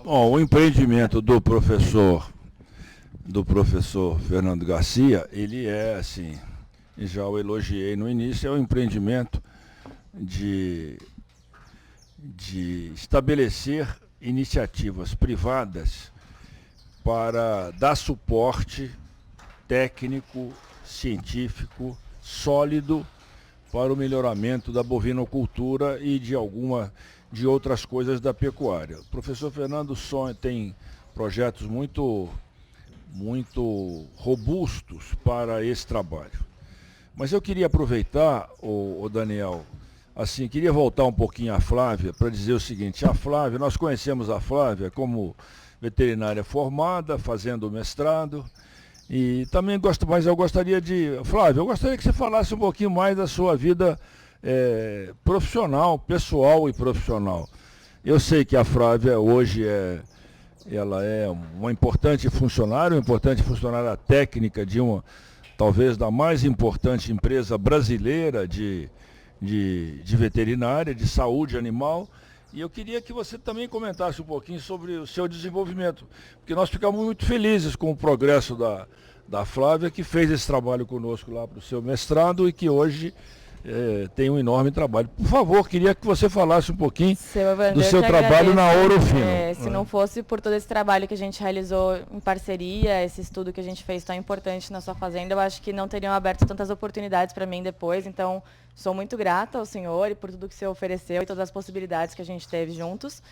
Bom, o empreendimento do professor Fernando Garcia, ele é assim, já o elogiei no início, é um empreendimento de estabelecer iniciativas privadas para dar suporte técnico, científico, sólido para o melhoramento da bovinocultura e de alguma de outras coisas da pecuária. O professor Fernando tem projetos muito robustos para esse trabalho. Mas eu queria aproveitar, o Daniel, assim, queria voltar um pouquinho à Flávia para dizer o seguinte: a Flávia, nós conhecemos a Flávia como veterinária formada, fazendo mestrado, e também eu gostaria Flávia, eu gostaria que você falasse um pouquinho mais da sua vida profissional, pessoal e profissional. Eu sei que a Flávia hoje ela é uma importante funcionária técnica de talvez da mais importante empresa brasileira de veterinária, de saúde animal. E eu queria que você também comentasse um pouquinho sobre o seu desenvolvimento, porque nós ficamos muito felizes com o progresso da Flávia, que fez esse trabalho conosco lá para o seu mestrado e que hoje tem um enorme trabalho. Por favor, queria que você falasse um pouquinho do seu trabalho na Ouro Fino. Se não fosse por todo esse trabalho que a gente realizou em parceria, esse estudo que a gente fez tão importante na sua fazenda, eu acho que não teriam aberto tantas oportunidades para mim depois. Então, sou muito grata ao senhor e por tudo que você ofereceu e todas as possibilidades que a gente teve juntos.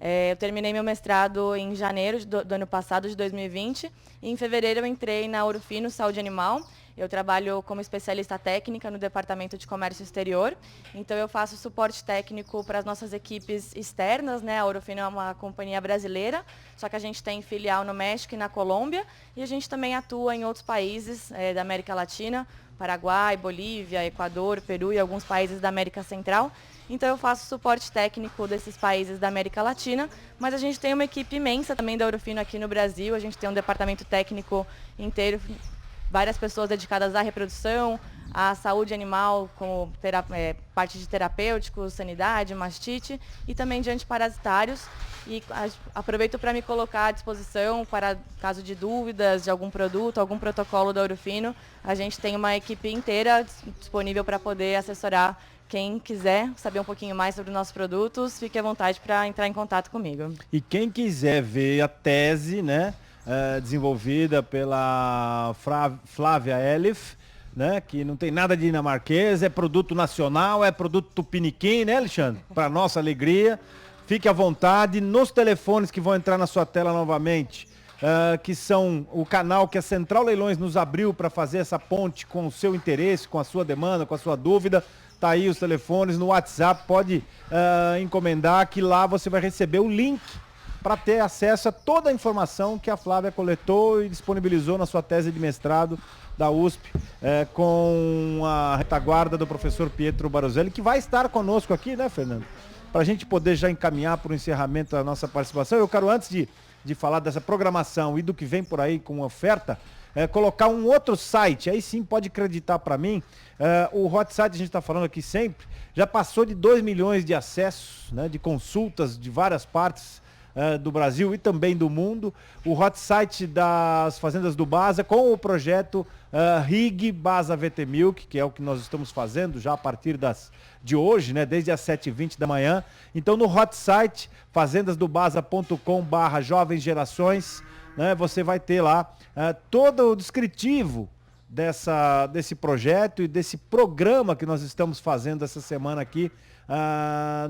Eu terminei meu mestrado em janeiro do ano passado, de 2020, e em fevereiro eu entrei na Ouro Fino Saúde Animal. Eu trabalho como especialista técnica no Departamento de Comércio Exterior, então eu faço suporte técnico para as nossas equipes externas, né? A Ouro Fino é uma companhia brasileira, só que a gente tem filial no México e na Colômbia, e a gente também atua em outros países da América Latina, Paraguai, Bolívia, Equador, Peru e alguns países da América Central. Então eu faço suporte técnico desses países da América Latina, mas a gente tem uma equipe imensa também da Ouro Fino aqui no Brasil, a gente tem um departamento técnico inteiro, várias pessoas dedicadas à reprodução, à saúde animal, como parte de terapêuticos, sanidade, mastite e também de antiparasitários. E aproveito para me colocar à disposição para caso de dúvidas de algum produto, algum protocolo da Ouro Fino. A gente tem uma equipe inteira disponível para poder assessorar quem quiser saber um pouquinho mais sobre os nossos produtos, fique à vontade para entrar em contato comigo. E quem quiser ver a tese, né? Desenvolvida pela Flávia Elif, né, que não tem nada de dinamarquês, é produto nacional, é produto tupiniquim, né, Alexandre? Para nossa alegria. Fique à vontade nos telefones que vão entrar na sua tela novamente, que são o canal que a Central Leilões nos abriu para fazer essa ponte com o seu interesse, com a sua demanda, com a sua dúvida. Tá aí os telefones no WhatsApp, pode encomendar que lá você vai receber o link para ter acesso a toda a informação que a Flávia coletou e disponibilizou na sua tese de mestrado da USP, com a retaguarda do professor Pietro Baroselli, que vai estar conosco aqui, né, Fernando? Para a gente poder já encaminhar para o encerramento da nossa participação. Eu quero, antes de falar dessa programação e do que vem por aí com oferta, colocar um outro site, aí sim pode acreditar para mim, o hot site, a gente está falando aqui sempre, já passou de 2 milhões de acessos, né, de consultas de várias partes do Brasil e também do mundo. O hot site das Fazendas do Basa com o projeto RIG Basa VT Milk, que é o que nós estamos fazendo já a partir de hoje, né, desde as 7h20 da manhã. Então no hot site fazendasdobasa.com/jovens gerações, né, você vai ter lá todo o descritivo desse projeto e desse programa que nós estamos fazendo essa semana aqui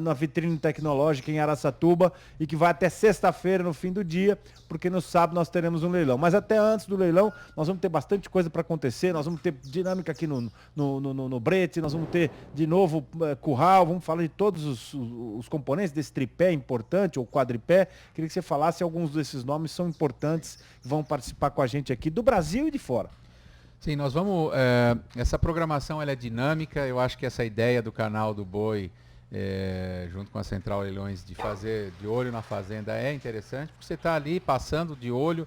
na Vitrine Tecnológica em Araçatuba e que vai até sexta-feira no fim do dia, porque no sábado nós teremos um leilão. Mas até antes do leilão nós vamos ter bastante coisa para acontecer, nós vamos ter dinâmica aqui no brete, nós vamos ter de novo curral, vamos falar de todos os componentes desse tripé importante ou quadripé. Queria que você falasse alguns desses nomes, são importantes, que vão participar com a gente aqui do Brasil e de fora. Sim, nós vamos... essa programação ela é dinâmica, eu acho que essa ideia do canal do Boi, junto com a Central Leilões, de fazer de olho na fazenda é interessante, porque você está ali passando de olho,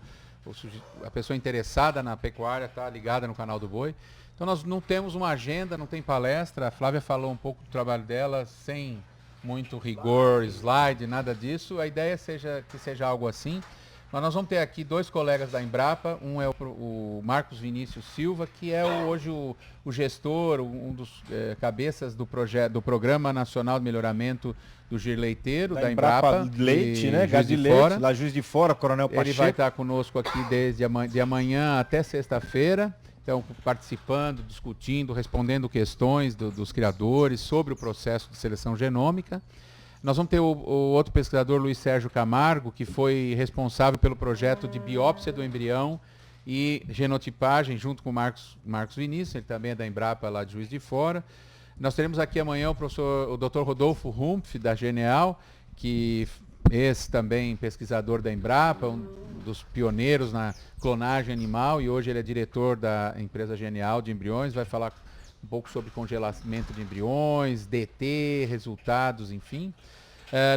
a pessoa interessada na pecuária está ligada no canal do Boi. Então nós não temos uma agenda, não tem palestra, a Flávia falou um pouco do trabalho dela, sem muito rigor, slide, nada disso. A ideia é que seja algo assim. Mas nós vamos ter aqui 2 colegas da Embrapa, um é o Marcos Vinícius Silva, que é hoje o gestor, um dos cabeças do Programa Nacional de Melhoramento do Giro Leiteiro, da Embrapa Leite, né? Gás de Leite, lá Juiz de Fora, Coronel Pacheco. Ele vai estar conosco aqui de amanhã até sexta-feira, então participando, discutindo, respondendo questões dos criadores sobre o processo de seleção genômica. Nós vamos ter o outro pesquisador, Luiz Sérgio Camargo, que foi responsável pelo projeto de biópsia do embrião e genotipagem, junto com o Marcos Vinícius, ele também é da Embrapa, lá de Juiz de Fora. Nós teremos aqui amanhã o Dr. Rodolfo Rumpf, da Geneal, que também pesquisador da Embrapa, um dos pioneiros na clonagem animal, e hoje ele é diretor da empresa Geneal de embriões, vai falar um pouco sobre congelamento de embriões, DT, resultados, enfim.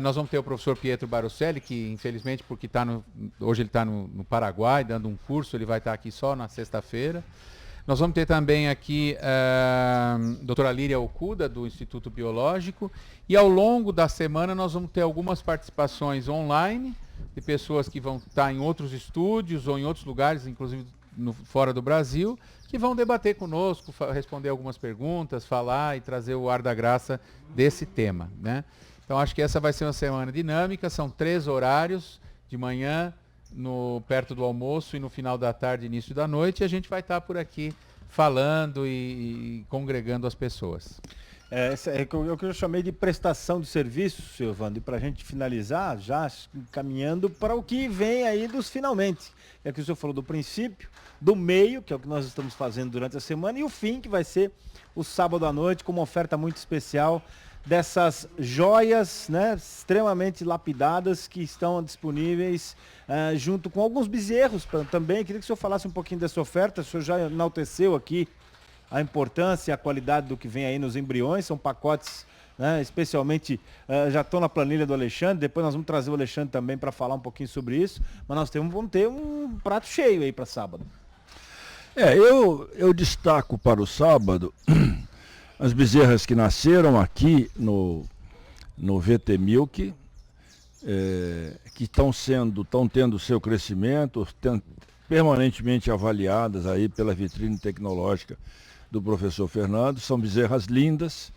Nós vamos ter o professor Pietro Barucelli, que infelizmente, porque hoje ele está no Paraguai, dando um curso, ele vai estar aqui só na sexta-feira. Nós vamos ter também aqui a doutora Líria Okuda, do Instituto Biológico, e ao longo da semana nós vamos ter algumas participações online, de pessoas que vão estar em outros estúdios ou em outros lugares, inclusive fora do Brasil, que vão debater conosco, responder algumas perguntas, falar e trazer o ar da graça desse tema, né? Então acho que essa vai ser uma semana dinâmica, são 3 horários, de manhã, perto do almoço e no final da tarde, início da noite, e a gente vai estar por aqui falando e congregando as pessoas. Essa é o que eu chamei de prestação de serviço, seu Evandro, e para a gente finalizar, já caminhando para o que vem aí dos finalmente. É o que o senhor falou do princípio, do meio, que é o que nós estamos fazendo durante a semana, e o fim, que vai ser o sábado à noite, com uma oferta muito especial dessas joias, né, extremamente lapidadas, que estão disponíveis junto com alguns bezerros também. Queria que o senhor falasse um pouquinho dessa oferta. O senhor já enalteceu aqui a importância e a qualidade do que vem aí nos embriões, são pacotes, né, especialmente, já estão na planilha do Alexandre, depois nós vamos trazer o Alexandre também para falar um pouquinho sobre isso, mas vamos ter um prato cheio aí para sábado. Eu destaco para o sábado as bezerras que nasceram aqui no VT Milk, que estão tendo seu crescimento, permanentemente avaliadas aí pela vitrine tecnológica do professor Fernando. São bezerras lindas,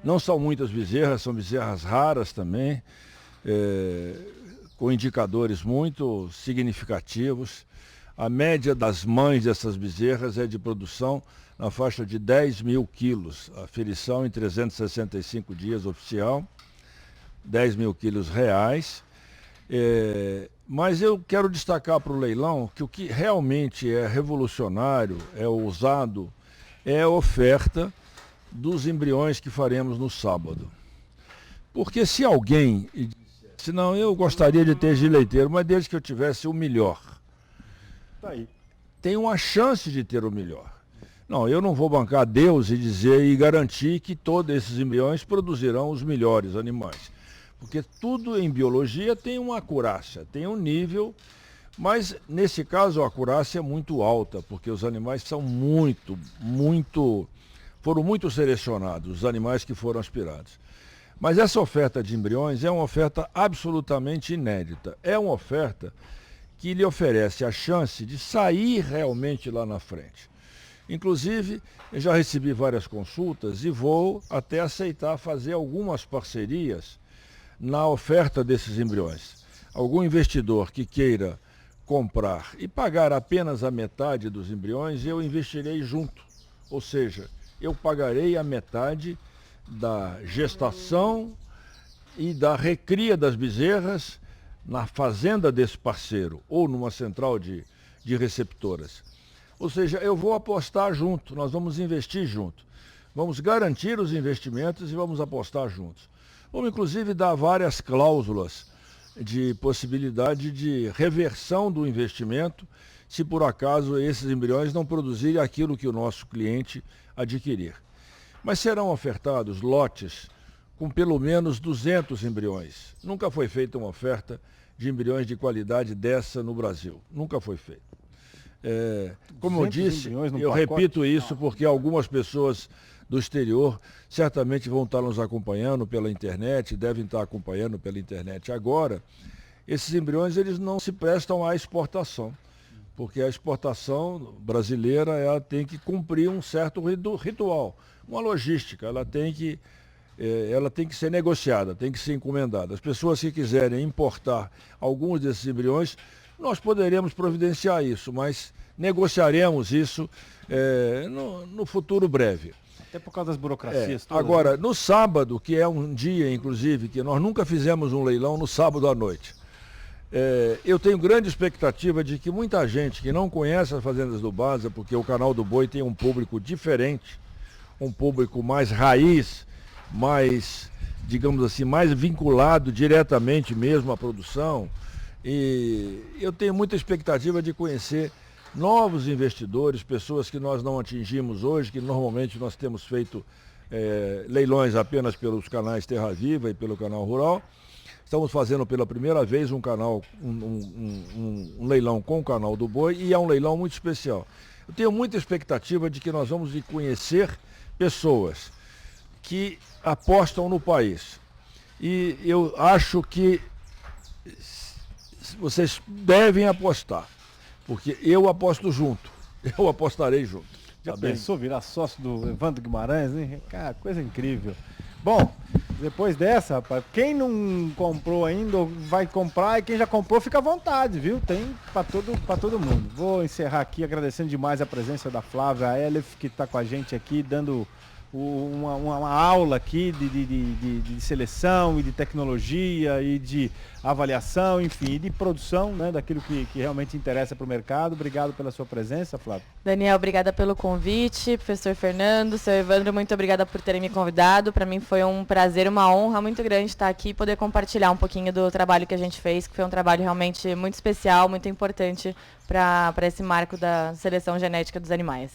não são muitas bezerras, são bezerras raras também, com indicadores muito significativos. A média das mães dessas bezerras é de produção na faixa de 10 mil quilos, a aferição em 365 dias oficial, 10 mil quilos reais. Mas eu quero destacar para o leilão que o que realmente é revolucionário, é ousado, é a oferta dos embriões que faremos no sábado. Porque se alguém dissesse, não, eu gostaria de ter de leiteiro, mas desde que eu tivesse o melhor, Tá aí. tem uma chance de ter o melhor. Não, eu não vou bancar Deus e garantir que todos esses embriões produzirão os melhores animais. Porque tudo em biologia tem uma acurácia, tem um nível, mas nesse caso a acurácia é muito alta, porque os animais são foram muito selecionados, os animais que foram aspirados. Mas essa oferta de embriões é uma oferta absolutamente inédita. É uma oferta que lhe oferece a chance de sair realmente lá na frente. Inclusive, eu já recebi várias consultas e vou até aceitar fazer algumas parcerias na oferta desses embriões. Algum investidor que queira comprar e pagar apenas a metade dos embriões, eu investirei junto. Ou seja, eu pagarei a metade da gestação e da recria das bezerras na fazenda desse parceiro ou numa central de receptoras. Ou seja, eu vou apostar junto, nós vamos investir junto. Vamos garantir os investimentos e vamos apostar juntos. Vamos, inclusive, dar várias cláusulas de possibilidade de reversão do investimento, se por acaso esses embriões não produzirem aquilo que o nosso cliente adquirir. Mas serão ofertados lotes com pelo menos 200 embriões. Nunca foi feita uma oferta de embriões de qualidade dessa no Brasil. Nunca foi feita. Como eu disse, eu repito isso porque algumas pessoas do exterior certamente vão estar nos acompanhando pela internet, devem estar acompanhando pela internet agora. Esses embriões eles não se prestam à exportação, porque a exportação brasileira ela tem que cumprir um certo ritual, uma logística, ela tem que ser negociada, tem que ser encomendada. As pessoas que quiserem importar alguns desses embriões, nós poderemos providenciar isso, mas negociaremos isso no futuro breve. Até por causa das burocracias todas. Agora, no sábado, que é um dia, inclusive, que nós nunca fizemos um leilão no sábado à noite. Eu tenho grande expectativa de que muita gente que não conhece as fazendas do Baza, porque o canal do Boi tem um público diferente, um público mais raiz, mais, digamos assim, mais vinculado diretamente mesmo à produção. E eu tenho muita expectativa de conhecer novos investidores, pessoas que nós não atingimos hoje, que normalmente nós temos feito leilões apenas pelos canais Terra Viva e pelo canal Rural. Estamos fazendo pela primeira vez um leilão com o canal do Boi e é um leilão muito especial. Eu tenho muita expectativa de que nós vamos conhecer pessoas que apostam no país. E eu acho que vocês devem apostar, porque eu aposto junto, eu apostarei junto. Já pensou virar sócio do Evandro Guimarães, hein? Cara, coisa incrível. Bom, depois dessa, rapaz, quem não comprou ainda vai comprar e quem já comprou fica à vontade, viu? Tem para todo mundo. Vou encerrar aqui agradecendo demais a presença da Flávia Elef, que está com a gente aqui, dando uma aula aqui de seleção e de tecnologia e de avaliação, enfim, e de produção, né, daquilo que realmente interessa para o mercado. Obrigado pela sua presença, Flávio. Daniel, obrigada pelo convite. Professor Fernando, seu Evandro, muito obrigada por terem me convidado. Para mim foi um prazer, uma honra muito grande estar aqui e poder compartilhar um pouquinho do trabalho que a gente fez, que foi um trabalho realmente muito especial, muito importante para esse marco da seleção genética dos animais.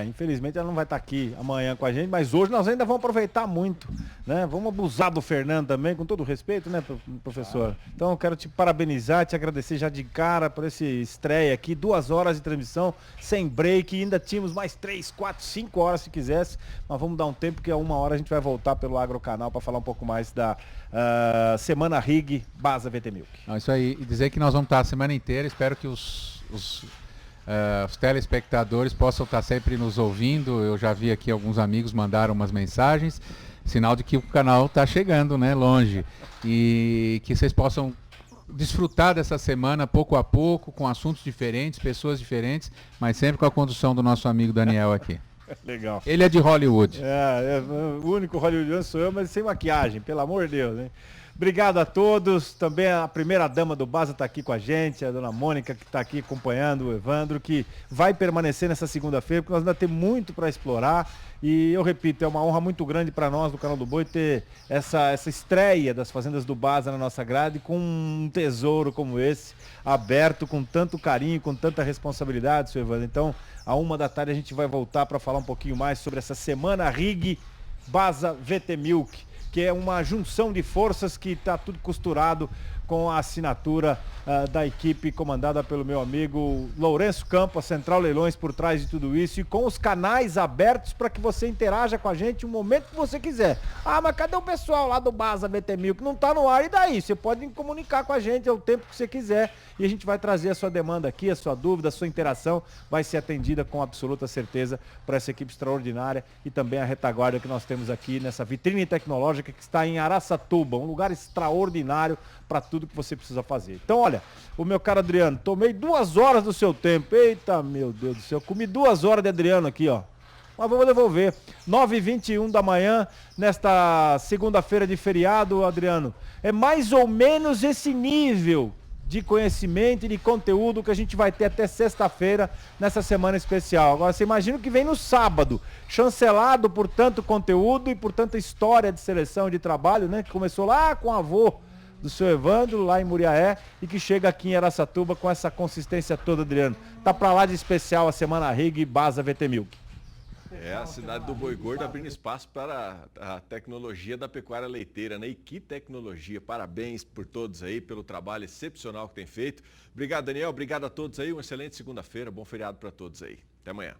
Infelizmente ela não vai estar aqui amanhã com a gente, mas hoje nós ainda vamos aproveitar muito, né? Vamos abusar do Fernando também, com todo o respeito, né, professor? Então eu quero te parabenizar, te agradecer já de cara por esse estreia aqui, 2 horas de transmissão, sem break, ainda tínhamos mais 3, 4, 5 horas se quisesse, mas vamos dar um tempo que a 1 hora a gente vai voltar pelo Agrocanal para falar um pouco mais da Semana Rig Baza VT Milk. Isso aí, e dizer que nós vamos estar a semana inteira, espero que os telespectadores possam estar sempre nos ouvindo. Eu já vi aqui alguns amigos mandaram umas mensagens, sinal de que o canal está chegando, né, longe, e que vocês possam desfrutar dessa semana pouco a pouco, com assuntos diferentes, pessoas diferentes, mas sempre com a condução do nosso amigo Daniel aqui. Legal. Ele é de Hollywood. O único hollywoodiano sou eu, mas sem maquiagem, pelo amor de Deus, hein? Obrigado a todos, também a primeira dama do Baza está aqui com a gente, a dona Mônica, que está aqui acompanhando o Evandro, que vai permanecer nessa segunda-feira, porque nós ainda temos muito para explorar. E eu repito, é uma honra muito grande para nós do Canal do Boi ter essa estreia das fazendas do Baza na nossa grade, com um tesouro como esse, aberto com tanto carinho, com tanta responsabilidade, seu Evandro. Então, à 1 da tarde a gente vai voltar para falar um pouquinho mais sobre essa Semana Rig Baza VT Milk, que é uma junção de forças que está tudo costurado com a assinatura da equipe comandada pelo meu amigo Lourenço Campos, a Central Leilões por trás de tudo isso, e com os canais abertos para que você interaja com a gente o momento que você quiser. Mas cadê o pessoal lá do Baza VT Milk? Não está no ar, e daí? Você pode comunicar com a gente ao tempo que você quiser e a gente vai trazer a sua demanda aqui, a sua dúvida, a sua interação vai ser atendida com absoluta certeza por essa equipe extraordinária e também a retaguarda que nós temos aqui nessa vitrine tecnológica que está em Araçatuba, um lugar extraordinário para tudo que você precisa fazer. Então, olha, o meu caro Adriano, tomei 2 horas do seu tempo. Eita, meu Deus do céu, comi 2 horas de Adriano aqui, ó. Mas vou devolver. 9h21 da manhã, nesta segunda-feira de feriado, Adriano. É mais ou menos esse nível de conhecimento e de conteúdo que a gente vai ter até sexta-feira nessa semana especial. Agora, você imagina o que vem no sábado, chancelado por tanto conteúdo e por tanta história de seleção e de trabalho, né? Que começou lá com o avô do seu Evandro, lá em Muriaé, e que chega aqui em Araçatuba com essa consistência toda, Adriano. Tá pra lá de especial a Semana Rig Baza VT Milk. A cidade do Boi Gordo abrindo espaço para a tecnologia da pecuária leiteira, né? E que tecnologia, parabéns por todos aí, pelo trabalho excepcional que tem feito. Obrigado, Daniel, obrigado a todos aí, uma excelente segunda-feira, bom feriado para todos aí. Até amanhã.